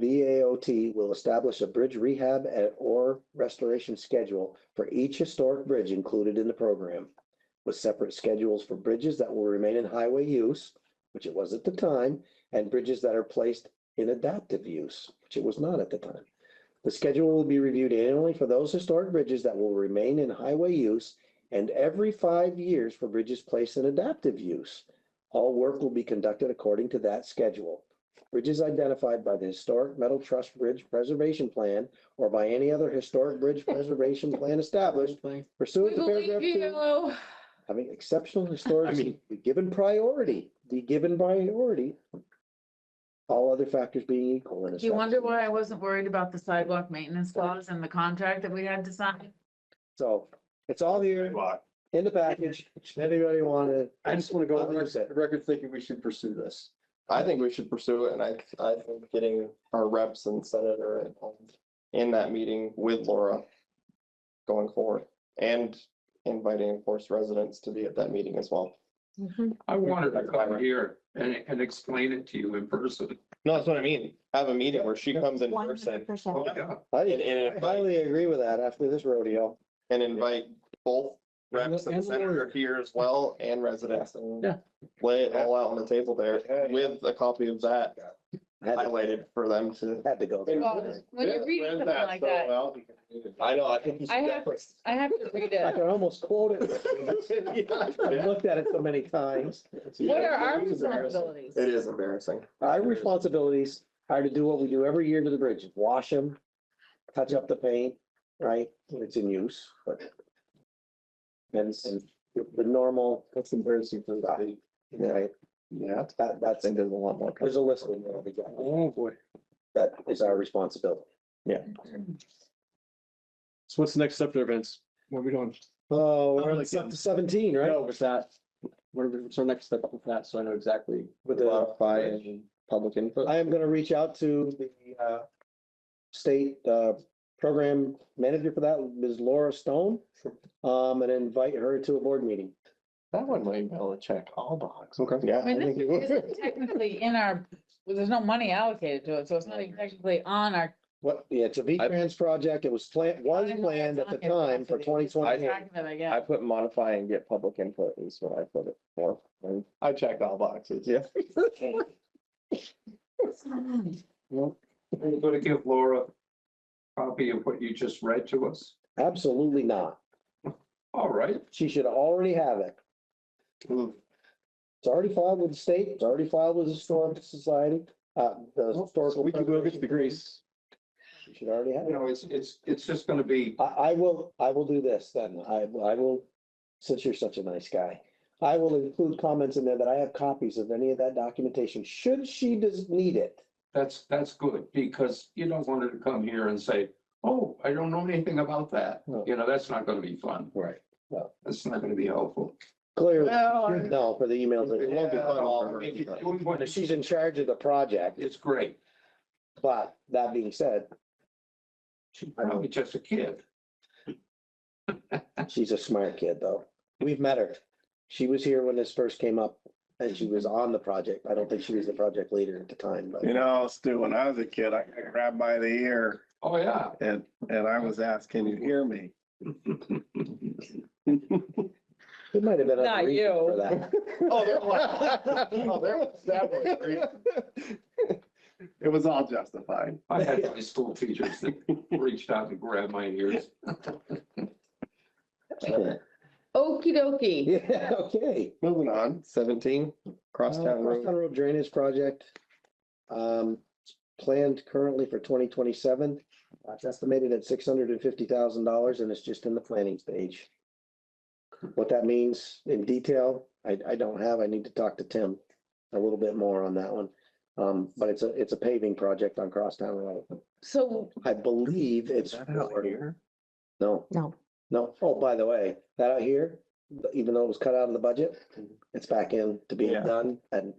VAOT will establish a bridge rehab or restoration schedule for each historic bridge included in the program, with separate schedules for bridges that will remain in highway use, which it was at the time, and bridges that are placed in adaptive use, which it was not at the time. The schedule will be reviewed annually for those historic bridges that will remain in highway use and every 5 years for bridges placed in adaptive use. All work will be conducted according to that schedule. Bridges identified by the Historic Metal Trust Bridge Preservation Plan or by any other historic bridge preservation plan established pursuant to paragraph 2, having exceptional historic, be given priority. All other factors being equal. Do you wonder why I wasn't worried about the sidewalk maintenance clause in the contract that we had to sign? So it's all here in the package. Anybody want to? I just want to go on I'll use it. the record thinking we should pursue this. I think we should pursue it, and I think getting our reps and senator in that meeting with Laura going forward, and inviting, of course, residents to be at that meeting as well. I wanted to come here and explain it to you in person. No, that's what I mean. Have a meeting where she comes in person 100%. Yeah. I highly agree with that after this rodeo. and invite both reps and And the senator lawyer. here as well, and residents, and Yeah. lay it all out on the table there with a copy of that highlighted for them to. Had to go. Well, when you're reading something like that, I know, I think. you should I have to read I it. can almost quote it. I've looked at it so many times. What are our responsibilities? It is embarrassing. Our responsibilities are to do what we do every year to the bridges, wash them, touch up the paint, right, when it's in use, but. And the normal, That's embarrassing for that. right, Yeah, that's, I think there's a lot more. there's a list of them. Oh, boy. That is our responsibility. So what's the next step there, Vince? What are we doing? Oh, we're up to 17, right? No, with that, what's our next step with that? So I know exactly. With the, Modify and public input. I am gonna reach out to the state program manager for that, Ms. Laura Stone. And invite her to a board meeting. That one might be able to check all boxes. Okay. Yeah. I mean, think it this would. isn't technically in our, well, there's no money allocated to it, so it's not even technically on our. What, yeah, it's a V-Trans project. It was planned at the time for 2020. I put modify and get public input is what I put it for. And I checked all boxes. Yeah. Well, I'm gonna give Laura a copy of what you just read to us. Absolutely not. All right. She should already have it. It's already filed with the state. It's already filed with the Historical Society. The historical. We can go get the grease. She should already have You it. know, it's just gonna be, I will do this then. I will, since you're such a nice guy. I will include comments in there that I have copies of any of that documentation, should she need it. that's good, because you don't want her to come here and say, Oh, I don't know anything about that. No. You know, that's not gonna be fun. Right. That's not gonna be helpful. Clearly, Well, no, for the emails. It won't be fun Well, for her. If you're doing what She's in charge of the project, It's great. but that being said, She's probably just a kid. she's a smart kid, though. We've met her. She was here when this first came up and she was on the project. I don't think she was the project leader at the time, but. You know, Stu, when I was a kid, I got grabbed by the ear Oh, yeah. and I was asked, can you hear me? It might have been. Not other reasons you. for that. Oh, there was. Oh, there was definitely. It was all justified. I had my school teachers that reached out and grabbed my ears. Okey dokey. Yeah, okay. Moving on. 17 Crosstown Road. Crosstown Road Drainage Project. Planned currently for 2027. It's estimated at $650,000 and it's just in the planning stage. What that means in detail, I don't have. I need to talk to Tim a little bit more on that one. But it's a paving project on Crosstown Road. So I believe it's. Is that out for- here? No, No, no. Oh, by the way, that out here, even though it was cut out of the budget, it's back in to being Yeah. done and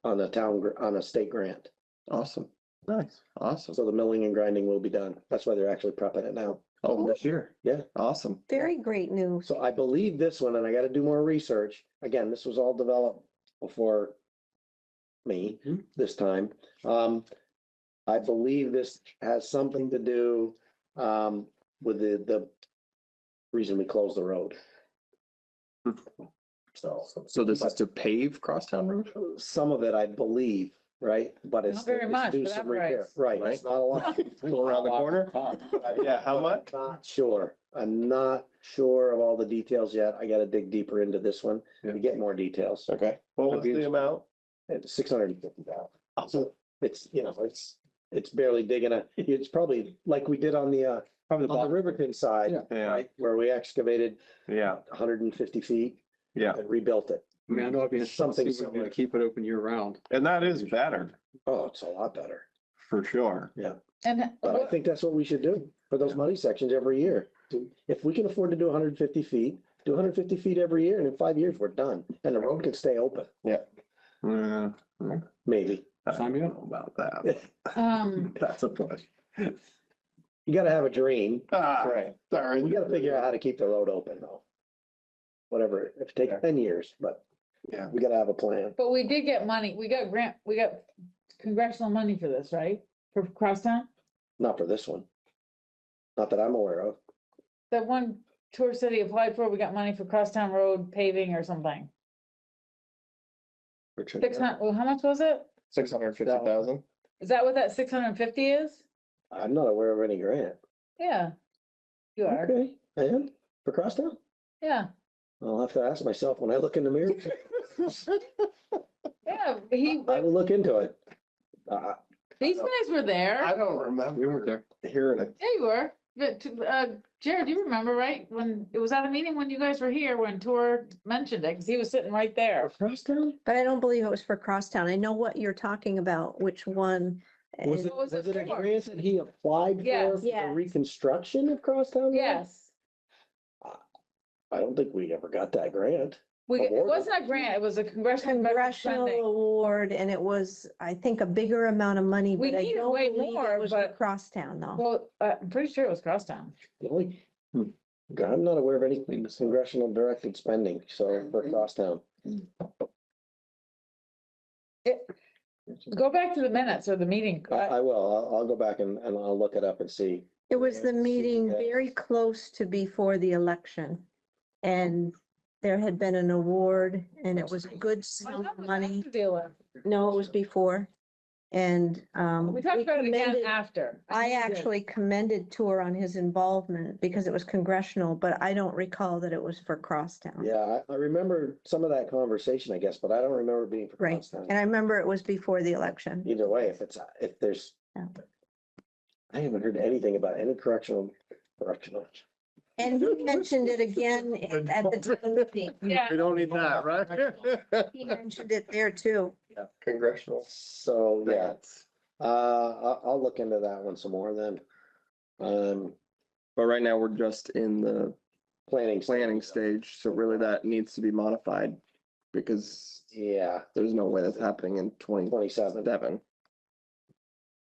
on a state grant. Awesome. Nice. Awesome. So the milling and grinding will be done. That's why they're actually prepping it now. Oh, this year. Yeah. Awesome. very great news. So I believe this one, and I gotta do more research. Again, this was all developed before me this time. I believe this has something to do with the reason we closed the road. So this is to pave Crosstown Road? Some of it, I believe, right? But it's. Not very it's much do for some that repair. price. Right, it's not a lot. Go around the corner? Yeah, how much? Not sure. I'm not sure of all the details yet. I gotta dig deeper into this one to get more details. Okay. What was the amount? It's $650,000. So it's, it's barely digging it's probably like we did on the Riverton side, Yeah, right? Where we excavated yeah, 150 feet yeah. and rebuilt it. I mean, I know it'd be Something something similar. to keep it open year round. And that is better, Oh, it's a lot better. for sure. and But I think that's what we should do for those muddy sections every year. If we can afford to do 150 feet, do 150 feet every year, and in 5 years, we're done. And the road can stay open, Yeah. maybe. I Sign me don't up. know about that. That's a push. You gotta have a dream. Right. Sorry. We gotta figure out how to keep the road open though. Whatever, if it takes 10 years, but Yeah. we gotta have a plan. but we did get money. We got congressional money for this, right? For Crosstown? Not for this one. Not that I'm aware of. That one tour city applied for, we got money for Crosstown Road paving or something. 600, well, how much was it? 650,000. Is that what that 650 is? I'm not aware of any grant. Yeah. You are, Okay, I am for Crosstown? yeah, I'll have to ask myself when I look in the mirror. yeah, I will look into it. these guys were I there. don't remember. We weren't there. Hearing it. Yeah, you were. But, Jared, you remember, right? When, it was at a meeting when you guys were here, when Tor mentioned it, because he was sitting right there. Crosstown? But I don't believe it was for Crosstown. I know what you're talking about, which one. Was and- it, was was it it a for? grant that he applied for Yes. for Yes. the reconstruction of Crosstown? Road? Yes, I don't think we ever got that grant. it Award? wasn't a grant, it was a congressional. veteran Congressional spending. award, and it was, I think, a bigger amount of money, We but I needed don't way believe more, it was for but- Crosstown though. Well, I'm pretty sure it was Crosstown. Really? I'm not aware of any congressional directed spending, so for Crosstown. Go back to the minutes or the meeting. I will, I'll go back and I'll look it up and see. It was the meeting Yeah. very close to before the election. And there had been an award and it was a good sum of money. Deal with. No, it was before. And We talked about it again commended- after. I know we did. actually commended Tor on his involvement because it was congressional, but I don't recall that it was for Crosstown. Yeah, I remember some of that conversation, I guess, but I don't remember it being for Right. Crosstown. And I remember it was before the election. Either way, if there's. Yeah. I haven't heard anything about any correctional. And he mentioned it again at the town meeting. Yeah. We don't need that, right? He mentioned it there too. Congressional. So, yeah, I'll look into that one some more then. But right now, we're just in the planning. planning stage, so really that needs to be modified because Yeah, there's no way that's happening in 27. 2027.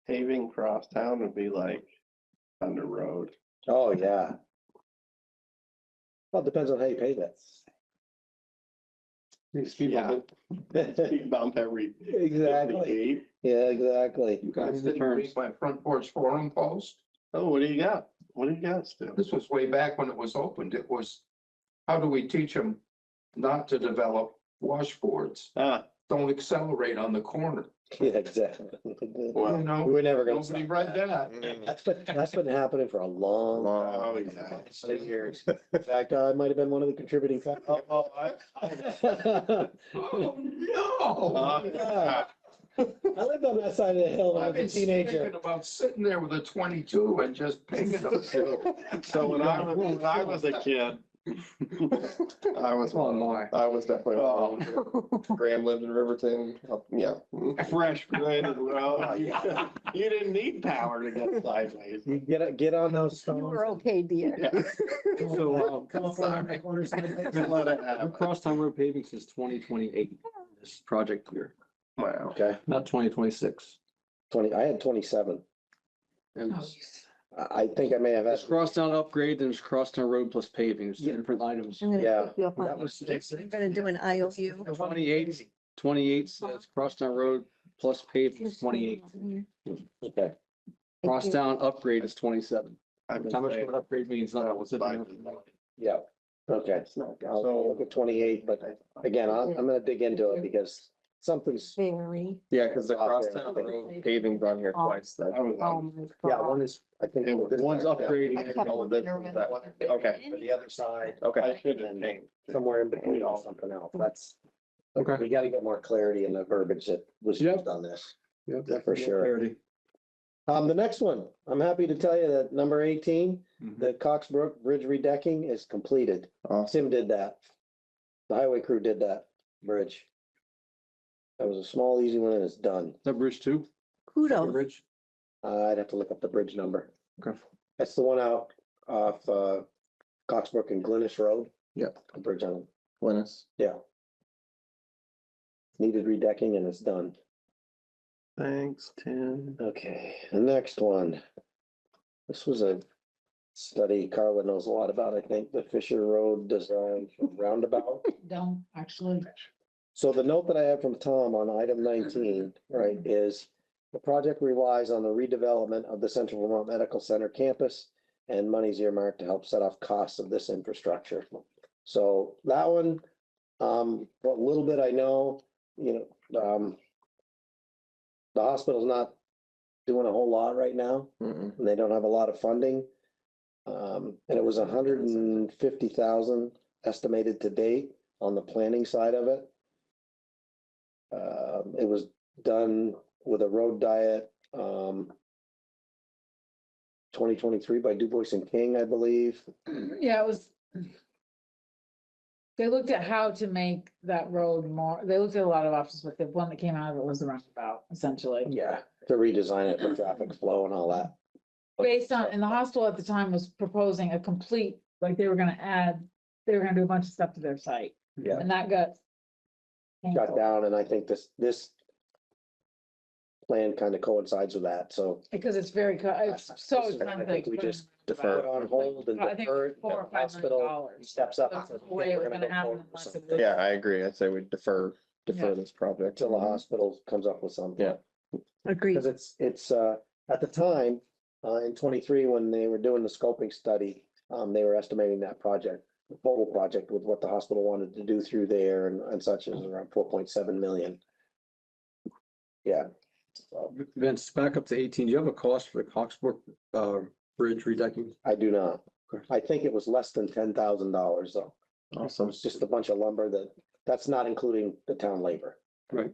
Paving cross town would be like on the road. Oh, yeah. Well, it depends on how you pay that. Speed bump it. Speed bump every Exactly. 58. Yeah, exactly. You guys, the Didn't terms. read my front porch forum post. Oh, what do you got? What do you got, Stu? This was way back when it was opened. It was, how do we teach them not to develop washboards? Ah, Don't accelerate on the corner. Yeah, exactly. You well, know, We're never gonna. nobody stop read that. that. That's been happening for a long. oh, yeah. Years. In fact, I might have been one of the contributing factors. Oh, Oh, no. Yeah. I lived on that side of the hill when I I've been was a teenager. thinking about sitting there with a 22 and just pinging them. So when I was a kid, I was Oh, my. I was definitely, Graham lived in Riverton, yeah. fresh right in the road. You didn't need power to get sideways. You get on those You were stones. okay, dear. Yeah. So, Come up on the corner side. Let it happen. crosstown road paving since 2028, this project year, Wow. Okay, not 2026. 20, I had 27. And I think I may have had. this crosstown upgrade, and there's crosstown road plus paving, it's Yeah. different items. I'm gonna Yeah, pick you up on that was- that. I'm gonna do an IOU. 28 says crosstown road plus paving is 28. Okay, Crosstown upgrade is 27. I've been How much saying- of an upgrade means that was it? yeah, okay. It's not good. I'll look at 28, but again, I'm gonna dig into it because something's, Very. Yeah, because the crosstown road paving's on here twice, that. I was Oh, on- my Yeah, God. one is, I think. It was- one's upgrading. I kept Oh, this wondering is that one. if- Okay. For the other side, Okay. I should have named. somewhere in between or something else, that's. Okay. We gotta get more clarity in the verbiage that was Yep. used on this. Yep, For sure. clarity. The next one, I'm happy to tell you that number 18, Mhm. the Coxbrook Bridge redecking is completed. Awesome. Tim did that. The highway crew did that bridge. That was a small, easy one and it's done. Is that bridge two? Kudos. Bridge? I'd have to look up the bridge number. Okay. That's the one out off, Coxbrook and Glennis Road. Yep. A bridge on, Glennis. yeah. Needed redecking and it's done. Thanks, Tim. Okay, the next one. This was a study Carla knows a lot about, I think, the Fisher Road Design Roundabout. Don't actually. So the note that I have from Tom on item 19, right, is the project relies on the redevelopment of the Central Vermont Medical Center campus and money's earmarked to help set off costs of this infrastructure. So that one, what little bit I know, the hospital's not doing a whole lot right now, Mm-mm. and they don't have a lot of funding. And it was 150,000 estimated to date on the planning side of it. It was done with a road diet, 2023 by Du Bois and King, I believe. Yeah, it was. They looked at how to make that road more, they looked at a lot of options, but the one that came out of it was the roundabout, essentially. Yeah. To redesign it for traffic flow and all that. Based on, and the hospital at the time was proposing a complete, like they were gonna do a bunch of stuff to their site, Yeah. and that got. Shut canceled. down, and I think this plan kind of coincides with that, so. Because it's very, it's so I expensive. think we to put just in. Put on hold and I think defer it. 4 or The 5 million hospital dollars. steps up. and That's says, the way "Okay, it we're was gonna gonna go happen forward with unless it something." was- Yeah, I agree. I'd say we defer Yeah. this project. Until the hospital comes up with something. Yeah. Agreed. Because it's, at the time, in 23, when they were doing the scoping study, they were estimating that project, the total project with what the hospital wanted to do through there and such is around 4.7 million. Yeah. So Vince, back up to 18. Do you have a cost for the Coxbrook bridge redecking? I do not. I think it was less than $10,000 though. Awesome. It's just a bunch of lumber that's not including the town labor. Right.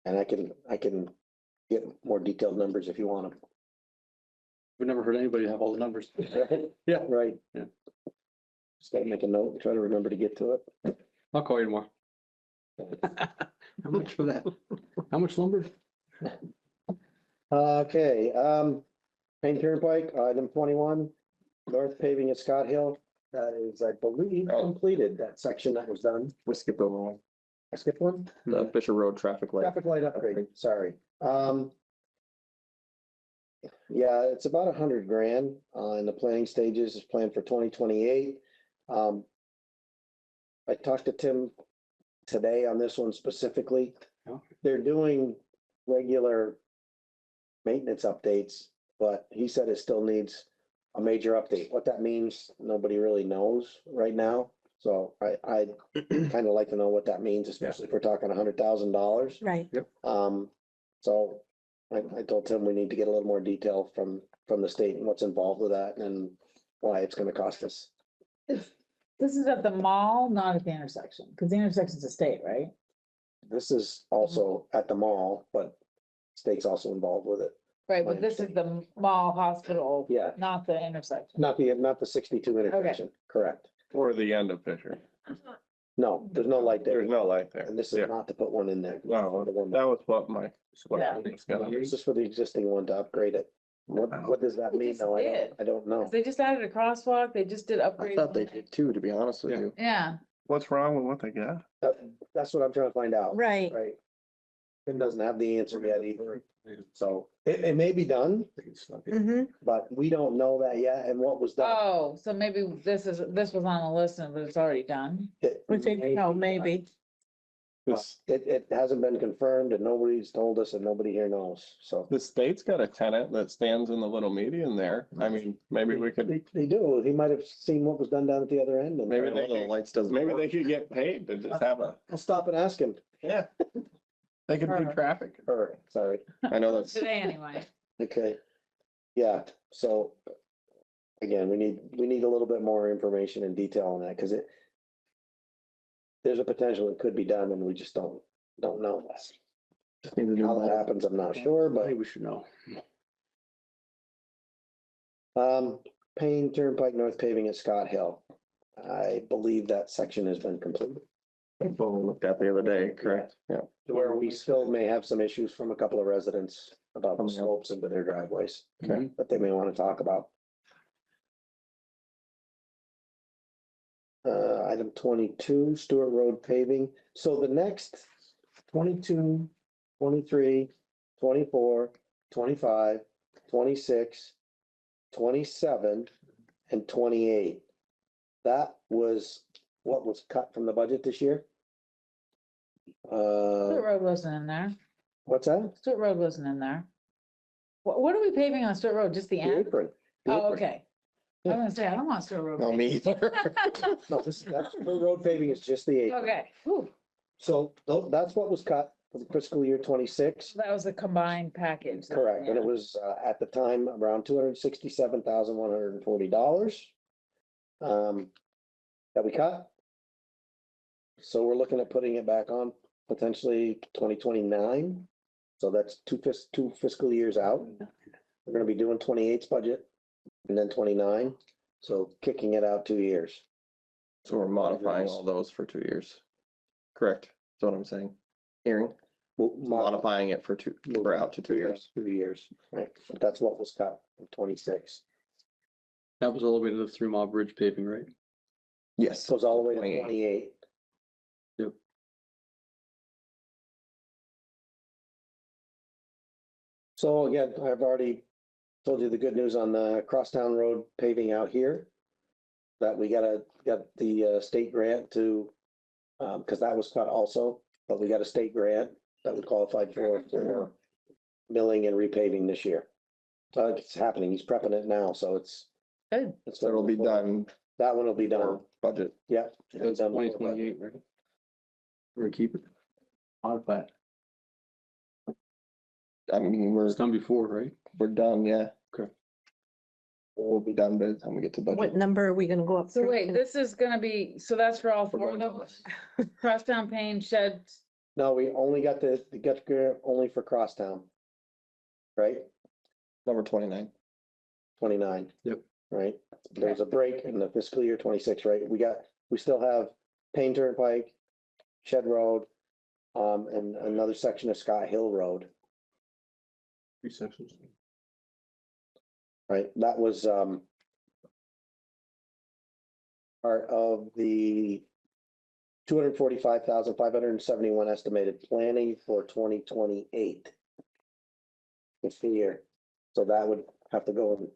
And I can get more detailed numbers if you want them. We've never heard anybody have all the numbers. Yeah. Right. Yeah. Just gotta make a note and try to remember to get to it. I'll call you tomorrow. How much for that? How much lumber? Okay, Payne Turnpike, item 21, north paving at Scott Hill. That is, I believe, completed, that section that was done. We skipped over one, I skipped one? the Fisher Road traffic light. Traffic light upgrade, sorry. Yeah, it's about 100 grand, in the planning stages, it's planned for 2028. I talked to Tim today on this one specifically. Yeah. They're doing regular maintenance updates, but he said it still needs a major update. What that means, nobody really knows right now. So I kind of like to know what that means, especially if we're talking $100,000. Right. So I told Tim we need to get a little more detail from the state and what's involved with that and why it's gonna cost us. This is at the mall, not at the intersection, because the intersection's a state, right? This is also at the mall, but state's also involved with it. Right, but this is the mall hospital. Yeah. Not the intersection. Not the 62 intersection, correct. Or the end of Fisher. No, there's no light there. There's no light there. And this Yeah. is not to put one in there. Well, The one- that was what my. Yeah. This is for the existing one to upgrade it. What does that They mean? just though? did. I don't know. 'Cause they just added a crosswalk, they just did I upgrades. thought they did too, to be honest with Yeah. you. Yeah, What's wrong with what they got? That's what I'm trying to find out. Right. Right. Tim doesn't have the answer yet either. So it may be done, Mm-hmm. but we don't know that yet. And what was done. oh, so maybe this was on the list, but it's already done. I think, no, maybe. This, It hasn't been confirmed and nobody's told us and nobody here knows. So the state's got a tenant that stands in the little median there. I mean, maybe we could, they do. He might have seen what was done down at the other end and Maybe One of the lights doesn't. maybe work. they could get paid to just have a, I'll stop and ask him. yeah. They could do traffic. Or, sorry. I know that's, Today anyway. Okay. Yeah, so again, we need a little bit more information and detail on that, because there's a potential it could be done and we just don't know. just needs a new How that bulb. happens, I'm not sure, but Maybe we should know. Payne Turnpike North paving at Scott Hill. I believe that section has been completed. What we looked at the other day, correct? Yeah. Where we still may have some issues from a couple of residents about the Coming up. slopes into their driveways. Okay. That they may want to talk about. Item 22, Stewart Road paving. So the next 22, 23, 24, 25, 26, 27, and 28. That was what was cut from the budget this year. Stewart Road wasn't in there. What's that? Stewart Road wasn't in there. What are we paving on Stewart Road? Just the The end? apron. The Oh, apron. okay. I was gonna say, I don't want Stewart Road. No, paved. me either. No, that's the road paving is just the apron. Okay, whew, So that's what was cut for the fiscal year 26. that was a combined package. then, Correct, and it yeah. was at the time around $267,140. That we cut. So we're looking at putting it back on potentially 2029. So that's two fiscal years out. We're gonna be doing 28's budget and then 29, so kicking it out 2 years. So we're modifying all those for 2 years. Correct. That's what I'm saying. Hearing, We'll modifying it for we're out to 2 years. 2 years, right, but that's what was cut in 26. That was all the way to the 3 Mile Bridge paving, right? Yes. Goes all the way to 28. 28. Yep. So again, I've already told you the good news on the Crosstown Road paving out here. That we got the state grant to, because that was cut also, but we got a state grant that we qualified for milling and repaving this year. It's happening, he's prepping it now, so it's. Good. So it'll be done That one will be done, for budget. yeah. That's Done before 2028, right? Or keep it. Modify it. I mean, It's done before, right? we're done, yeah. Okay. We'll be done by the time we get to What budget. number are we gonna go up? So through? wait, this is gonna be, so that's for all We're 4 of going those? Crosstown Payne Shed, No, we only got the grant only for Crosstown. Right, Number 29. 29. Yep. Right, there's a break in the fiscal year 26, right? We still have Payne Turnpike, Shed Road, and another section of Scott Hill Road, 3 sections. right? That was, part of the 245,571 estimated planning for 2028. This year, so that would have to go in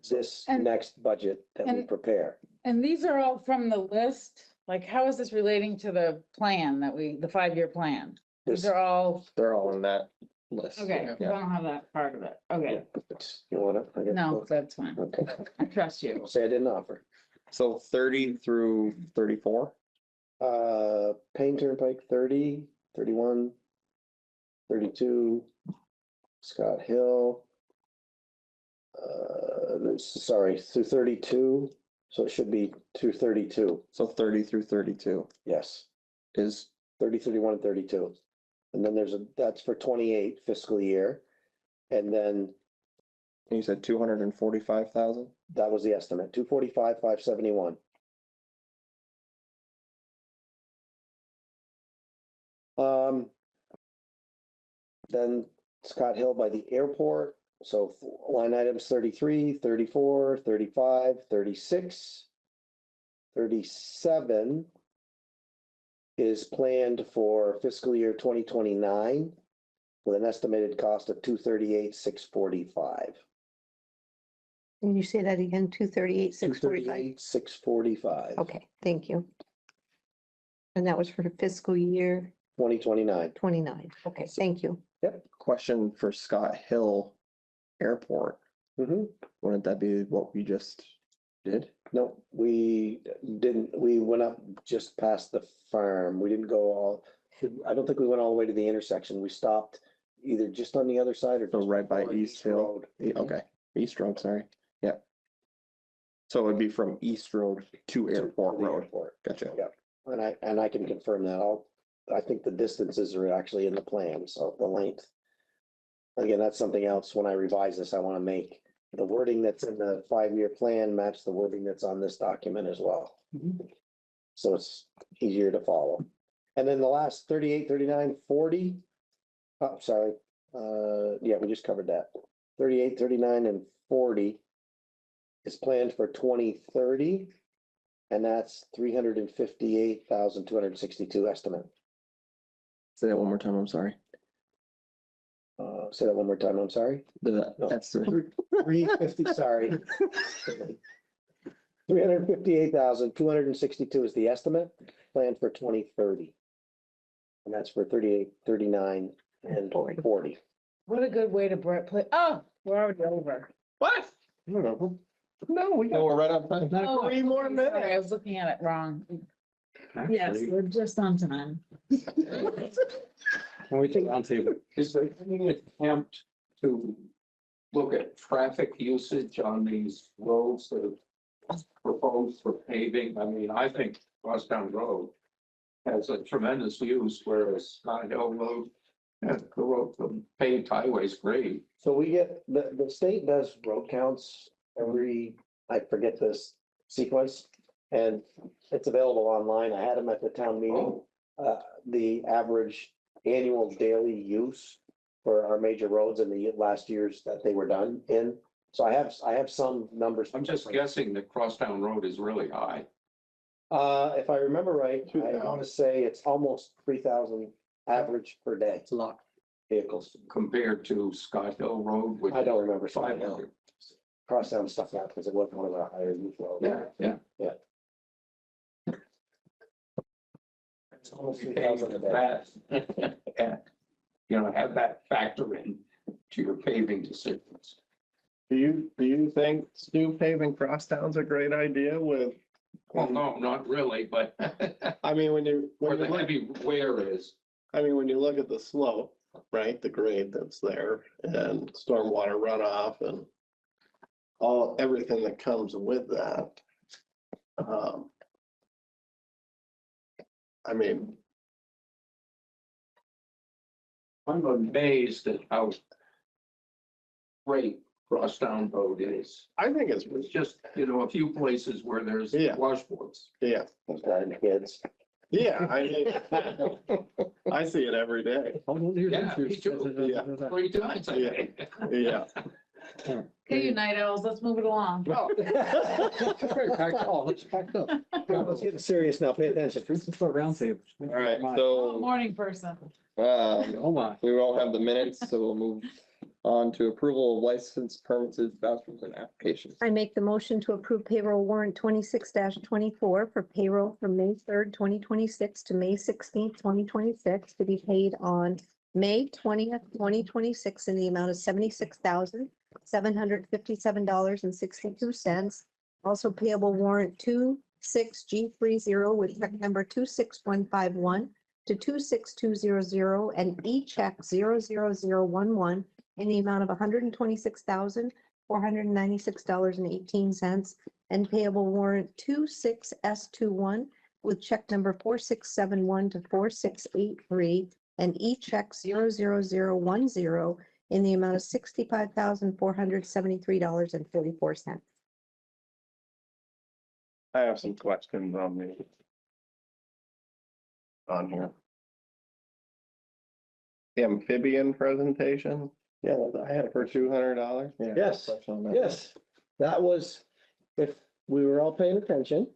this And- next budget that we and- prepare. And these are all from the list? Like, how is this relating to the plan that the 5-year plan? These This- are all, They're all in that list. okay, 'cause I don't have that part of it. Okay, You want it? I guess no, both. that's fine. Okay, I trust you. say I didn't offer. So 30 through 34. Payne Turnpike 30, 31, 32, Scott Hill. Sorry, through 32, so it should be 232, So 30 through 32 yes, is, 30, 31, and 32. And then that's for 28 fiscal year. And then you said 245,000? that was the estimate, 245, 571. Then Scott Hill by the airport, so line items 33, 34, 35, 36, 37 is planned for fiscal year 2029 with an estimated cost of 238,645. Can you say that again? 238, 645? 645. Okay, thank you. And that was for fiscal year 2029. 29. Okay, thank you. Question for Scott Hill Airport. Mhm. Wouldn't that be what we just did? No, we didn't, we went up just past the farm. We didn't go all, I don't think we went all the way to the intersection. We stopped either just on the other side or. So just right by before East Hill. Road. Okay, East Road, sorry. Yeah. So it would be from East Road to Airport To the Road. airport. Gotcha. Yeah. And I can confirm that. I think the distances are actually in the plan, so the length. Again, that's something else. When I revise this, I want to make the wording that's in the 5-year plan match the wording that's on this document as well. So it's easier to follow. And then the last 38, 39, 40. Oh, sorry. Yeah, we just covered that. 38, 39, and 40 is planned for 2030. And that's 358,262 estimate. Say that one more time, I'm sorry. Say that one more time, I'm sorry. No. That's the 350, sorry. 358,262 is the estimate planned for 2030. And that's for 38, 39, and 40. What a good way to play. Oh, we're already over. What? No, we're right on time. Oh, 3 more Sorry, minutes. I was looking at it wrong. Yes, we're just on time. When we think roundtable, Is there any attempt to look at traffic usage on these roads that are proposed for paving? I mean, I think Crosstown Road has a tremendous use, whereas Scott Hill Road, the road, the paved highway's great. So we get, the state does road counts every, I forget this sequence. And it's available online. I had them at the town meeting. The average annual daily use for our major roads in the last years that they were done in. So I have some numbers. I'm just guessing that Crosstown Road is really high. If I remember right, I want to say it's almost 3,000 average per day it's a lot. vehicles. Compared to Scott Hill Road, which I don't remember. is 500. 500. Cross down stuff out because it wasn't one of our higher use roads. Yeah. It's almost 3,000 a day. And, you know, have that factor in to your paving decisions. Do you think Stu paving Crosstown's a great idea with? Well, no, not really, but I mean, where the heavy wear is. I mean, when you look at the slope, right, the grade that's there and stormwater runoff and everything that comes with that. I mean, I'm amazed at how great Crosstown Road is. I think it's, It's just, you know, a few places where there's Yeah. washboards. yeah, Those darn kids. Yeah, I mean, I see it every day. Yeah, me too. Yeah. 3 times. I think. Yeah. Okay, you night owls, let's move it along. Oh, Let's pack up. Let's get serious now. Pay attention. Round table. All right, Oh, so, morning person. Oh, my. we won't have the minutes, so we'll move on to approval of license permits, vouchers and applications. I make the motion to approve payroll warrant 26-24 for payroll from May 3rd, 2026 to May 16th, 2026 to be paid on May 20th, 2026 in the amount of $76,757.62. Also payable warrant 26G30 with check number 26151 to 26200 and e-check 00011 in the amount of $126,496.18 and payable warrant 26S21 with check number 4671 to 4683 and e-check 00010 in the amount of $65,473.44. I have some questions on here. The amphibian presentation, Yeah, I had for $200. Yes, yes. That was, if we were all paying attention,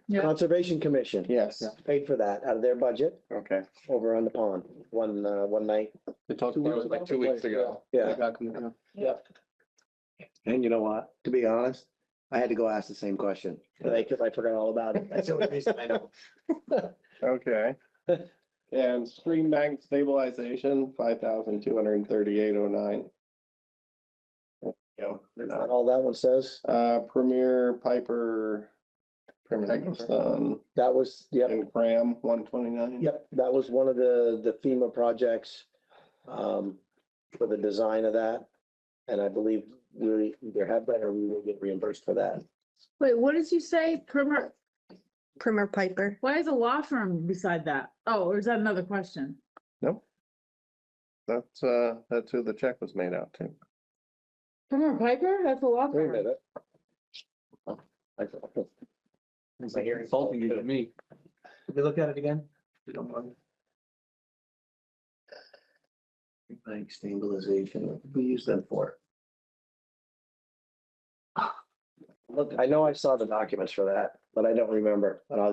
Yeah. Conservation Commission Yes, paid for that out of their budget Okay. over on the pond, one night. They talked That about was it like 2 weeks ago. Yeah. Yeah. And you know what? To be honest, I had to go ask the same question. Because I forgot all about it. That's the only reason I know. Okay. And stream bank stabilization, 5,238.09. Is that all that one says? Premier Piper, Premier Sun, That was, yep, and Cram, 129. yep, that was one of the FEMA projects for the design of that. And I believe we either have that or we will get reimbursed for that. Wait, what did you say? Primer, Primer Piper. why is a law firm beside that? Oh, or is that another question? That's who the check was made out to. Primer Piper? That's a law Wait a firm. minute. My hearing insulting you to me. Can we look at it again? You don't mind? Bank stabilization, what did we use them for? Look, I know I saw the documents for that, but I don't remember, but I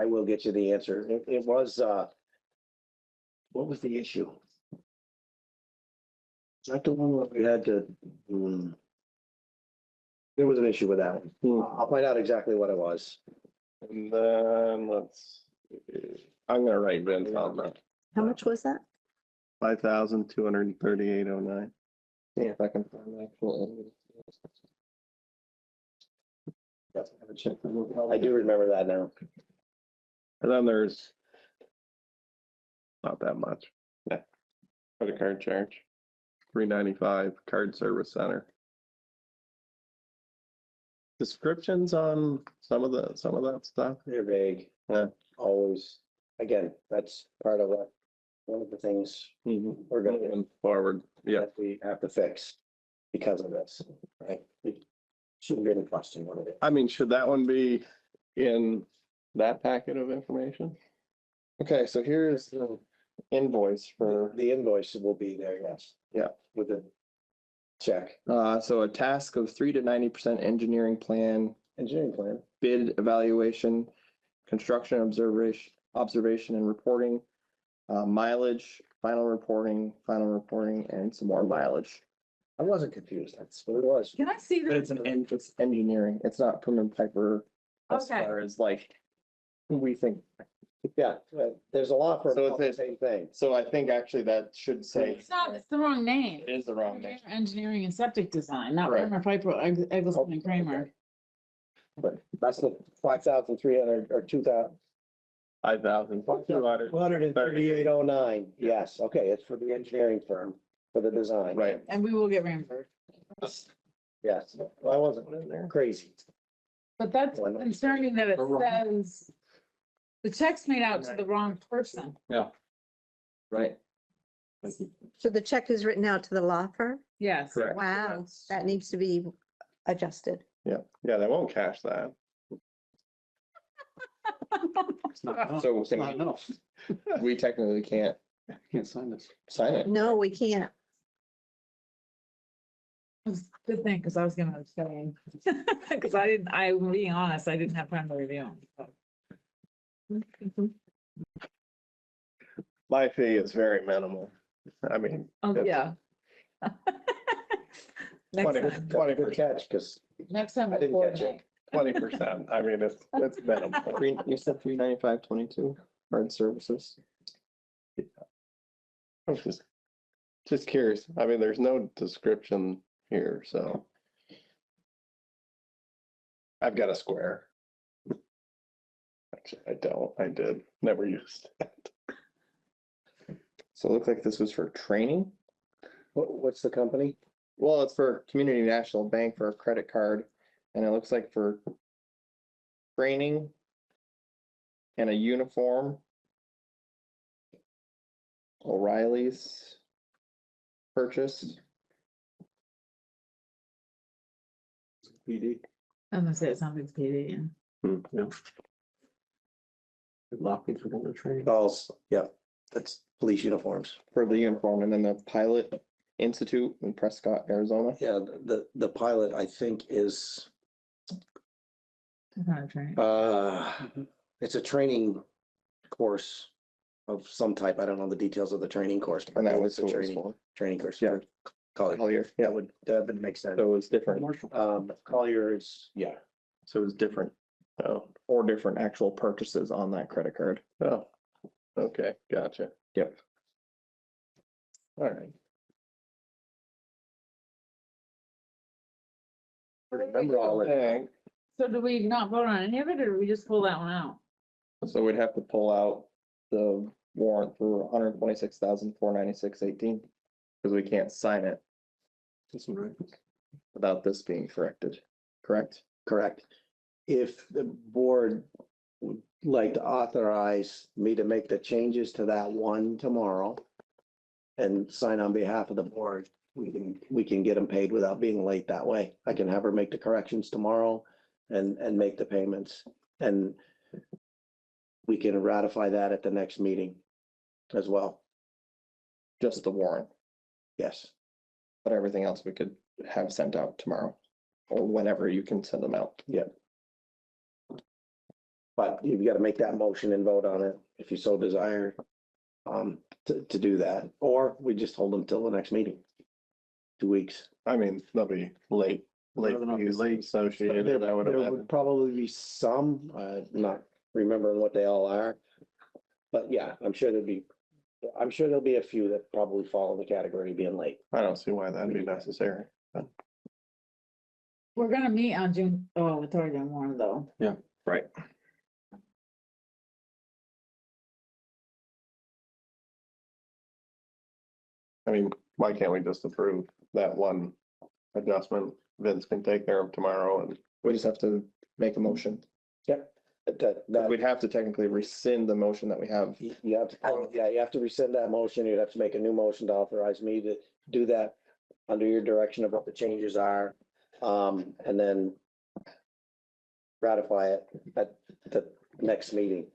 will get you the answer. It was, what was the issue? Not the one where we had to, there was an issue with that one. I'll find out exactly what it was. And then I'm gonna write Vince on that. How much was that? 5,238.09. see if I can find the actual. I do remember that now. And then there's not that much. Yeah. Credit card charge, $395, card service center. Descriptions on some of that stuff. They're vague, always. Again, that's part of one of the things we're gonna Moving forward, yeah. that we have to fix because of this, right? It shouldn't be any question what it is. I mean, should that one be in that packet of information? Okay, so here's the invoice for, The invoice will be there, yes. Yeah. With the check, so a task of 3 to 90% engineering plan, engineering plan. bid evaluation, construction observation and reporting, mileage, final reporting, and some more mileage. I wasn't confused. That's what it was. Can I see But this? it's engineering. It's not Prim and Piper as Okay. far as like we think. Yeah, there's a lot for So the same thing. So I think actually that should say It's not, it's the wrong name. it is the wrong name. Engineering and septic design, not Correct. Primer Piper, Eggleston and Kramer. But that's the 5,300 or 2,000. 5,200. 238.09. Yes, okay, it's for the engineering firm for the design. Right. And we will get reimbursed. Yes, well, I wasn't in there. Crazy. But that's Well, I know. concerning that it says the check's made out to the wrong person. Right. So the check is written out to the law firm? Yes. Correct. Wow, that needs to be adjusted. Yeah, they won't cash that. It's not enough. So It's not enough. we technically can't Can't sign this. sign it. No, we can't. It's a good thing, because I was gonna abstain. Because I'm being honest, I didn't have time to review them. My fee is very minimal. I mean, Oh, It's- yeah. Next 20 time, 20%, catch, because next time. I didn't we'll catch it. coordinate. 20%. I mean, it's minimal. You said 395.22 hard services. I was just curious. I mean, there's no description here, so. I've got a square. Actually, I don't. I did. Never used it. So it looks like this was for training. What's the company? Well, it's for Community National Bank for a credit card, and it looks like for training and a uniform. O'Reilly's purchased. PD. I'm gonna say something's PD, yeah. Yeah. Locking for going to training. Calls, yeah, that's police uniforms. For the uniform, and then the Pilot Institute in Prescott, Arizona. Yeah, the pilot, I think, is, What kind of training? it's a training course of some type. I don't know the details of the training course. And that was It's a what it was training, for. training course. Yeah. for Collier. Collier, yeah. That would make sense. So it was different. Collier is, yeah, So it was different. Oh, 4 different actual purchases on that credit card. oh, okay, gotcha. Yep. All right. remember all it. Thanks. So do we not vote on any of it, or do we just pull that one out? So we'd have to pull out the warrant for 126,496.18 because we can't sign it This one, right? without this being corrected, correct? Correct. If the board would like to authorize me to make the changes to that one tomorrow and sign on behalf of the board, we can get them paid without being late that way. I can have her make the corrections tomorrow and make the payments. And we can ratify that at the next meeting as well. Just the warrant, Yes. but everything else we could have sent out tomorrow or whenever you can send them out. But you've got to make that motion and vote on it if you so desire. To do that, or we just hold them till the next meeting. 2 weeks. I mean, there'll be late Rather not be fees late. associated, I would There imagine. would probably be some, not remembering what they all are. But yeah, I'm sure there'll be a few that probably fall in the category of being late. I don't see why that'd be necessary. We're gonna meet on June, oh, it's already been warned though. Right. I mean, why can't we just approve that one adjustment Vince can take care of tomorrow and We just have to make a motion. That, We'd have to technically rescind the motion that we have. you have to, yeah, you have to rescind that motion. You'd have to make a new motion to authorize me to do that under your direction of what the changes are. And then ratify it at the next meeting.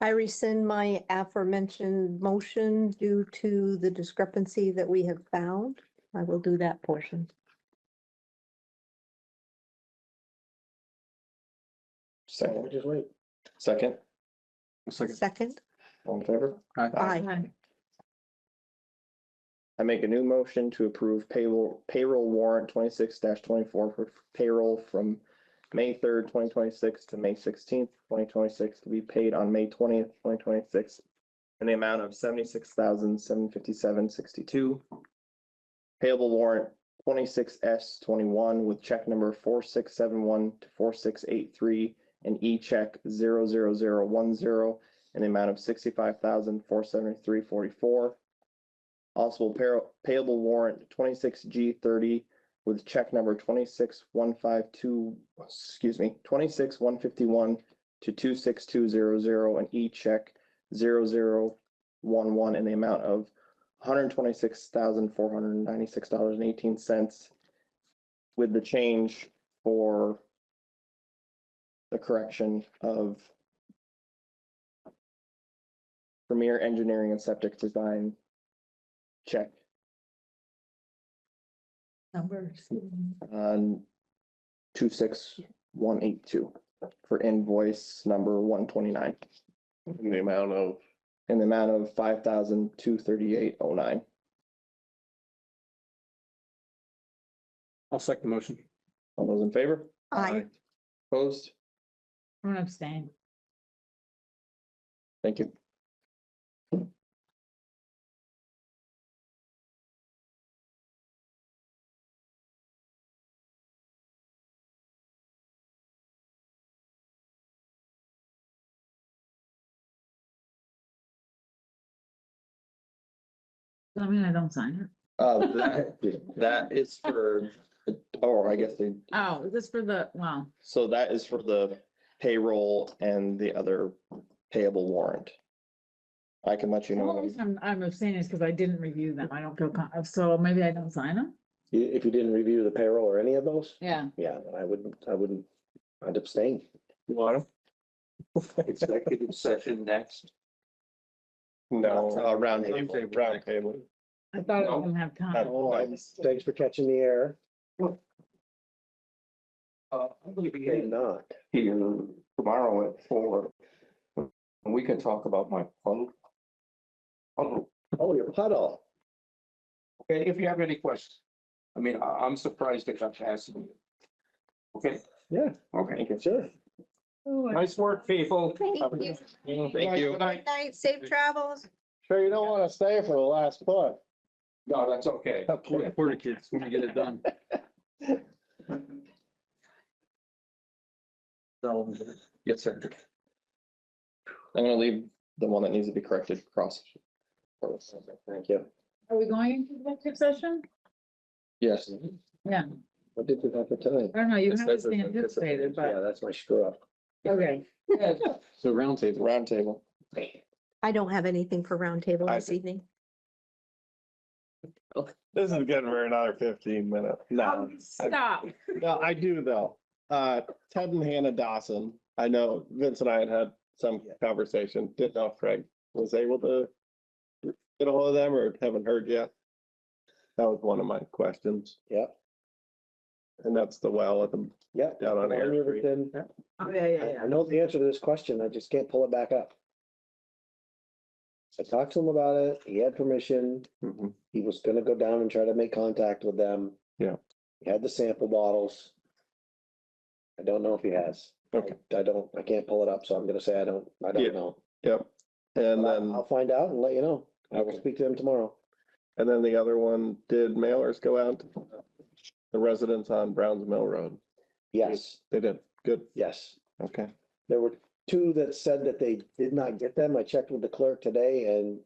I rescind my aforementioned motion due to the discrepancy that we have found. I will do that portion. Second, Just wait. second, Second. Second, all in favor? aye. I make a new motion to approve payroll warrant 26-24 for payroll from May 3rd, 2026 to May 16th, 2026 to be paid on May 20th, 2026 in the amount of 76,757.62. Payable warrant 26S21 with check number 4671 to 4683 and e-check 00010 in the amount of 65,473.44. Also payable warrant 26G30 with check number 26152, 26151 to 26200 and e-check 0011 in the amount of $126,496.18 with the change for the correction of Premier Engineering and Septic Design. Check Numbers. on 26182 for invoice number 129 In the amount of, in the amount of 5,238.09. I'll second the motion. All those in favor? Aye. Opposed? I'm gonna abstain. Thank you. I mean, I don't sign it. That is for, oh, I guess they, Oh, is this for the, well, so that is for the payroll and the other payable warrant. I can let you the know. only reason I'm abstaining is because I didn't review them. I don't feel, so maybe I don't sign them? If you didn't review the payroll or any of those, Yeah. yeah, I'd abstain. you want Executive session next. them? No, round Round table, table. round table. I thought I didn't have time. Thanks for catching the error. I'm gonna be Maybe not. here tomorrow at 4. And we can talk about my phone. Oh, Oh, your puddle. okay, if you have any questions. I mean, I'm surprised they got past me. Okay, Yeah, okay. sure. Nice work, people. Thank you. Thank you. Good night. Good night, safe travels. Sure, you don't want to stay for the last push. No, that's okay. For the kids, when you get it done. So, yes, sir. I'm gonna leave the one that needs to be corrected across. Thank you. Are we going into executive session? Yes. Yeah, What did you have for tonight? I don't know, you This have to says it's anticipated, Yeah, but, that's my screw up. okay, good. So round table. Round table. I don't have anything for roundtable I this do. evening. This is good for another 15 minutes. No, Stop. no, I do though. Ted and Hannah Dawson, I know Vince and I had some conversation, didn't know if Craig was able to get a hold of them or haven't heard yet. That was one of my questions. Yep, And that's the well at the, yep. Down on Air Street. Riverton. Oh, yeah, yeah, I yeah. know the answer to this question, I just can't pull it back up. I talked to him about it, he had permission, Mhm. he was gonna go down and try to make contact with them. Yeah. He had the sample bottles. I don't know if he has. Okay. I can't pull it up, so I'm gonna say I don't Yeah. know. Yep. And But then, I'll find out and let you know. I will Okay. speak to him tomorrow. and then the other one, did mailers go out? To the residents on Browns Mill Road? Yes, They did. Good. yes. Okay. There were two that said that they did not get them. I checked with the clerk today and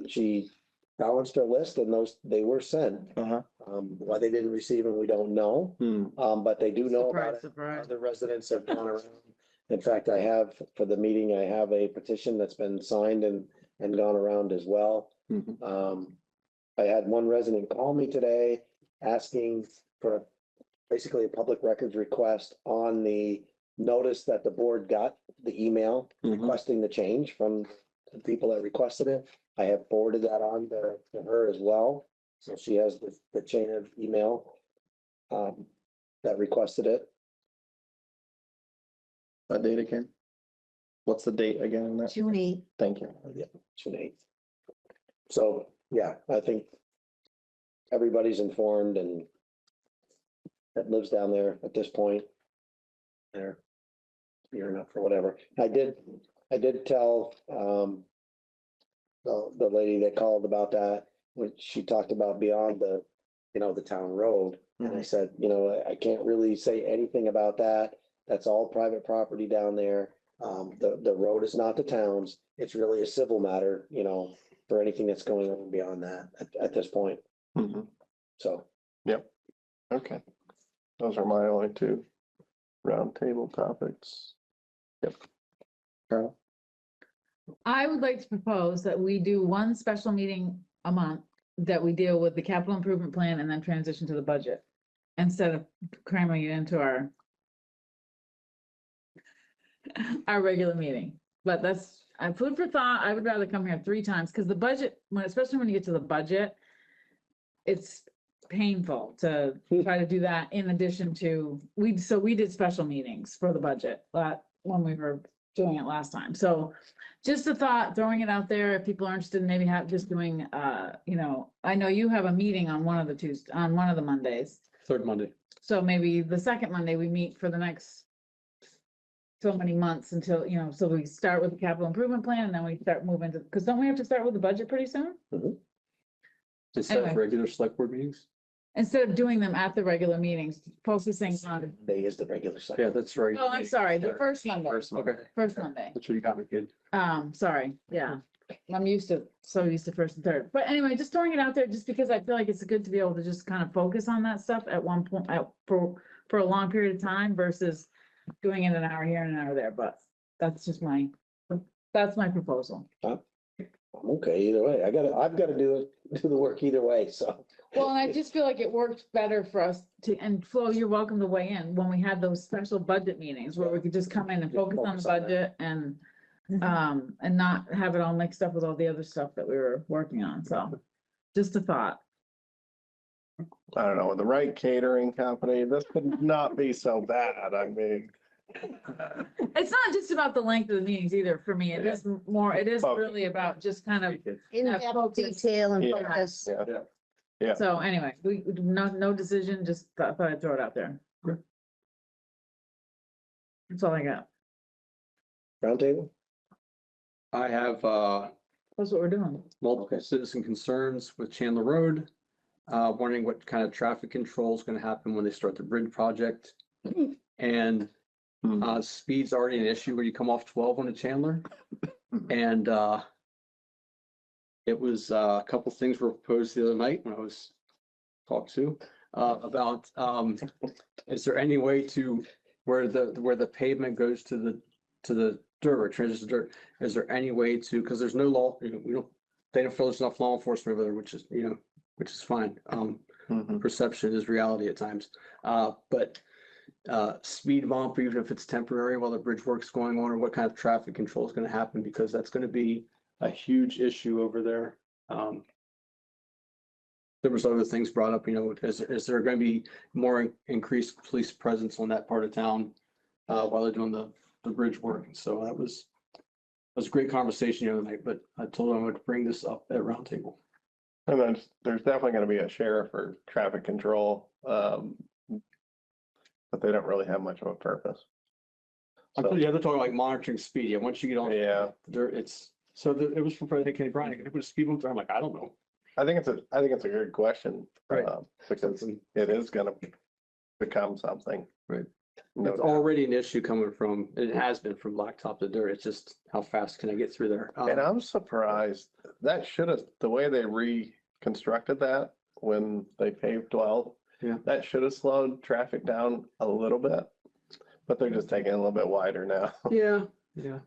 she balanced her list and they were sent. Uh-huh. Why they didn't receive them, we don't know. But they do know about Surprise, it. surprise. Other residents have gone around. In fact, I have, for the meeting, I have a petition that's been signed and gone around as well. Mhm. I had one resident call me today asking for basically a public records request on the notice that the board got, the email Mhm. requesting the change from the people that requested it. I have forwarded that on to her as well. So she has the chain of email that requested it. That date again? What's the date again on that? June 8th. Thank you. Yeah, June 8th. So, yeah, I think everybody's informed and that lives down there at this point. They're near enough or whatever. I did tell, the lady that called about that, when she talked about beyond the, the town road. And I said, I can't really say anything about that. That's all private property down there. The road is not the town's. It's really a civil matter, for anything that's going on beyond that at this point. Mhm. So, Okay. Those are my only two roundtable topics. Yep. Carl? I would like to propose that we do one special meeting a month that we deal with the capital improvement plan and then transition to the budget. Instead of cramming it into our regular meeting, but that's food for thought, I would rather come here 3 times, because the budget, especially when you get to the budget, it's painful to try to do that in addition to, we did special meetings for the budget, when we were doing it last time. So just a thought, throwing it out there, if people are interested in maybe just doing, I know you have a meeting on one of the Mondays. Third Monday. So maybe the second Monday we meet for the next so many months until, so we start with the capital improvement plan and then we start moving to, because don't we have to start with the budget pretty soon? Instead of Anyway. regular select board meetings? Instead of doing them at the regular meetings, focusing on, They is the regular side. Yeah, that's right. oh, I'm sorry, the first Monday, Okay, first Monday. that's what you got me, kid. Sorry, yeah. I'm so used to first and third. But anyway, just throwing it out there just because I feel like it's good to be able to just kind of focus on that stuff at one point, for a long period of time versus doing it an hour here and an hour there. But that's my proposal. I'm okay either way. I've got to do the work either way, so. Well, and I just feel like it worked better for us and Flo, you're welcome to weigh in when we had those special budget meetings where we could just come in and focus on the Focus on that. budget and not have it all mixed up with all the other stuff that we were working on. So just a thought. I don't know, with the right catering company, this could not be so bad. I mean, It's not just about the length of the meetings either for me. It is Focus. really about just kind of, In Yeah, depth focus. detail and Yeah. focus. yeah. Yeah. so anyway, no decision, just thought I'd throw it out there. That's all I got. Roundtable? I have, That's what we're doing. multiple citizen concerns with Chandler Road. Wondering what kind of traffic control is gonna happen when they start the bridge project. And, speed's already an issue when you come off 12 on the Chandler. And, it was, a couple things were proposed the other night when I was talked to, about, is there any way to, where the pavement goes to the dirt or transitions to dirt, is there any way to, because there's no law, they don't feel there's enough law enforcement over there, which is fine. Mhm. Perception is reality at times. But speed bump, even if it's temporary while the bridge work's going on, or what kind of traffic control is gonna happen, because that's gonna be a huge issue over there. There was other things brought up, is there gonna be more increased police presence on that part of town while they're doing the bridge work? So that was a great conversation the other night, but I told them I would bring this up at roundtable. And then there's definitely gonna be a sheriff for traffic control, but they don't really have much of a purpose. So, Yeah, they're talking like monitoring speed. Yeah, once you get on yeah, there, it was from President Kenny Bryan. It was speed bump there. I'm like, I don't know. I think it's a good question. Right. Because it is gonna become something. Right. No It's doubt. already an issue coming from, it has been from blacktop to dirt. It's just how fast can I get through there? And I'm surprised, that should have, the way they reconstructed that when they paved 12. Yeah. That should have slowed traffic down a little bit, but they're just taking it a little bit wider now. Yeah.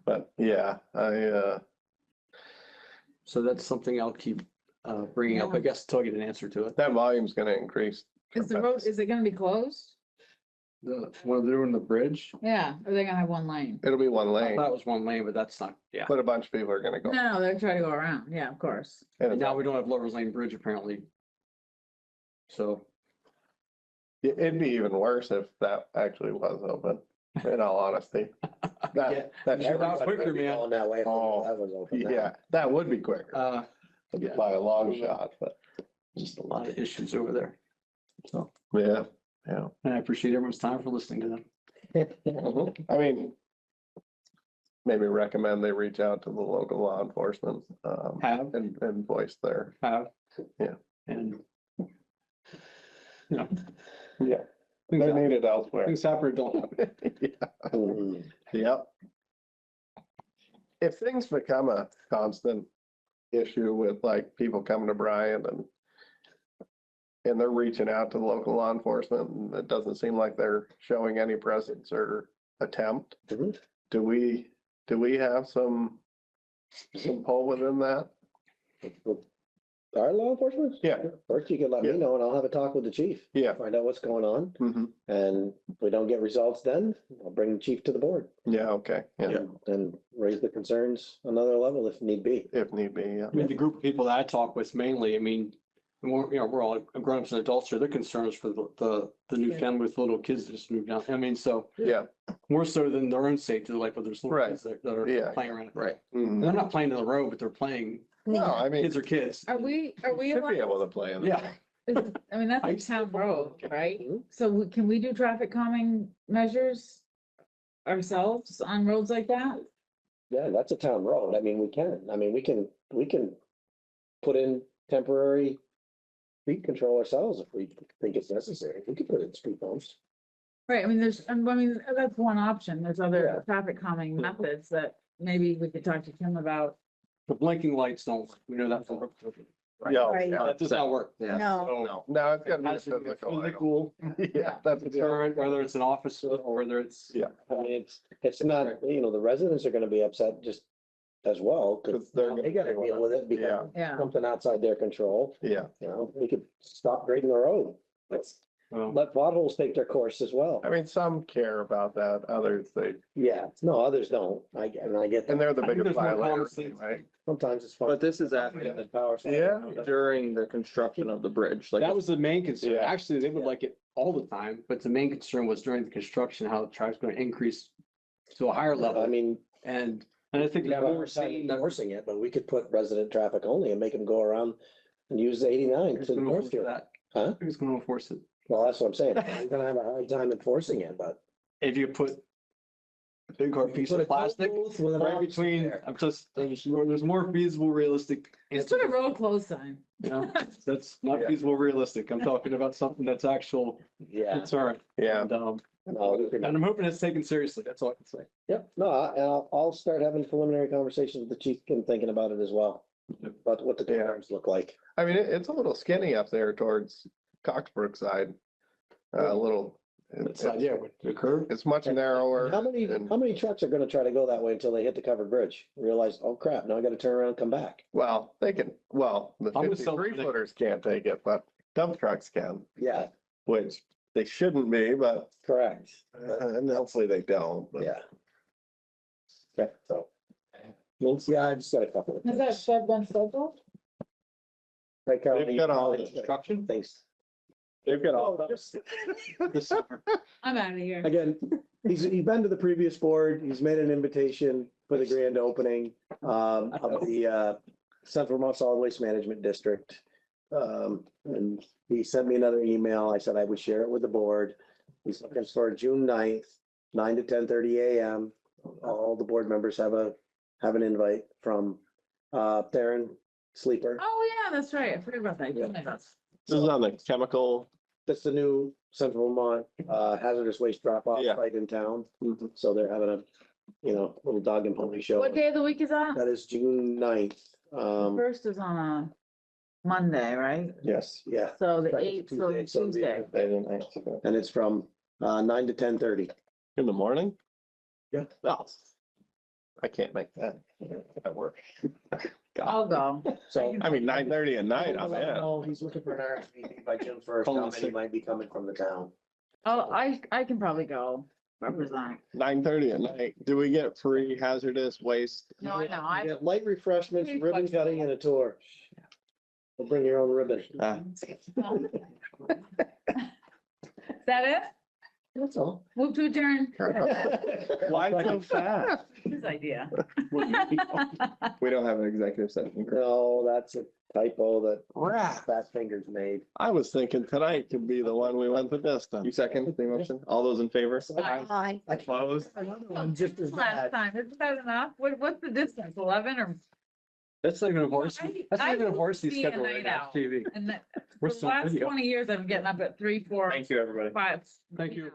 But yeah, So that's something I'll keep bringing up, I guess, until I get an answer to it. that volume's gonna increase. Is the road, is it gonna be closed? When they're doing the bridge, Yeah, or they're gonna have one lane? It'll be one I lane, thought it was one lane, but that's not, yeah. but a bunch of people are gonna go. No, they're trying to go around. Yeah, of course. And And now we don't have Lover's Lane Bridge apparently. So, it'd be even worse if that actually was open, in all honesty. That Yeah, should- that was quicker, man. Going that way. Oh, That was open now. yeah, that would be quicker yeah. by a long shot, but Just a lot of issues over there. So, yeah, yeah. and I appreciate everyone's time for listening to them. I mean, maybe recommend they reach out to the local law enforcement, Have, and voice their, Yeah. And, yeah, things they happen, need it elsewhere. things happen or don't happen. Yeah. Mhm. Yep. If things become a constant issue with like people coming to Brian and they're reaching out to the local law enforcement and it doesn't seem like they're showing any presence or attempt, Mhm. do we have some pull within that? Our law enforcement? Yeah. First, you can let me Yeah. know and I'll have a talk with the chief. Yeah. Find out what's going on. Mhm. And if we don't get results then, I'll bring the chief to the board. Yeah, okay, yeah, And raise the concerns another level if need be. if need be, yeah. I mean, the group of people that I talk with mainly, I mean, we're all grown-ups and adults, so their concerns for the new family with little kids that just moved down. I mean, so Yeah, more so than their own safety, like, but there's little Right. kids that are Yeah. playing around. Right. And mhm. they're not playing in the road, but they're playing, No, I mean, kids are kids. Are we should be allowed? able to play in. Yeah. I mean, that's I a used to town play. road, right? So can we do traffic calming measures ourselves on roads like that? Yeah, that's a town road. I mean, we can. I mean, we can put in temporary speed control ourselves if we think it's necessary. We could put in speed bumps. Right, I mean, that's one option. There's Yeah. other traffic calming methods that maybe we could talk to Tim about. The blinking lights don't work. We know that. Yeah. Right. That does not work. Yeah. No, No, no, it's gotta be a Has to be a physical item. physical Yeah, that's. deterrent, whether it's an officer or whether it's. Yeah. I mean, it's not, the residents are gonna be upset just as well, because 'Cause they're they gotta deal with it because Yeah. something outside their control. Yeah, We could stop grading the road. Let's Well, let potholes take their course as well. I mean, some care about that, others they, Yeah, no, others don't. I get that. and they're the I think biggest there's more common violators, sense. right? Sometimes it's fun. But this is after The power. Yeah. during the construction of the bridge, like. that was the main concern. Yeah. Actually, they would like it all the time, but the main concern was during the construction, how the traffic's going to increase to a higher level. I mean, And I think we have there's a more hard time saying that enforcing it, but we could put resident traffic only and make them go around and use the 89 who's to going to enforce Northfield. that? Huh? Who's going to enforce it? Well, that's what I'm saying. We're gonna have a hard time enforcing it, but. If you put a big hard piece Put a of plastic toll booth with an right officer between, there. there's more feasible, realistic. Just put a road close sign. You know, that's not Yeah. feasible, realistic. I'm talking about something that's actual Yeah. concern. Yeah, And, No, we can- and I'm hoping it's taken seriously. That's all I can say. Yep, no, I'll start having preliminary conversations with the chief and thinking about it as well. But what the Yeah. terms look like. I mean, it's a little skinny up there towards Coxbrook side. A little. That's, yeah, with the curve. It's much narrower. How many trucks are gonna try to go that way until they hit the covered bridge? Realize, oh crap, now I gotta turn around and come back. Well, the I'm gonna sell 53 it. footers can't take it, but dump trucks can, Yeah, which they shouldn't be, but, correct. and hopefully they don't, but. Yeah. Okay, so. Yeah, I just got a couple. Is that shed been scheduled? Right, Carol, They've got all the Construction. thanks. They've got all. This summer. I'm out of here. Again, he's been to the previous board, he's made an invitation for the grand opening of the Central Vermont Solid Waste Management District. And he sent me another email, I said I would share it with the board. He's looking for June 9th, 9 to 10:30 AM. All the board members have an invite from Theron Sleeper. Oh, yeah, that's right. I forgot about that. Yeah. Goodness. This is on the chemical. That's the new Central Vermont hazardous waste drop-off Yeah. site in town. So they're having a, little dog and pony show. What day of the week is that? That is June 9th. First is on a Monday, right? Yes. Yeah, So the Second eighth, so Tuesday, so the- Tuesday. They didn't. and it's from 9 to 10:30. In the morning? Yeah. Oh, I can't make that. That work. I'll go. So. I mean, 9:30 at night, I'm in. No, he's looking for an RSVP by June 1st. Call How him many sick. might be coming from the town? Oh, I can probably go represent. 9:30 at night. Do we get free hazardous waste? No, I know. You get light refreshments, Pretty ribbon flexible. cutting and a tour. We'll bring your own ribbon. Is that it? That's all. Move to adjourn. Why so fast? His idea. We don't have an executive session. correct? No, that's a typo that Crap. Fat Fingers made. I was thinking tonight could be the one we went the You distance. second the motion? All those in favor? Aye. Close. Another one just as Last bad. time, isn't that enough? What's the distance? 11 or? That's not even a varsity. I- That's not I even a will varsity see a schedule right night now. out. TV. And that, We're for the still last video. 20 years, I've been getting up at 3, 4, Thank you, everybody. 5. Thank you.